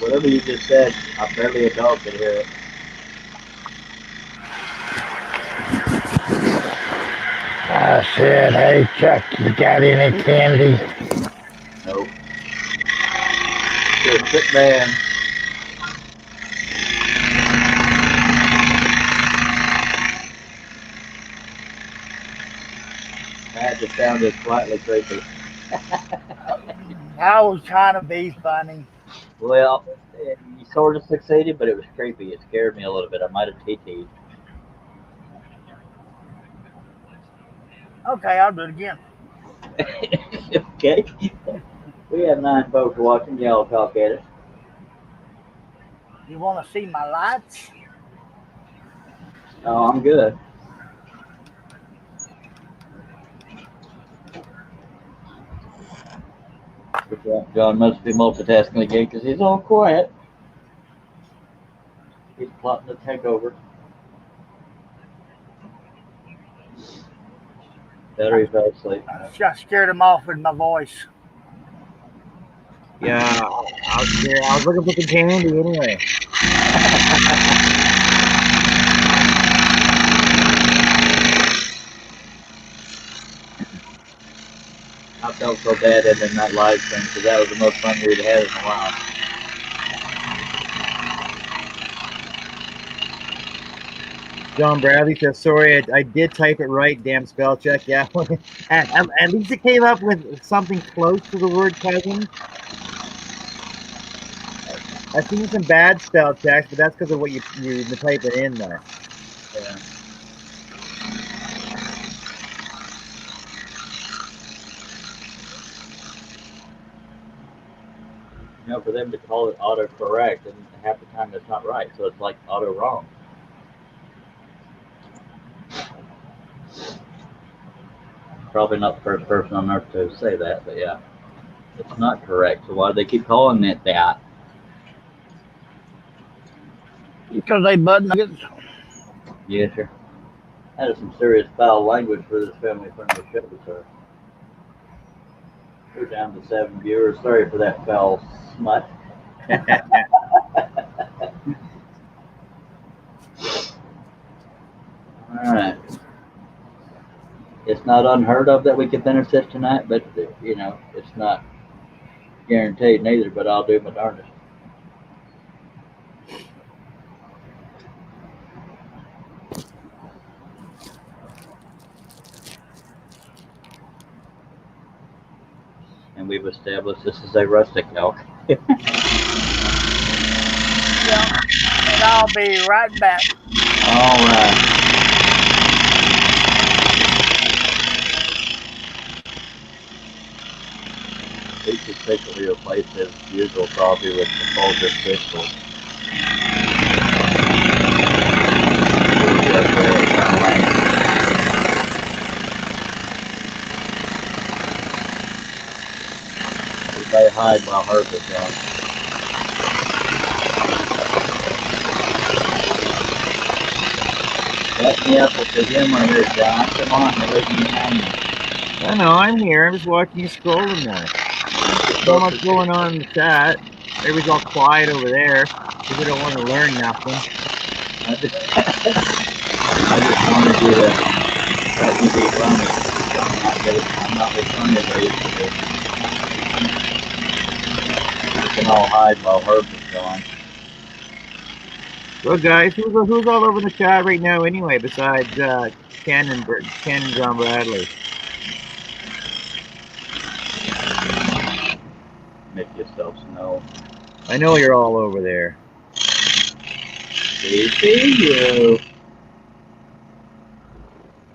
Whatever you just said, I barely a dog could hear it. I said, hey, Chuck, you got any candy? Nope. You're a sick man. That just sounded slightly creepy. I was trying to be funny. Well, you sort of succeeded, but it was creepy. It scared me a little bit. I might have TT'd. Okay, I'll do it again. Okay. We have 9 folks watching. Y'all talk at us. You want to see my lights? Oh, I'm good. But John must be multitasking again because he's all quiet. He's plotting to take over. Better he fell asleep. I scared him off with my voice. Yeah, I was there. I was looking for some candy anyway. I felt so bad ending that live stream because that was the most fun we'd had in a while. John Bradley says, sorry, I did type it right, damn spell check. Yeah, at least it came up with something close to the word cousin. I've seen some bad spell checks, but that's because of what you type it in there. Yeah. You know, for them to call it autocorrect, and half the time it's not right, so it's like auto wrong. Probably not the first person on earth to say that, but yeah, it's not correct. So why do they keep calling it that? Because they butt nuggets. Yeah, sure. That is some serious foul language for this family-friendly show, sir. We're down to 7 viewers. Sorry for that foul smut. All right. It's not unheard of that we can finish this tonight, but you know, it's not guaranteed neither. But I'll do my darndest. And we've established this is a rustic elk. Yeah. And I'll be right back. All right. He should secretly replace his usual coffee with the Folgers crystal. They hide while Herb is gone. Let me up with the humor here, John. Come on, you're leaving me hanging. I know, I'm here. I'm just watching you scrolling there. So much going on in the chat. Everybody's all quiet over there because they don't want to learn nothing. I just wanted you to let me be funny. I'm not as funny as I used to be. You can all hide while Herb is gone. Well, guys, who's all over the chat right now anyway, besides Ken and John Bradley? Make yourself know. I know you're all over there. See you.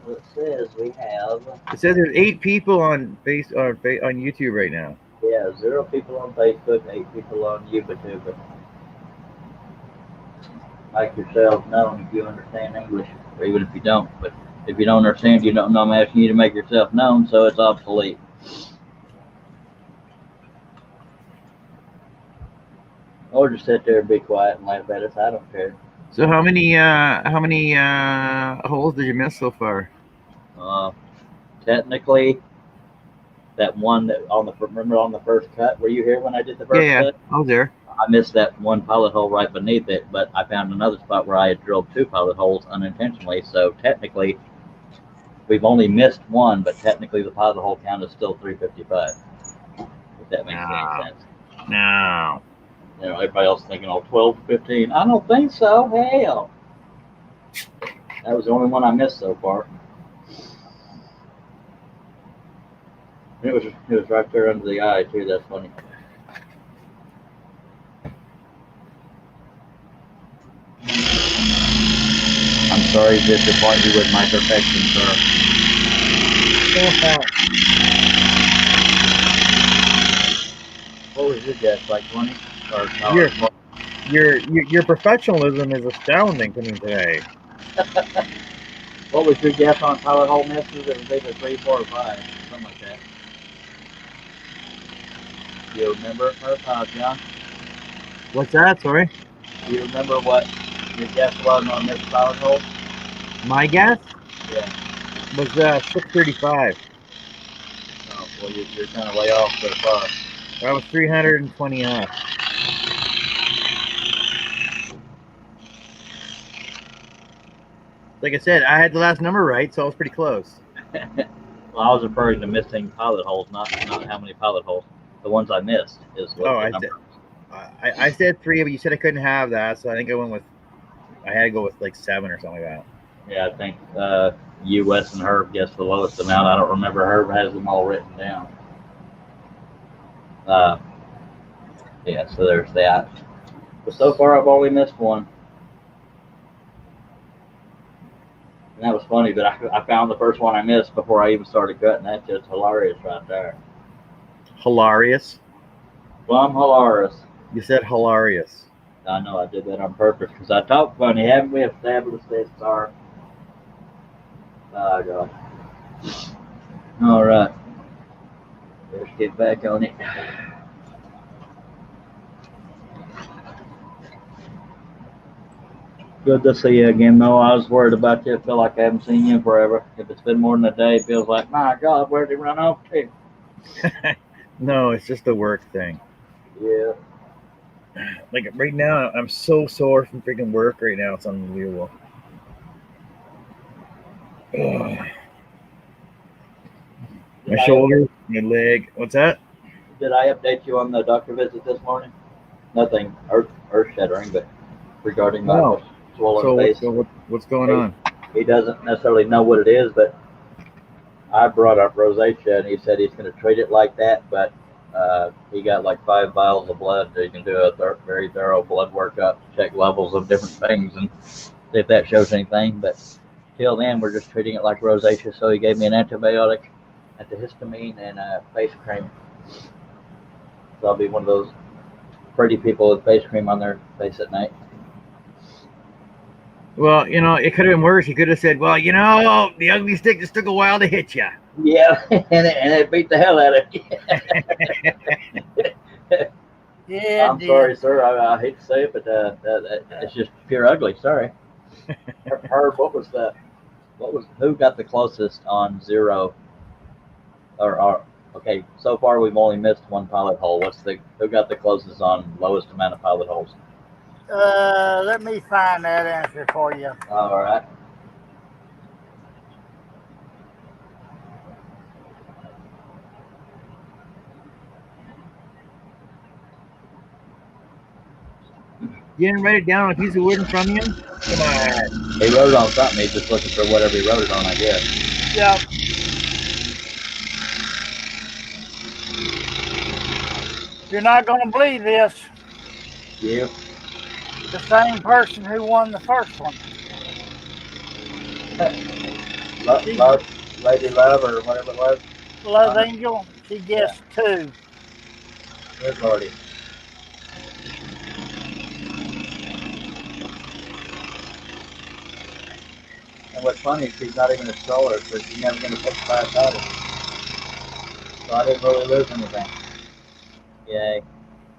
Well, it says we have. It says there's 8 people on YouTube right now. Yeah, 0 people on Facebook, 8 people on YouTube. Make yourself known if you understand English, or even if you don't. But if you don't understand, you don't know. I'm asking you to make yourself known, so it's obsolete. Or just sit there and be quiet and laugh at us. I don't care. So how many holes did you miss so far? Technically, that one that remember on the first cut. Were you here when I did the first cut? I was there. I missed that one pilot hole right beneath it, but I found another spot where I had drilled 2 pilot holes unintentionally. So technically, we've only missed one, but technically the pilot hole count is still 355. If that makes any sense. No. You know, everybody else thinking, 12 to 15. I don't think so. Hell. That was the only one I missed so far. It was right there under the eye, too. That's funny. I'm sorry to disappoint you with my perfection, sir. What was your guess, like 20? Or Your professionalism is astounding to me today. What was your guess on pilot hole misses? It was either 3, 4, or 5, something like that. You remember her, John? What's that? Sorry. Do you remember what your guess was on this pilot hole? My guess Yeah. was 635. Oh, well, you're kind of way off so far. I was 320 off. Like I said, I had the last number right, so I was pretty close. Well, I was referring to missing pilot holes, not how many pilot holes. The ones I missed is what Oh, the I number. I said 3, but you said I couldn't have that, so I think I had to go with like 7 or something like that. Yeah, I think you, Wes, and Herb guessed the lowest amount. I don't remember. Herb has them all written down. Yeah, so there's that. But so far, I've only missed one. And that was funny, but I found the first one I missed before I even started cutting. That's just hilarious right there. Hilarious. Plum hilarious. You said hilarious. I know I did that on purpose because I talk funny. Haven't we established this, Star? Oh, God. All right. Let's get back on it. Good to see you again, though. I was worried about you. I feel like I haven't seen you in forever. If it's been more than a day, it feels like, my God, where'd he run off to? No, it's just a work thing. Yeah. Like right now, I'm so sore from freaking work right now. It's unbelievable. Ugh. My shoulder, my leg. What's that? Did I update you on the doctor visit this morning? Nothing earth-shattering, but regarding my No. swollen face. So what's going on? He doesn't necessarily know what it is, but I brought up rosacea, and he said he's going to treat it like that, but he got like 5 vials of blood. So he can do a very thorough blood workup, check levels of different things, and see if that shows anything. But till then, we're just treating it like rosacea. So he gave me an antibiotic, antihistamine, and a face cream. So I'll be one of those pretty people with face cream on their face at night. Well, it could have been worse. He could have said, well, the ugly stick just took a while to hit you. Yeah, and it beat the hell out of you. Yeah, I'm sorry, sir. I hate to say it, but it's just pure ugly. Sorry. Herb, who got the closest on 0? Okay, so far we've only missed 1 pilot hole. Who got the closest on lowest amount of pilot holes? Let me find that answer for you. All right. You didn't write it down on a piece of wood in front of you? Come on. He wrote it on something. He's just looking for whatever he wrote it on, I guess. Yep. You're not going to believe this. You? The same person who won the first one. Lady Love or whatever it was? Love Angel, she guessed 2. Good lordy. And what's funny is she's not even a stroller, so she's never going to pick 5 titles. So I didn't really lose anything. Yay.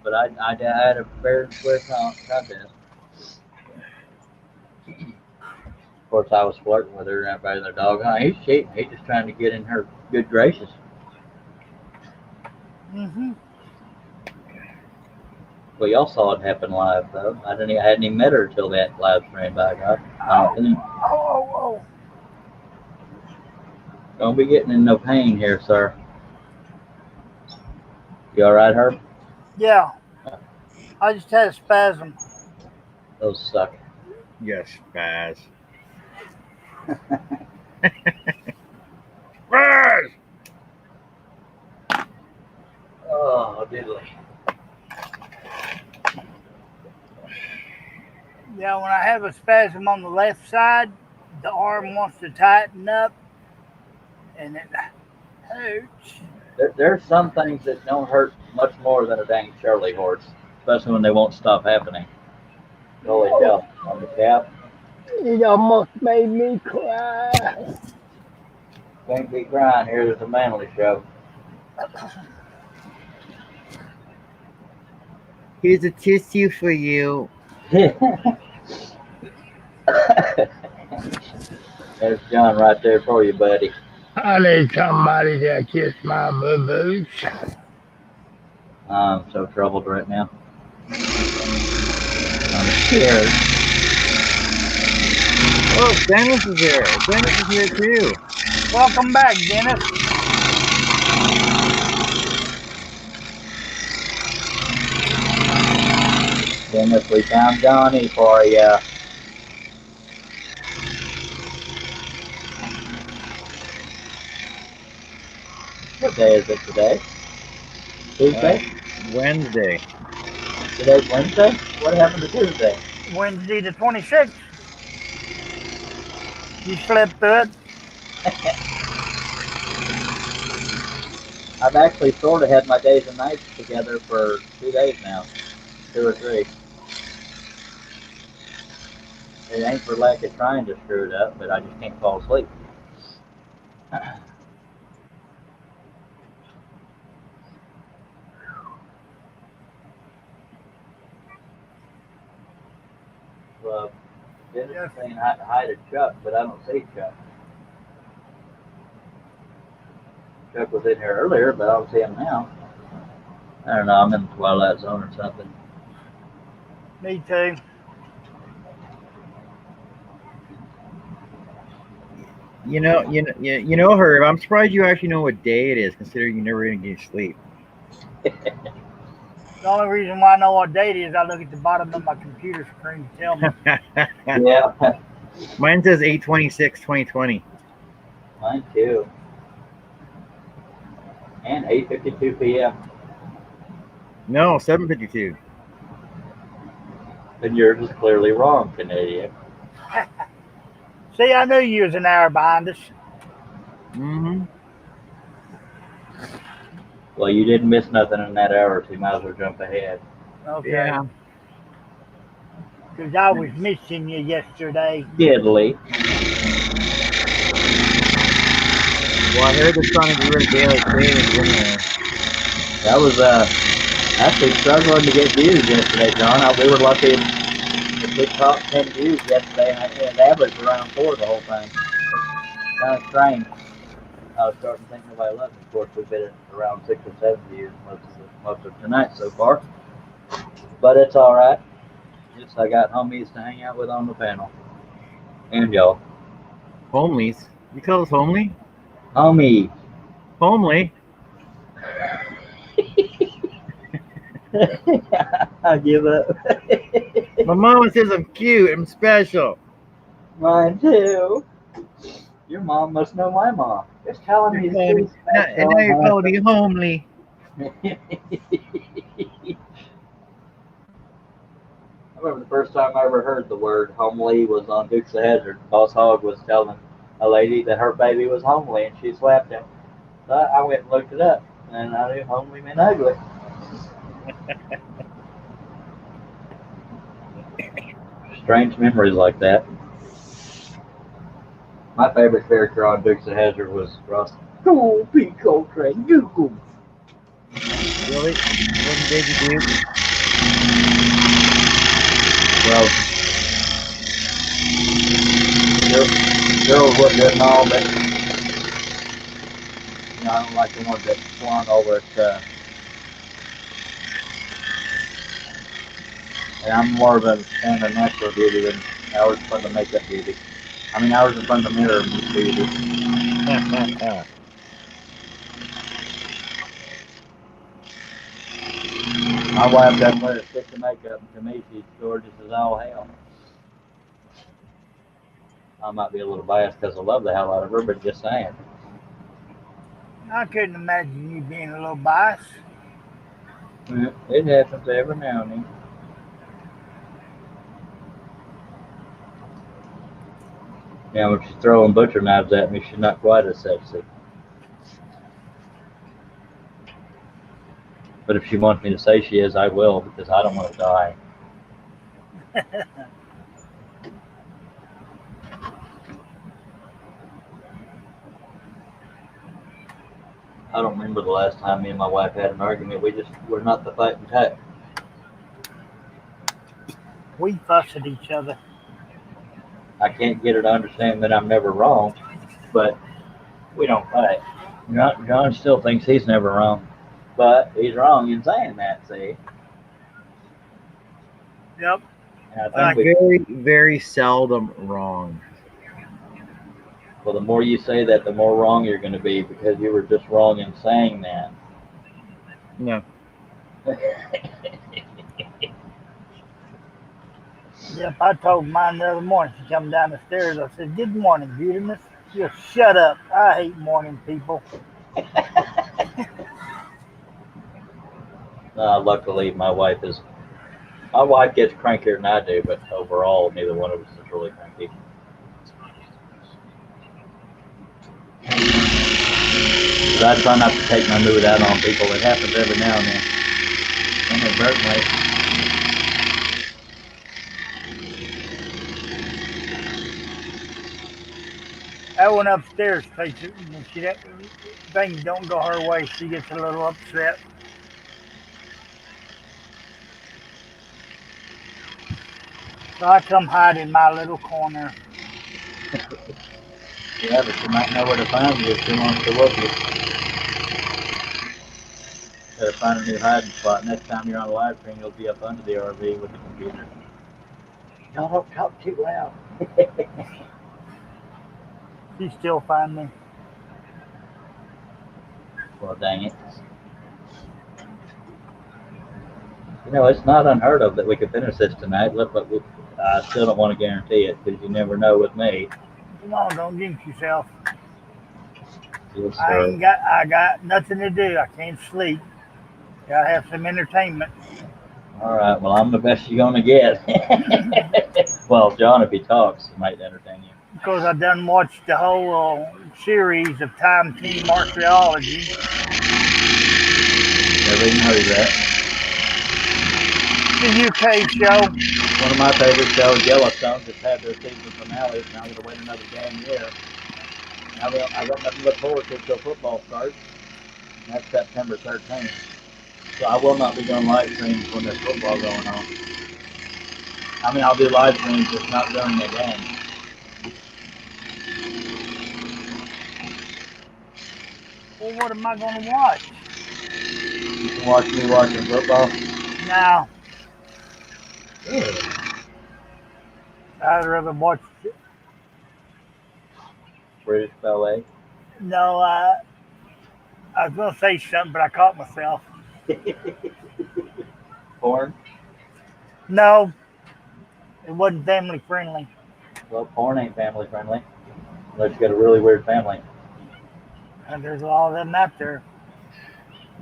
But I had a fair and square contest. Of course, I was flirting with her and everybody and their dog. He's cheating. He's just trying to get in her good graces. Mm-hmm. Well, y'all saw it happen live, though. I hadn't even met her until that live stream by God. I don't think. Oh. Don't be getting in no pain here, sir. You all right, Herb? Yeah. I just had a spasm. Those suck. Yes, Baz. Oh, diddly. Yeah, when I have a spasm on the left side, the arm wants to tighten up, and it hurts. There's some things that don't hurt much more than a dang Shirley horse, especially when they won't stop happening. Holy cow. On the calf. It almost made me cry. Can't be crying here. There's a manly show. Here's a tissue for you. There's John right there for you, buddy. I need somebody to kiss my boo-boos. I'm so troubled right now. I'm scared. Oh, Dennis is here. Dennis is here too. Welcome back, Dennis. Dennis, we found Johnny for you. What day is it today? Tuesday? Wednesday. Today's Wednesday? What happened to Tuesday? Wednesday the 26th. You slept through it? I've actually sort of had my days and nights together for 2 days now. 2 or 3. It ain't for lack of trying to screw it up, but I just can't fall asleep. Well, Dennis is saying hi to Chuck, but I don't see Chuck. Chuck was in here earlier, but I don't see him now. I don't know, I'm in the Twilight Zone or something. Me too. You know, Herb. I'm surprised you actually know what day it is, considering you never even get sleep. The only reason why I know what date it is, I look at the bottom of my computer screen to tell me. Yeah, Mine says 8/26/2020. mine too. And 8:52 p.m. No, 7:52. And yours is clearly wrong, Canadian. See, I knew you was an hour behind us. Mm-hmm. Well, you didn't miss nothing in that hour, so you might as well jump ahead. Okay. Yeah. Because I was missing you yesterday. Diddly. Well, I heard they're trying to get rid of daylight savings anyway. That was actually struggling to get views yesterday, John. We were lucky if we topped 10 views yesterday, and it averaged around 4 the whole thing. It's kind of strange. I was starting to think nobody loved it. Of course, we've been at around 6 or 7 views most of tonight so far. But it's all right. Just I got homies to hang out with on the panel. And y'all. Homelies. You call us homely? Homie. Homely? I give up. My mama says I'm cute. I'm special. Mine too. Your mom must know my mom. Just telling me to And now you're calling me homely. I remember the first time I ever heard the word homely was on Dukes of Hazzard. Boss Hogg was telling a lady that her baby was homely and she slapped him. So I went and looked it up, and I knew homely meant ugly. Strange memories like that. My favorite character on Dukes of Hazzard was Ross. Cool, Pete Coltrane, Google. Really? Wasn't Daisy Duke? Well, girls look good and all, but you know, I don't like the ones that flaunt over it. And I'm more of a fan of natural beauty than hours in front of makeup beauty. I mean, hours in front of the mirror beauty. My wife doesn't wear a stick of makeup, and to me, she's gorgeous as all hell. I might be a little biased because I love the hell out of her, but just saying. I couldn't imagine you being a little biased. It happens every now and then. Yeah, when she's throwing butcher knives at me, she's not quite as sexy. But if she wants me to say she is, I will, because I don't want to die. I don't remember the last time me and my wife had an argument. We're not the fighting type. We fuss at each other. I can't get her to understand that I'm never wrong, but we don't fight. John still thinks he's never wrong, but he's wrong in saying that. See, Yep. and I think we, Very, very seldom wrong. well, the more you say that, the more wrong you're going to be because you were just wrong in saying that. No. Yep. I told mine the other morning. She come down the stairs. I said, "Good morning, beautiness." Just shut up. I hate morning people. Luckily, my wife gets crankier than I do, but overall, neither one of us is really cranky. But I try not to take my mood out on people. It happens every now and then. Inadvertently. I went upstairs. Takes it when things don't go her way. She gets a little upset. So I come hide in my little corner. Yeah, but you might know where to find you if she wants to whoop you. Better find a new hiding spot. Next time you're on a live stream, you'll be up under the RV with the computer. No, don't talk too loud. She still find me. Well, dang it. You know, it's not unheard of that we could finish this tonight. Look, but I still don't want to guarantee it because you never know with me. Come on, don't jinx yourself. Yes, I sir. got nothing to do. I can't sleep. Gotta have some entertainment. All right. Well, I'm the best you're gonna get. Well, John, if he talks, he might entertain you. Because I done watched the whole series of Time Team Archaeology. Never even heard of that. The UK show. One of my favorite shows, Yellowstone, just had their season finale. Now I'm gonna wait another damn year. I got nothing to look forward to until football starts. And that's September 13th. So I will not be doing live streams when there's football going on. I mean, I'll do live streams, just not during the game. Well, what am I going to watch? You can watch me watching football. Now, I'd rather watch. British ballet. No, I was going to say something, but I caught myself. Porn. No, it wasn't family friendly. Well, porn ain't family friendly. Unless you got a really weird family. And there's a lot of them out there.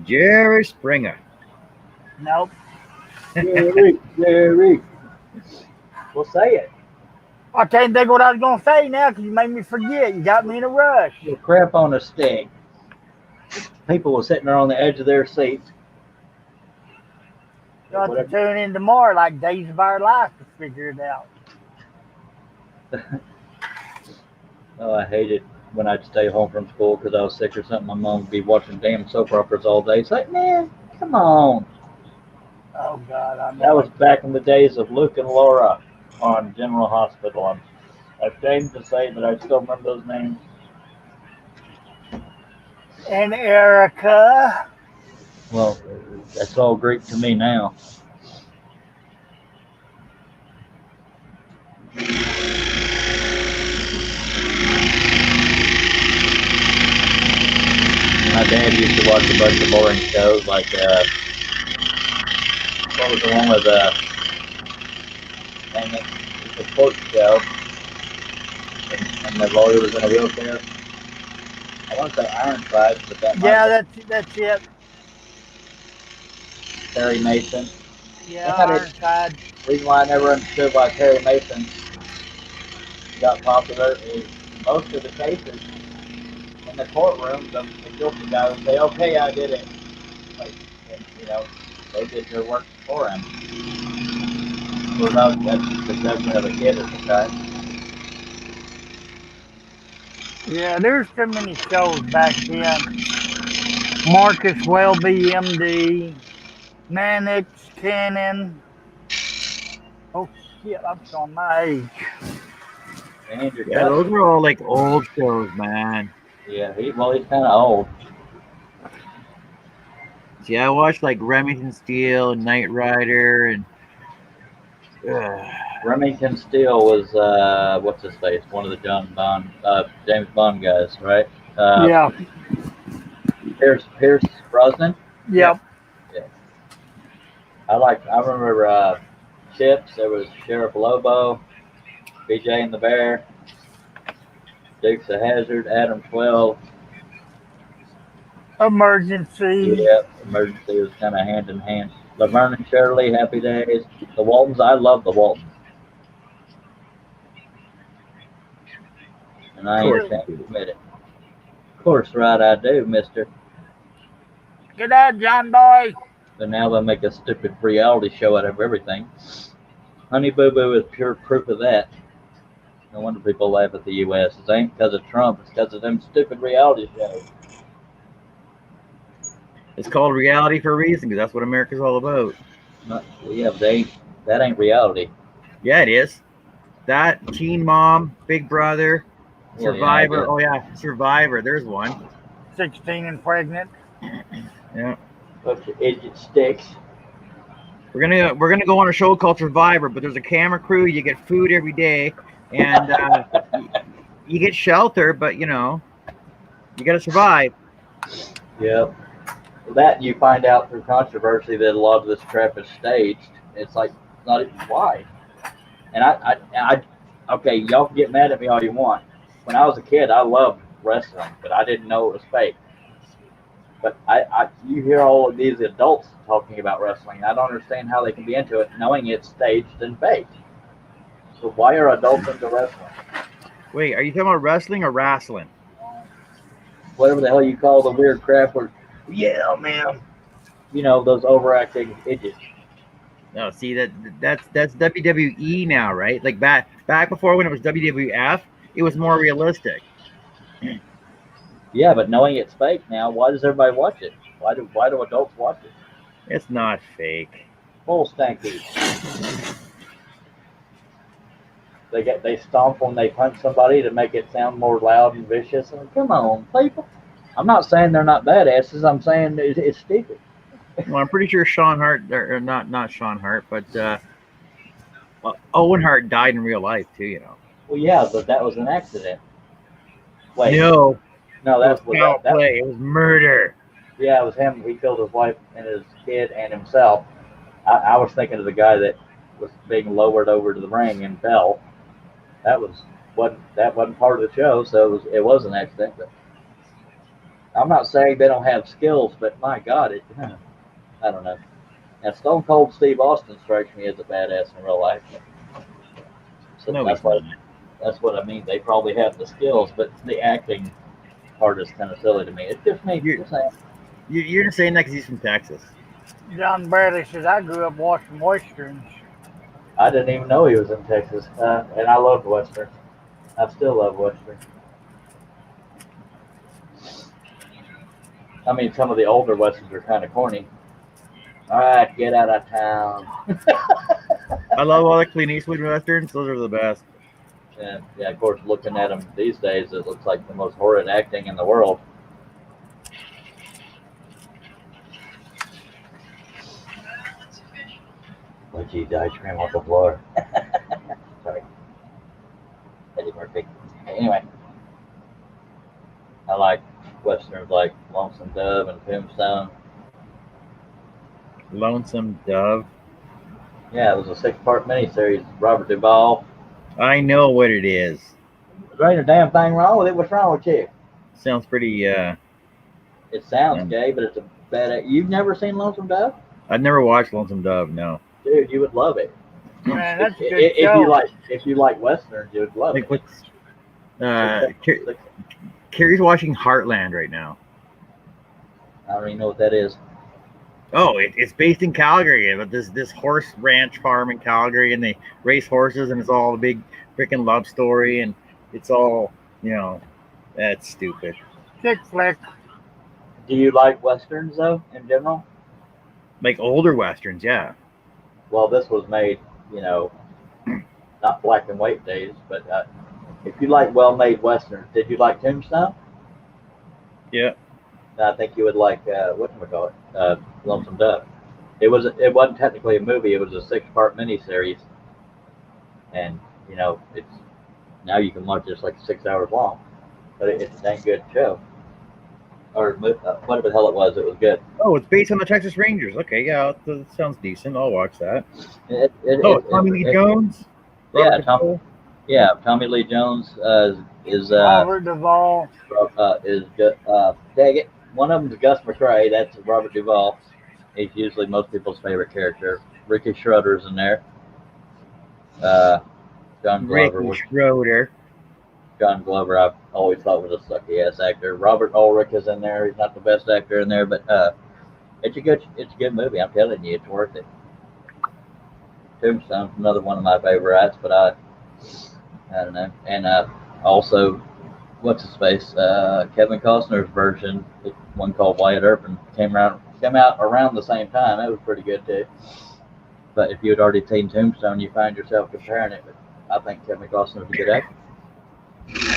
Jerry Springer. Nope. Jerry. Well, say it. I can't think what I was going to say now because you made me forget. You got me in a rush. You crap on a stick. People were sitting there on the edge of their seats. You'll have to tune in tomorrow like Days of Our Life to figure it out. Oh, I hated when I'd stay home from school because I was sick or something. My mom would be watching damn soap operas all day. It's like, man, come on. Oh, God. I know. That was back in the days of Luke and Laura on General Hospital. I'm ashamed to say that I still remember those names. And Erica. Well, that's all Greek to me now. My dad used to watch a bunch of boring shows like, what was the one with, dang it, it was a sports show, and the lawyer was in a wheelchair. I want to say Ironclad, but that might Yeah, that's it. Perry Mason. Yeah, Got it. Ironside. The reason why I never understood why Perry Mason got popular is most of the cases in the courtroom, the guilty guy would say, okay, I did it. Like, and, you know, they did their work for him. Without that's the judgment of a kid at the time. Yeah, there's so many shows back then. Marcus Welby, MD, Mannix, Cannon. Oh, shit, I'm showing my age. And your Yeah, those are all like old shows, man. Yeah, he's kind of old. See, I watched like Remington Steele and Knight Rider and Remington Steele was what's his face? One of the James Bond guys, right? Yeah. Pierce Brosnan. Yep. Yeah. I remember Chips. There was Sheriff Lobo, BJ and the Bear, Dukes of Hazzard, Adam 12. Emergency. Yeah, Emergency was kind of hand in hand. Laverne and Shirley, Happy Days. The Waltons. I love the Waltons. And I ain't ashamed to admit it. Of course, right, I do, mister. Good night, John Boy. But now they'll make a stupid reality show out of everything. Honey Boo Boo is pure proof of that. No wonder people laugh at the U.S. It ain't because of Trump. It's because of them stupid reality shows. it's called reality for a reason because that's what America's all about. Yeah, but that ain't reality. Yeah, it is. That Teen Mom, Big Brother, Well, Survivor. yeah, Oh yeah, Survivor. There's one. 16 and pregnant. Yeah. bunch of idiot sticks. We're gonna go on a show called Survivor, but there's a camera crew. You get food every day, and you get shelter, but you gotta survive. Yep. That you find out through controversy that a lot of this crap is staged. It's like not even why. And I okay, y'all can get mad at me all you want. When I was a kid, I loved wrestling, but I didn't know it was fake. But you hear all of these adults talking about wrestling. I don't understand how they can be into it knowing it's staged and fake. So why are adults into wrestling? Wait, are you talking about wrestling or wrestling? Whatever the hell you call the weird crap where, yeah, man. You know, those overacting idiots. No, see that's WWE now, right? Like back before when it was WWF, it was more realistic. Yeah, but knowing it's fake now, why does everybody watch it? Why do adults watch it? It's not fake. Full stanky. They stomp when they punch somebody to make it sound more loud and vicious. And come on, people. I'm not saying they're not badasses. I'm saying it's stupid. Well, I'm pretty sure Sean Hart, or not Sean Hart, but Owen Hart died in real life too. Well, yeah, but that was an accident. Wait, No, that it was was foul play. It was murder. Yeah, it was him. He killed his wife and his kid and himself. I was thinking of the guy that was being lowered over to the ring and fell. That wasn't part of the show, so it was an accident. But I'm not saying they don't have skills, but my God, I don't know. Now, Stone Cold Steve Austin strikes me as a badass in real life. So No, that's what I mean. They probably have the skills, but the acting part is kind of silly to me. It's just me. You're just saying that because he's from Texas. John Bradley says, I grew up watching westerns. I didn't even know he was in Texas, and I loved Western. I still love Western. I mean, some of the older Westerns are kind of corny. All right, get out of town. I love all the Clint Eastwood westerns. Those are the best. Yeah, of course, looking at them these days, it looks like the most horrid acting in the world. Oh, gee, ice cream off the floor. Sorry. Eddie Murphy. Anyway, I like Westerns like Lonesome Dove and Tombstone. Lonesome Dove. Yeah, it was a 6-part miniseries. Robert Duvall. I know what it is. There ain't a damn thing wrong with it. What's wrong with you? Sounds pretty. It sounds gay, but it's a bad. You've never seen Lonesome Dove? I've never watched Lonesome Dove. No. Dude, you would love it. Man, that's a good If show. you like westerns, you would love Like it. what's Carrie's watching Heartland right now. I don't even know what that is. Oh, it's based in Calgary, but this horse ranch farm in Calgary, and they race horses, and it's all a big freaking love story, and it's all that's stupid. Chick flick. Do you like westerns though, in general? Like older westerns, yeah. Well, this was made, not black and white days, but if you like well-made westerns, did you like Tombstone? Yeah. I think you would like whatchamacallit, Lonesome Dove. It wasn't technically a movie; it was a 6-part miniseries, and it's now you can watch it. It's like 6 hours long, but it's a dang good show. Or whatever the hell it was good. Oh, it's based on the Texas Rangers. Okay, yeah, that sounds decent. I'll watch that. Tommy Lee Jones. Tommy Lee Jones is Robert Duvall. Dang it. One of them is Gus McCrae. That's Robert Duvall. He's usually most people's favorite character. Ricky Schroeder's in there. John Glover. Ricky Schroeder. John Glover, I've always thought was a sucky ass actor. Robert Ulrich is in there. He's not the best actor in there, but it's a good movie. I'm telling you, it's worth it. Tombstone's another one of my favorites, but I don't know. And also, what's his face? Kevin Costner's version, one called Wyatt Earp, came out around the same time. It was pretty good too. But if you had already seen Tombstone, you find yourself comparing it. But I think Kevin Costner's a good actor.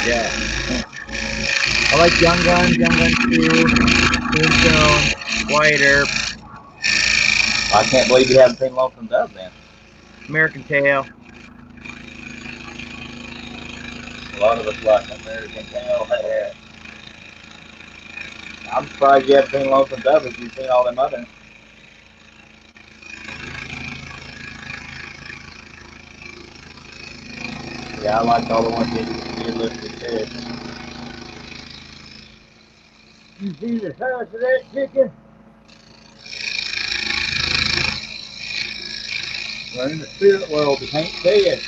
Yeah. I like Young Guns 2, Tombstone, Wyatt Earp. I can't believe you haven't seen Lonesome Dove, man. American Tail. A lot of us like American Tail. I'm surprised you haven't seen Lonesome Dove if you've seen all them others. Yeah, I liked all the ones you listed too. You see the size of that chicken? We're in the spirit world, you can't see it.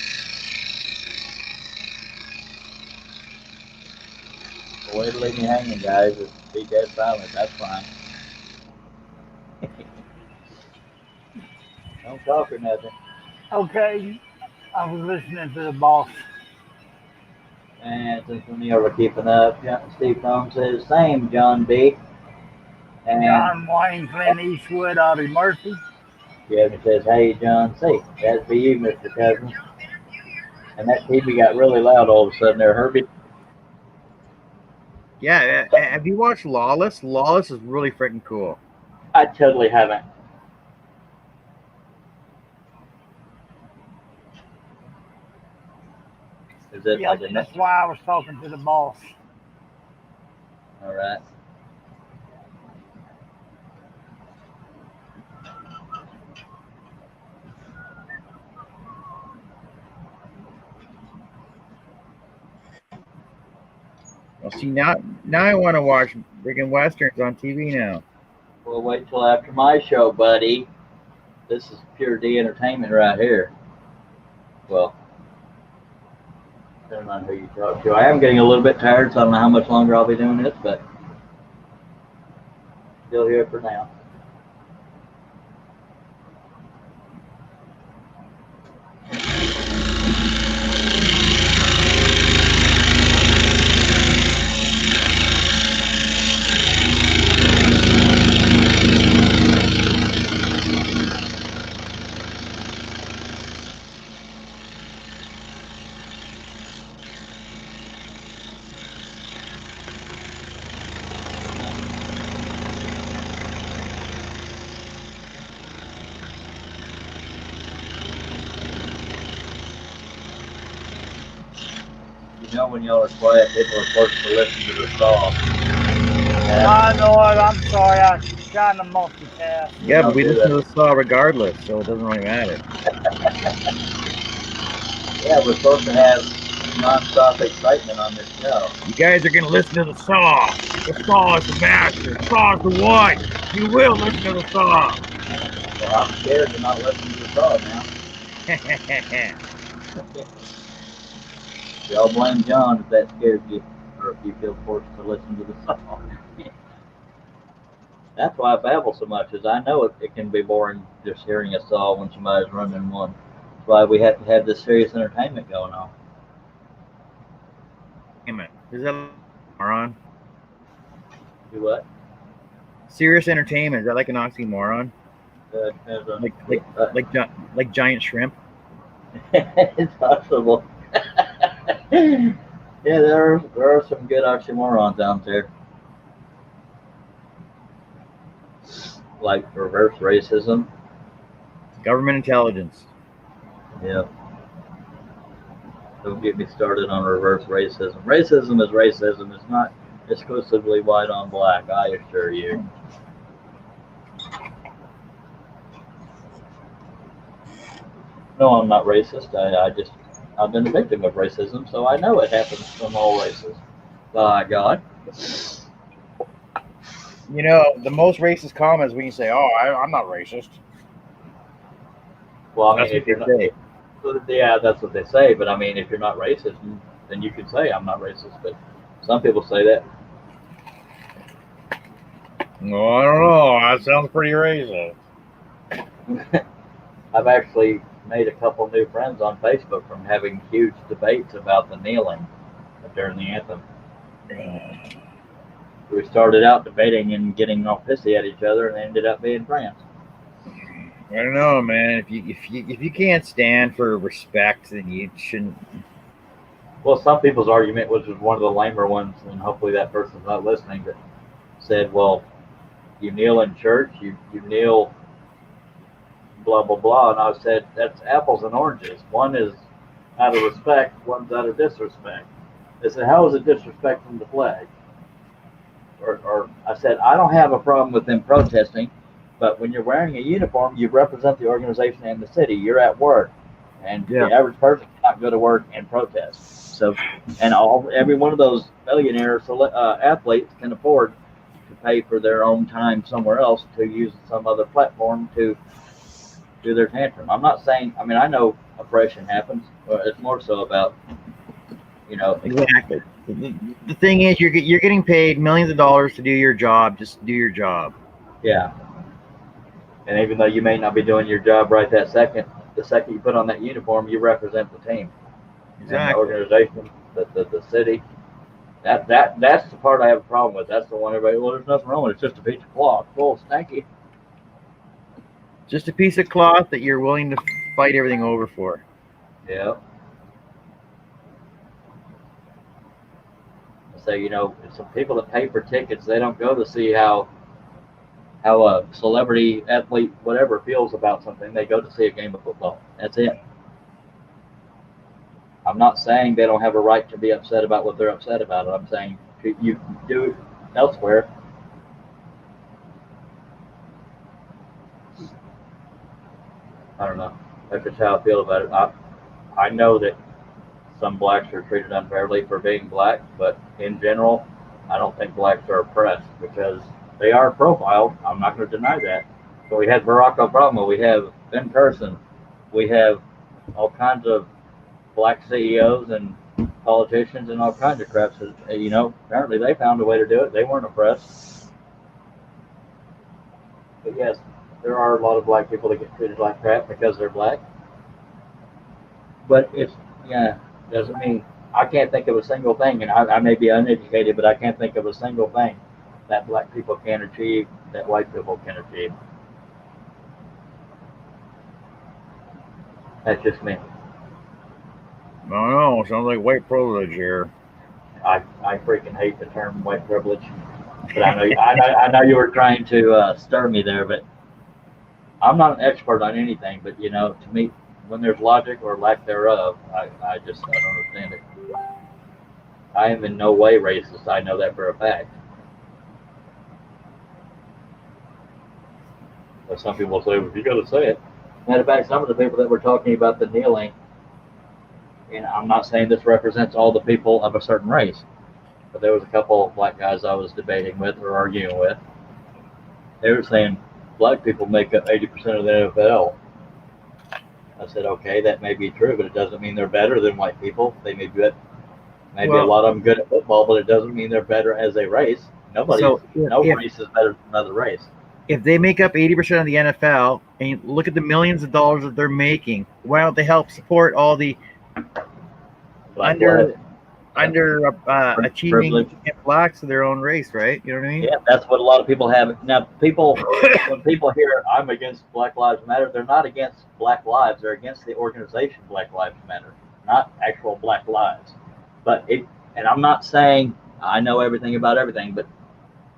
The way to leave me hanging, guys, is be dead silent. That's fine. Don't talk or nothing. Okay, I was listening to the boss. And since when you were keeping up, Steve Combs says, same, John B. And John Wayne, Clint Eastwood, Audie Murphy. Kevin says, hey, John C. That'd be you, Mr. Cousins. And that TV got really loud all of a sudden there, Herbie. Yeah, have you watched Lawless? Lawless is really freaking cool. I totally haven't. Is it like a That's why I was talking to the boss. All right. Well, see, now I want to watch freaking westerns on TV now. We'll wait till after my show, buddy. This is pure D entertainment right here. Well, depending on who you talk to. I am getting a little bit tired, so I don't know how much longer I'll be doing this, but still here for now. You know when y'all are quiet, people are forced to listen to the song. I know it. I'm sorry. I kind of multitask. Yeah, but we listen to the song regardless, so it doesn't really matter. Yeah, we're supposed to have non-stop excitement on this show. You guys are going to listen to the song. The song is the master. The song is the one. You will listen to the song. Well, I'm scared to not listen to the song now. Y'all blame John if that scared you, or if you feel forced to listen to the song. That's why I babble so much, is I know it can be boring just hearing a song when somebody's running one. That's why we have to have this serious entertainment going on. Is that moron? Do what? Serious entertainment. Is that like an oxymoron? As a, Like giant shrimp? It's possible. Yeah, there are some good oxymorons out there, like reverse racism. Government intelligence. Yeah, don't get me started on reverse racism. Racism is racism. It's not exclusively white on black, I assure you. No, I'm not racist. I've been a victim of racism, so I know it happens from all races. By God. You know, the most racist comment is when you say, "Oh, I'm not racist." Well, I That's mean, what if you're they not, say. yeah, that's what they say. But I mean, if you're not racist, then you can say I'm not racist. But some people say that. No, I don't know. That sounds pretty racist. I've actually made a couple new friends on Facebook from having huge debates about the kneeling during the anthem. We started out debating and getting all pissy at each other, and ended up being friends. I don't know, man. If you can't stand for respect, then you shouldn't. Well, some people's argument, which was one of the lamer ones, and hopefully that person's not listening, that said, well, you kneel in church, you kneel blah, blah, blah. And I said, that's apples and oranges. One is out of respect, one's out of disrespect. They said, how is it disrespecting the flag? Or I said, I don't have a problem with them protesting, but when you're wearing a uniform, you represent the organization and the city. You're at work, and Yeah. the average person cannot go to work and protest. So, and every one of those millionaire athletes can afford to pay for their own time somewhere else to use some other platform to do their tantrum. I'm not saying. I mean, I know oppression happens, but it's more so about, Exactly. The thing is, you're getting paid millions of dollars to do your job. Just do your job. Yeah. And even though you may not be doing your job right that second, the second you put on that uniform, you represent the team, and the organization, the city. That's the part I have a problem with. That's the one everybody. Well, there's nothing wrong with it. It's just a piece of cloth. Well, thank you. Just a piece of cloth that you're willing to fight everything over for. Yeah. So some people that pay for tickets, they don't go to see how a celebrity athlete whatever feels about something. They go to see a game of football. That's it. I'm not saying they don't have a right to be upset about what they're upset about. I'm saying you do it elsewhere. I don't know. That's just how I feel about it. I know that some blacks are treated unfairly for being black, but in general, I don't think blacks are oppressed because they are profiled. I'm not going to deny that. But we had Barack Obama, we have Ben Carson, we have all kinds of black CEOs and politicians and all kinds of crap. So, apparently they found a way to do it. They weren't oppressed. But yes, there are a lot of black people that get treated like crap because they're black. But doesn't mean I can't think of a single thing, and I may be uneducated, but I can't think of a single thing that black people can achieve that white people can achieve. That's just me. I don't know. Sounds like white privilege here. I freaking hate the term white privilege, but I know you were trying to stir me there, but I'm not an expert on anything. But to me, when there's logic or lack thereof, I don't understand it. I am in no way racist. I know that for a fact. But some people say, well, you got to say it. Matter of fact, some of the people that were talking about the kneeling, and I'm not saying this represents all the people of a certain race, but there was a couple of black guys I was debating with or arguing with. They were saying black people make up 80% of the NFL. I said, okay, that may be true, but it doesn't mean they're better than white people. They may be good. Maybe a lot of them good at football, but it doesn't mean they're better as a race. No race is better than another race. If they make up 80% of the NFL, and you look at the millions of dollars that they're making, why don't they help support all the under achieving Privilege. blacks of their own race, right? You know what I mean? Yeah, that's what a lot of people have. Now, when people hear I'm against Black Lives Matter, they're not against Black Lives. They're against the organization Black Lives Matter, not actual Black lives. And I'm not saying I know everything about everything, but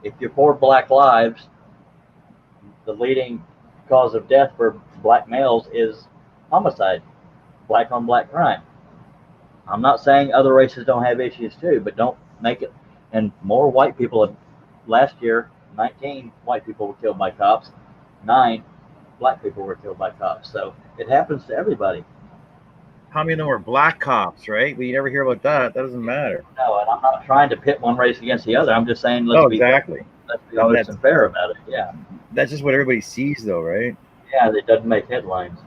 if you're for Black lives, the leading cause of death for black males is homicide, black on black crime. I'm not saying other races don't have issues too, but don't make it. And more white people. Last year, 19 white people were killed by cops. 9 black people were killed by cops. So it happens to everybody. How many of them were black cops, right? But you never hear about that. That doesn't matter. No, and I'm not trying to pit one race against the other. I'm just saying let's be honest and fair about it. Yeah. That's just what everybody sees, though, right? Yeah, it doesn't make headlines,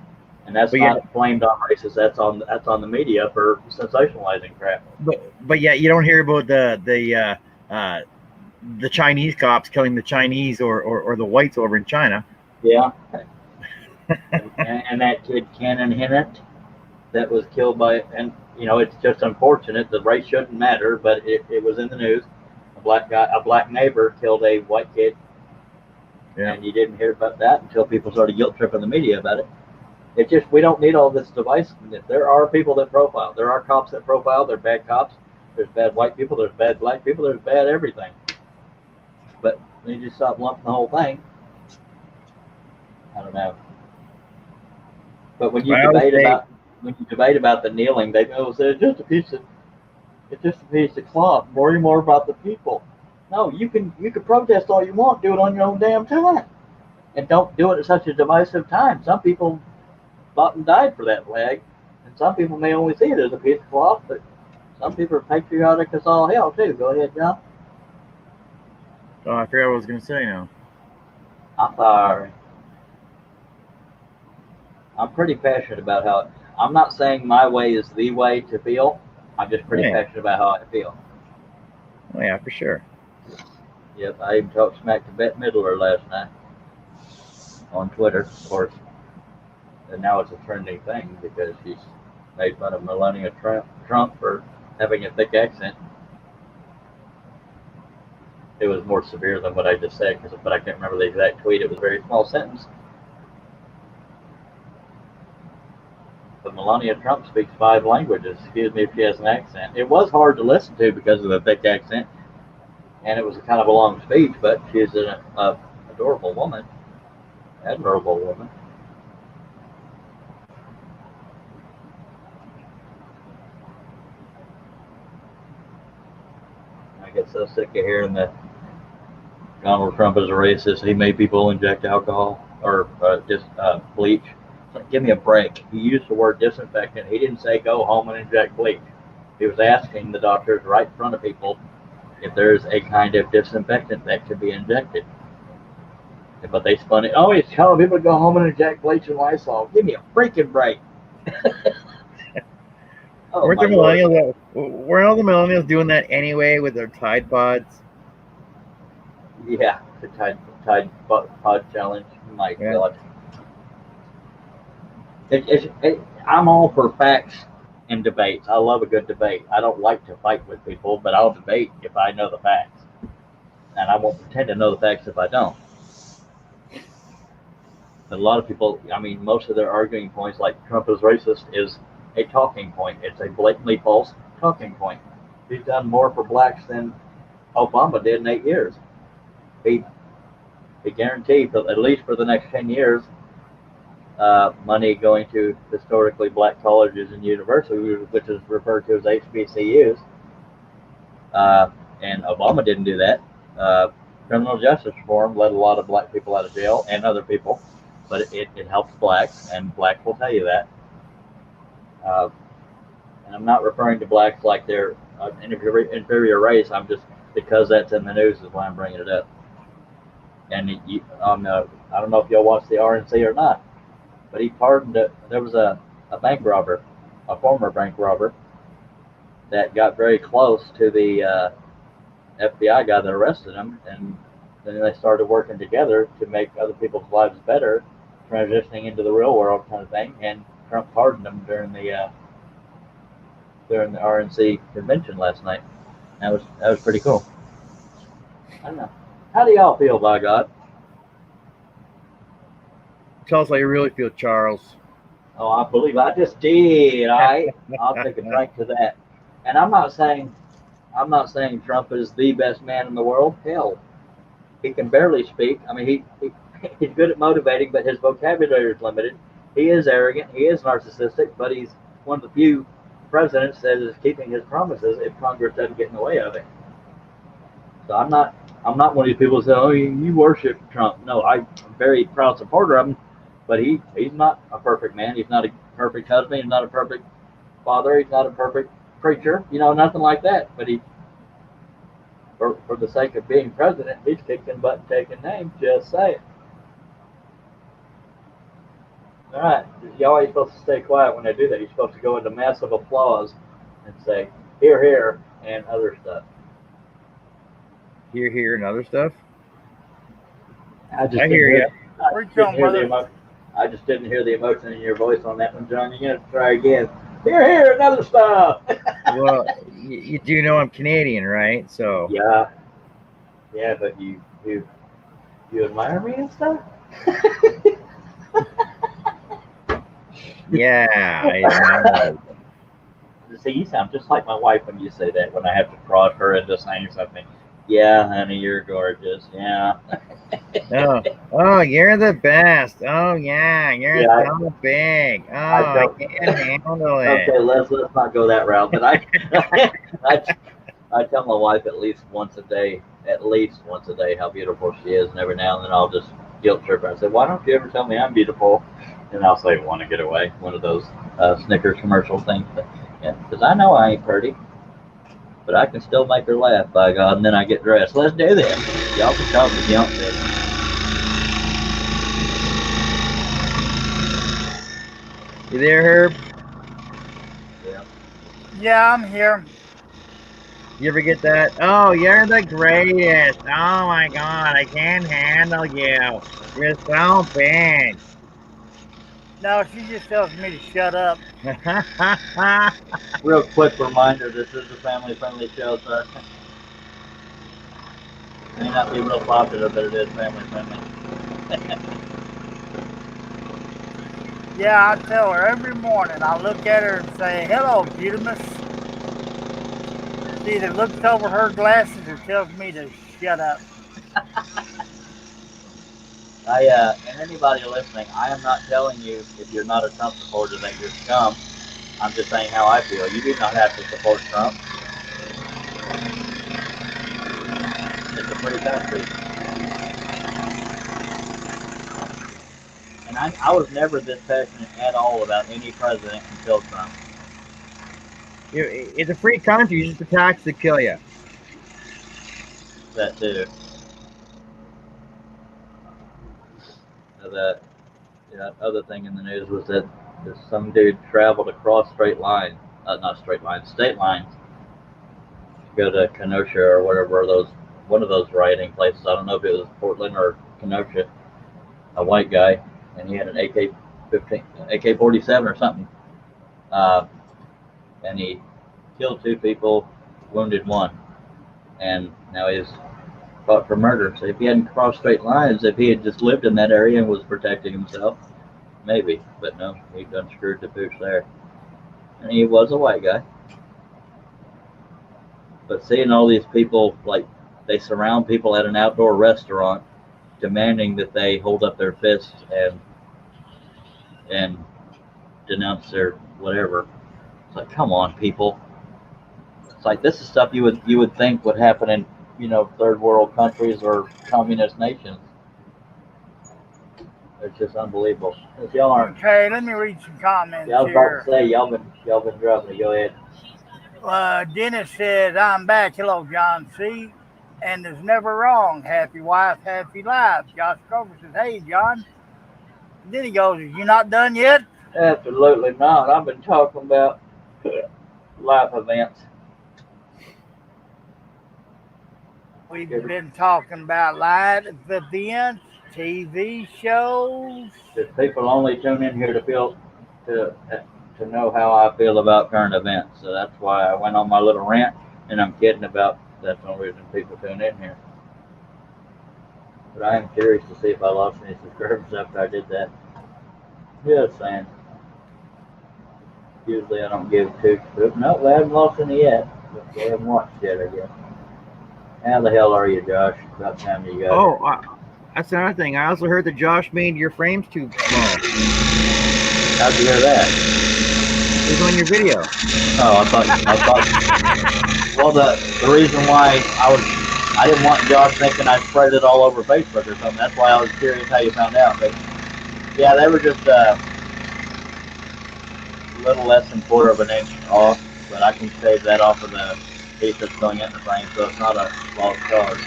and that's not blamed on races. That's on the media for sensationalizing crap. But yeah, you don't hear about the Chinese cops killing the Chinese or the whites over in China. Yeah. and that kid Cannon Hinnant that was killed by, and it's just unfortunate. The race shouldn't matter, but it was in the news. A black neighbor killed a white kid. Yeah. And you didn't hear about that until people started guilt tripping the media about it. We don't need all this divisiveness. There are people that profile. There are cops that profile. They're bad cops. There's bad white people. There's bad black people. There's bad everything. But they just stop lumping the whole thing. I don't know. But when you debate about the kneeling, they go, "It's just a piece of cloth. Worry more about the people." No, you can protest all you want. Do it on your own damn time, and don't do it at such a divisive time. Some people fought and died for that flag, and some people may only see it as a piece of cloth, but some people are patriotic as all hell too. Go ahead, John. Oh, I forgot what I was going to say now. I'm sorry. I'm pretty passionate about how. I'm not saying my way is the way to feel. I'm just pretty passionate about how I feel. Oh yeah, for sure. Yep, I even talked smack to Bette Midler last night on Twitter, of course. And now it's a trending thing because she's made fun of Melania Trump for having a thick accent. It was more severe than what I just said, but I can't remember the exact tweet. It was a very small sentence. But Melania Trump speaks 5 languages. Excuse me if she has an accent. It was hard to listen to because of the thick accent. And it was kind of a long speech, but she's an adorable woman, admirable woman. I get so sick of hearing that Donald Trump is a racist. He made people inject alcohol or just bleach. It's like, give me a break. He used the word disinfectant. He didn't say go home and inject bleach. He was asking the doctors right in front of people if there's a kind of disinfectant that could be injected. But they spun it. Oh, he's telling people to go home and inject bleach and Lysol. Give me a freaking break. Weren't all the millennials doing that anyway with their Tide Pods? Yeah, the Tide Pod challenge. My God. I'm all for facts and debates. I love a good debate. I don't like to fight with people, but I'll debate if I know the facts. And I won't pretend to know the facts if I don't. But a lot of people, most of their arguing points, like Trump is racist, is a talking point. It's a blatantly false talking point. He's done more for blacks than Obama did in 8 years. He guaranteed, at least for the next 10 years, money going to historically black colleges and universities, which is referred to as HBCUs. And Obama didn't do that. Criminal justice reform let a lot of black people out of jail and other people, but it helps blacks, and blacks will tell you that. And I'm not referring to blacks like they're an inferior race. I'm just, because that's in the news is why I'm bringing it up. And I don't know if y'all watched the RNC or not, but he pardoned it. There was a bank robber, a former bank robber, that got very close to the FBI guy that arrested him, and then they started working together to make other people's lives better, transitioning into the real world kind of thing. And Trump pardoned him during the during the RNC convention last night. That was pretty cool. I don't know. How do y'all feel, by God? Tell us how you really feel, Charles. Oh, I believe I just did. All right, I'll take a drink to that. And I'm not saying Trump is the best man in the world. Hell, he can barely speak. I mean, he's good at motivating, but his vocabulary is limited. He is arrogant. He is narcissistic, but he's one of the few presidents that is keeping his promises if Congress doesn't get in the way of it. So I'm not one of these people who say, "Oh, you worship Trump." No, I'm a very proud supporter of him, but he's not a perfect man. He's not a perfect husband. He's not a perfect father. He's not a perfect preacher. Nothing like that. But for the sake of being president, he's kicking butt and taking names. Just say it. All right, y'all ain't supposed to stay quiet when they do that. You're supposed to go into massive applause and say, "Hear, hear," and other stuff. Hear, and other stuff. I hear you. I just didn't hear the emotion in your voice on that one, John. You're gonna try again. Hear, hear, and other stuff. Well, you do know I'm Canadian, right? So yeah, but you admire me and stuff. Yeah, I know. See, you sound just like my wife when you say that. When I have to prod her into saying something. Yeah, honey, you're gorgeous. Yeah. Oh, you're the best. Oh, yeah, you're so big. Oh, I can't handle it. Okay, let's not go that route. But I tell my wife at least once a day, how beautiful she is, and every now and then I'll just guilt trip her. I say, "Why don't you ever tell me I'm beautiful?" And I'll say, "Want to get away?" One of those Snickers commercial things. But, yeah, because I know I ain't pretty. But I can still make her laugh, by God, and then I get dressed. Let's do this. Y'all can talk if you don't to. You there, Herb? Yeah, I'm here. You ever get that? Oh, you're the greatest. Oh my God, I can't handle you. You're so big. No, she just tells me to shut up. Real quick reminder, this is a family-friendly show, sir. May not be real popular, but it is family-friendly. Yeah, I tell her every morning. I look at her and say, "Hello, Beautimus." She either looks over her glasses or tells me to shut up. And anybody listening, I am not telling you, if you're not a Trump supporter, that you're scum. I'm just saying how I feel. You do not have to support Trump. It's a free country. And I was never this passionate at all about any president until Trump. It's a free country. You just attack to kill you. That too. That other thing in the news was that some dude traveled across state lines to go to Kenosha or whatever one of those rioting places. I don't know if it was Portland or Kenosha. A white guy, and he had an AK-47 or something, and he killed 2 people, wounded 1, and now he's fought for murder. So if he hadn't crossed straight lines, if he had just lived in that area and was protecting himself, maybe. But no, he done screwed the pooch there. And he was a white guy. But seeing all these people, like, they surround people at an outdoor restaurant, demanding that they hold up their fists and denounce their whatever. It's like, come on, people. It's like, this is stuff you would think would happen in, third world countries or communist nations. It's just unbelievable. Y'all aren't. Okay, let me read some comments Yeah, I was here. about to say, y'all been dropping it. Go ahead. Dennis says, "I'm back. Hello, John C. And is never wrong. Happy wife, happy life." Josh Grover says, "Hey, John." And then he goes, "Is you not done yet?" Absolutely not. I've been talking about life events. We've been talking about live events, TV shows. If people only tune in here to to know how I feel about current events. So that's why I went on my little rant, and I'm kidding about that's the only reason people tune in here. But I am curious to see if I lost any subscribers after I did that. Just saying. Usually I don't give two. No, we haven't lost any yet. But we haven't watched yet, I guess. How the hell are you, Josh? About time you got Oh, here. that's another thing. I also heard that Josh made your frames too small. How'd you hear that? It was on your video. Oh, I thought. Well, the reason why I didn't want Josh thinking I spread it all over Facebook or something. That's why I was curious how you found out. But yeah, they were just a little less than 1/4 of an inch off. But I can shave that off of the piece that's going in the frame, so it's not a lost cause.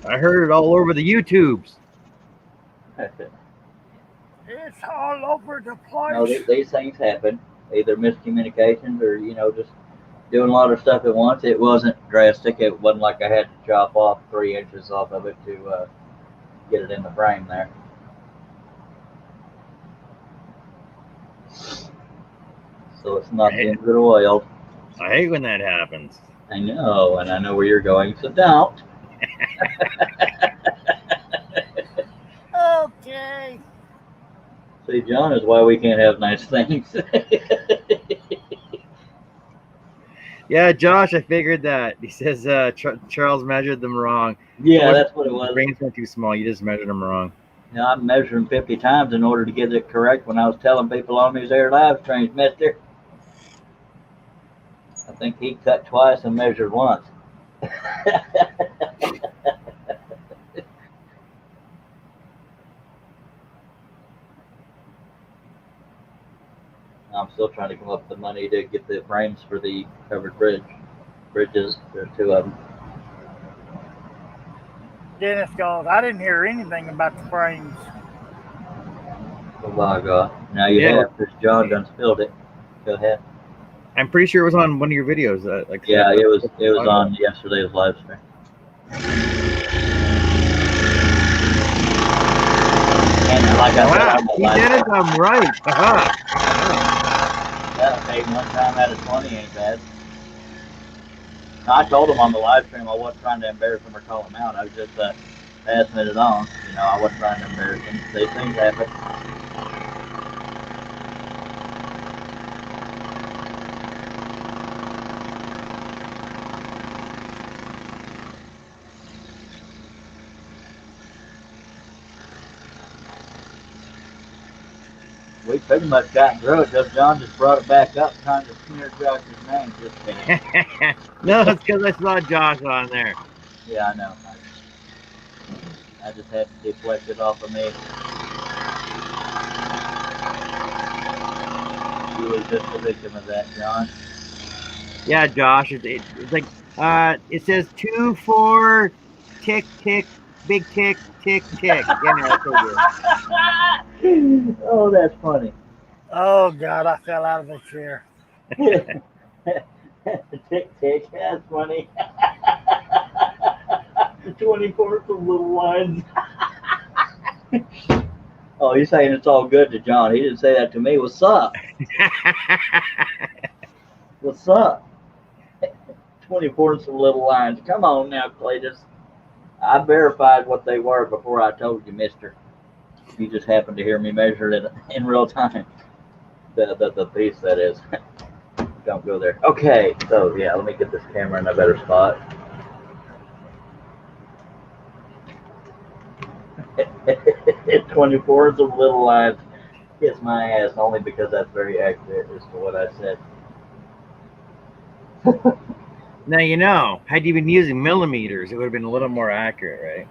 I heard it all over the YouTubes. It's all over the No, place. these things happen. Either miscommunications or, just doing a lot of stuff at once. It wasn't drastic. It wasn't like I had to chop off 3 inches off of it to get it in the frame there. So it's not the end of the world. I hate when that happens. I know, and I know where you're going, so don't. Okay. See, John, is why we can't have nice things. Yeah, Josh, I figured that. He says Charles measured them wrong. Yeah, that's what it The was. frames weren't too small. You just measured them wrong. Now, I'm measuring 50 times in order to get it correct when I was telling people on these air live streams, mister. I think he cut twice and measured once. I'm still trying to come up with the money to get the frames for the covered bridges. There's 2 of them. Dennis goes, I didn't hear anything about the frames. Oh my God! Now you Yeah. have, because John done spilled it. Go ahead. I'm pretty sure it was on one of your videos. Yeah, it was on yesterday's live stream. And like I said, Wow, I'm he did it. I'm right. Aha. Yeah, paid 1 time out of 20 ain't bad. I told him on the live stream I wasn't trying to embarrass him or call him out. I was just passing it on. I wasn't trying to embarrass him. These things happen. We pretty much got through it. Just John just brought it back up trying to smear Josh's name. Just kidding. No, it's because I saw Josh on there. Yeah, I know. I just had to deflect it off of me. You was just a victim of that, John. Yeah, Josh. It's like it says 2, 4, tick, tick, big tick, tick, tick. That's so good. Oh, that's funny. Oh, God, I fell out of the chair. Tick, tick, that's funny. The 24th of little lines. Oh, you're saying it's all good to John. He didn't say that to me. What's up? What's up? 24 and some little lines. Come on now, Cletus. I verified what they were before I told you, mister. You just happened to hear me measure it in real time. The piece, that is. Don't go there. Okay, so yeah, let me get this camera in a better spot. 24 and some little lines. Kiss my ass, only because that's very accurate as to what I said. Now, had you been using millimeters, it would have been a little more accurate, right?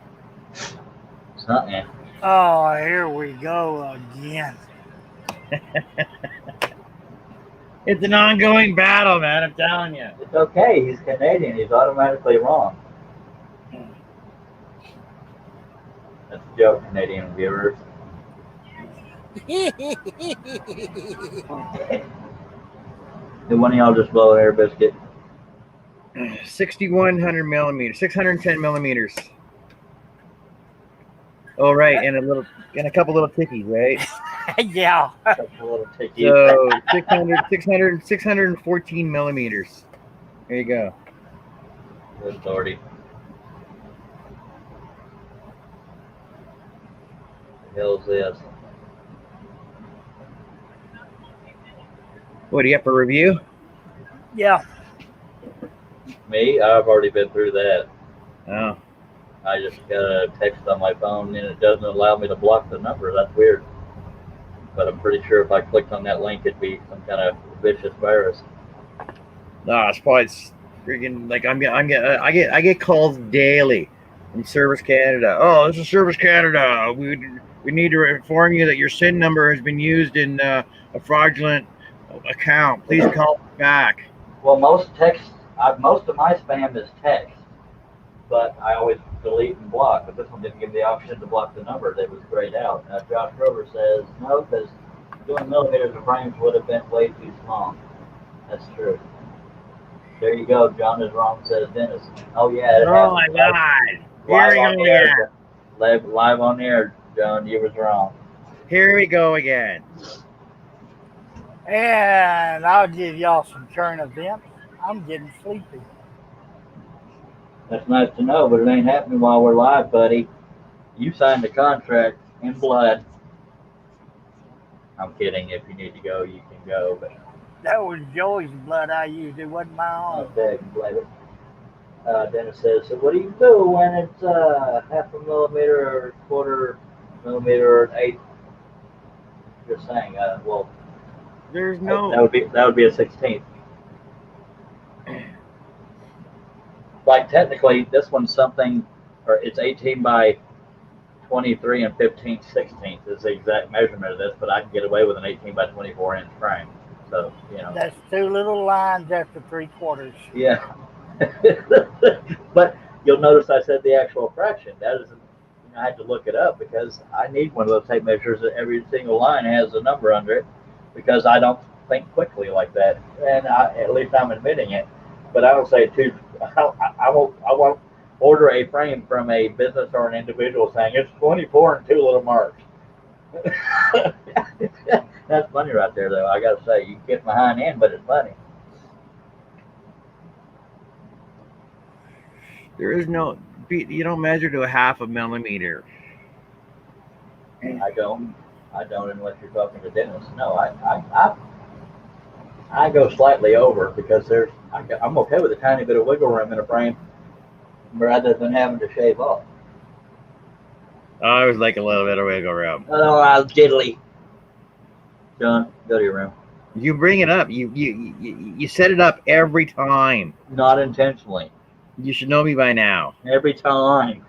Something. Oh, here we go again. It's an ongoing battle, man. I'm telling you. It's okay. He's Canadian. He's automatically wrong. That's a joke, Canadian viewers. Did one of y'all just blow an air biscuit? 6,100 millimeters, 610 millimeters. Oh, right, and a couple little tickies, right? Yeah. Such a little ticky. So 614 millimeters. There you go. Good lordy. The hell's this? What do you have for review? Yeah. Me? I've already been through that. Oh, I just got a text on my phone and it doesn't allow me to block the number. That's weird. But I'm pretty sure if I clicked on that link, it'd be some kind of vicious virus. no, it's probably freaking like I get calls daily from Service Canada. Oh, this is Service Canada. We need to inform you that your SIN number has been used in a fraudulent account. Please call back. Well, most of my spam is text, but I always delete and block. But this one didn't give me the option to block the number that was grayed out. Josh Grover says no, because doing millimeters of frames would have been way too small. That's true. There you go. John is wrong, says Dennis. Oh yeah. Oh my God! Here we go again. Live on air, John. You was wrong. Here we go again. And I'll give y'all some current events. I'm getting sleepy. That's nice to know, but it ain't happening while we're live, buddy. You signed a contract in blood. I'm kidding. If you need to go, you can go. But That was Joey's blood I used. It wasn't my own. okay, you can blame it. Dennis says, so what do you do when it's half a millimeter or quarter millimeter or an eighth? Just saying. Well, There's that no. would be a 16th. Like technically, this one's something, or it's 18 by 23 and 15 16th is the exact measurement of this, but I can get away with an 18 by 24 inch frame. So That's 2 little lines after 3/4. Yeah. But you'll notice I said the actual fraction. That is, I had to look it up because I need one of those tape measures that every single line has a number under it, because I don't think quickly like that, and at least I'm admitting it. But I don't say two. I won't order a frame from a business or an individual saying it's 24 and 2 little marks. That's funny right there, though. I gotta say, you can get my hind end, but it's funny. There is no. You don't measure to a half a millimeter. I don't unless you're talking to Dennis. No, I go slightly over because I'm okay with a tiny bit of wiggle room in a frame rather than having to shave off. I always like a little bit of wiggle room. Oh, I'll diddly. John, go to your room. You bring it up. You set it up every time. Not intentionally. You should know me by now. Every time.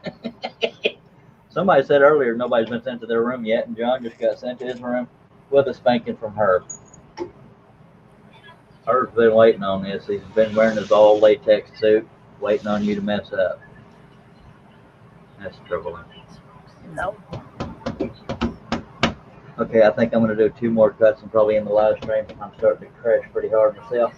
Somebody said earlier nobody's been sent to their room yet, and John just got sent to his room with a spanking from Herb. Herb's been waiting on this. He's been wearing his all latex suit, waiting on you to mess up. That's troubling. Nope. Okay, I think I'm going to do 2 more cuts and probably in the live stream. I'm starting to crash pretty hard myself.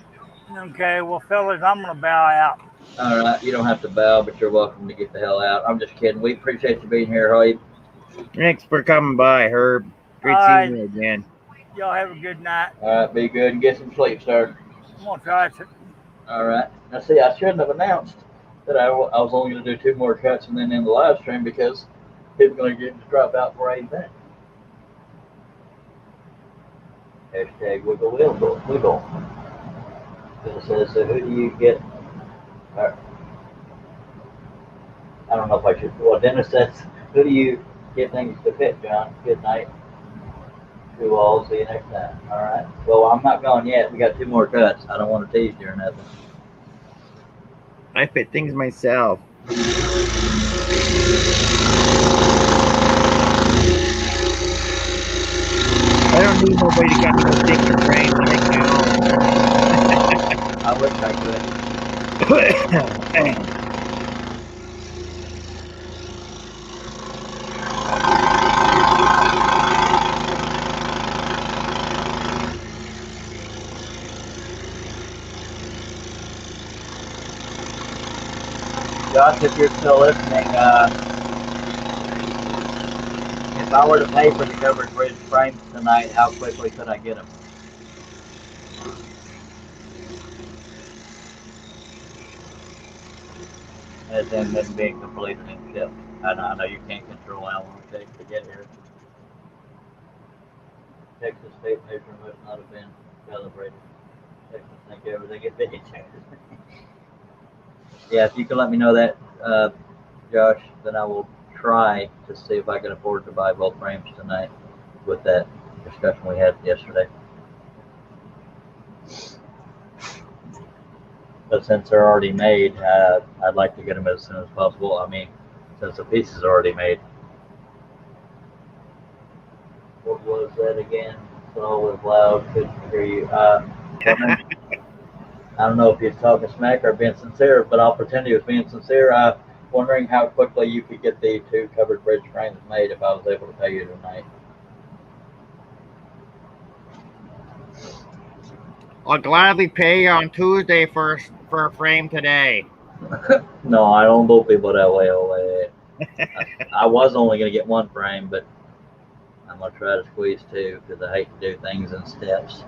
Okay, well, fellas, I'm going to bow out. All right, you don't have to bow, but you're welcome to get the hell out. I'm just kidding. We appreciate you being here, Hoyt. Thanks for coming by, Herb. Great All right. seeing you again. Y'all have a good night. All right, be good and get some sleep, sir. I'm going to try to. All right. Now, see, I shouldn't have announced that I was only going to do 2 more cuts and then in the live stream, because people are going to drop out for 8 minutes. Hashtag wiggle. It says, so who do you get? I don't know if I should. Well, Dennis says, who do you get things to fit, John? Good night. To all. See you next time. All right. Well, I'm not gone yet. We got 2 more cuts. I don't want to tease you or nothing. I fit things myself. I don't need nobody to cut no stick or frame to make my own. I wish I could. Josh, if you're still listening, If I were to pay for the covered bridge frames tonight, how quickly could I get them? As in them being completed and shipped. I know you can't control how long it takes to get here. Texas state measurement must not have been calibrated. Texas think everything is being changed. Yeah, if you can let me know that, Josh, then I will try to see if I can afford to buy both frames tonight with that discussion we had yesterday. But since they're already made, I'd like to get them as soon as possible. I mean, since the piece is already made. What was that again? So it was loud, couldn't hear you. I don't know if you're talking smack or being sincere, but I'll pretend he was being sincere. Wondering how quickly you could get the 2 covered bridge frames made if I was able to pay you tonight. I'll gladly pay you on Tuesday for a frame today. No, I don't do people that way. I was only going to get 1 frame, but I'm going to try to squeeze 2 because I hate to do things in steps.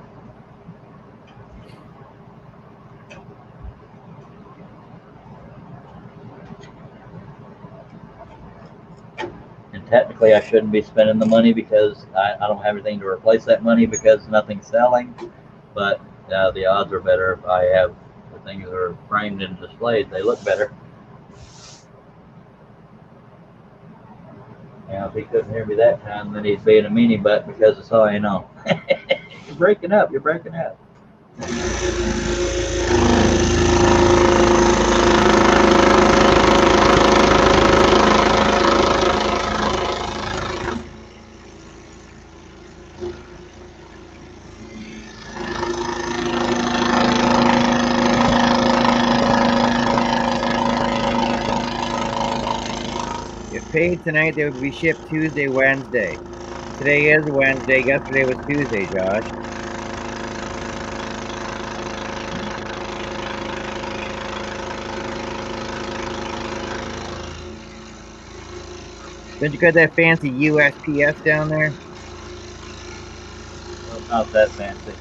And technically, I shouldn't be spending the money because I don't have anything to replace that money because nothing's selling. But the odds are better if I have the things that are framed and displayed. They look better. Now, if he couldn't hear me that time, then he's being a meanie butt because it's all I know. You're breaking up. You're breaking up. If paid tonight, they would be shipped Tuesday, Wednesday. Today is Wednesday. Yesterday was Tuesday, Josh. Don't you got that fancy USPS down there? Well, it's not that fancy.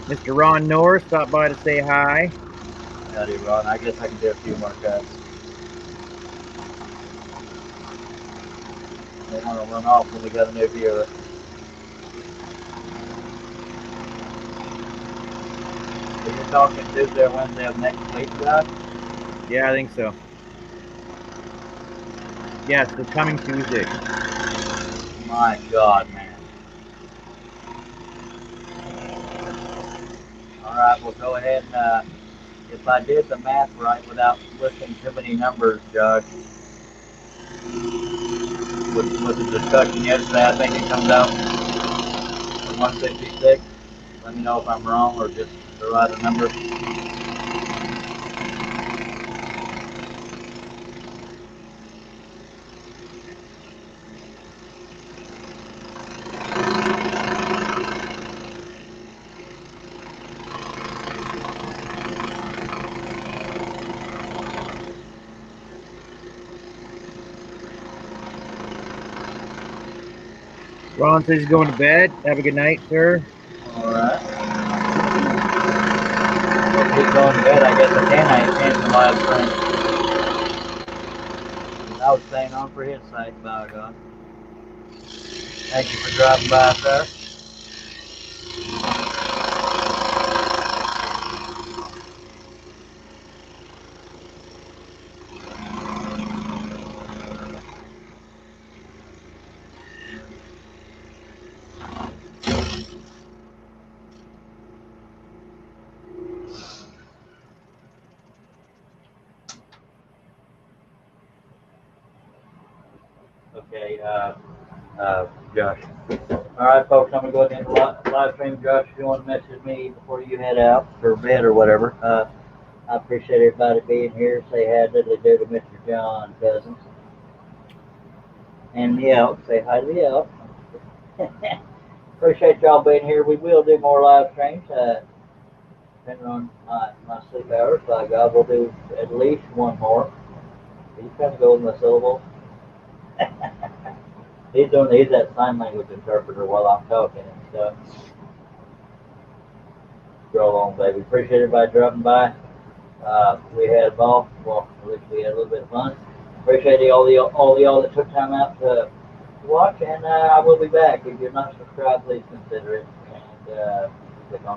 Mr. Ron Norris stopped by to say hi. Howdy, Ron. I guess I can do a few more cuts. They want to run off when we got a new viewer. So you're talking Tuesday or Wednesday of next week, Josh? Yeah, I think so. Yes, it's coming Tuesday. My God, man. All right, we'll go ahead and, if I did the math right without listing too many numbers, Josh, with the discussion yesterday, I think it comes out to 156. Let me know if I'm wrong or just the right number. Ron says he's going to bed. Have a good night, sir. All right. Well, keep going to bed. I guess I can. I ain't changing the live stream. I was staying on for his sake, by God. Thank you for dropping by, sir. Okay, Josh. All right, folks, I'm going to go ahead and live stream. Josh, if you want to message me before you head out for bed or whatever, I appreciate everybody being here. Say hi, diddly-do to Mr. John Cousins. And the Elk. Say hi to the Elk. Appreciate y'all being here. We will do more live streams, depending on my sleep hours. By God, we'll do at least one more. Are you trying to go with my syllables? He's that sign language interpreter while I'm talking and stuff. Roll on, baby. Appreciate everybody dropping by. We had a ball. Well, at least we had a little bit of fun. Appreciate all y'all that took time out to watch, and I will be back. If you're not subscribed, please consider it and click on the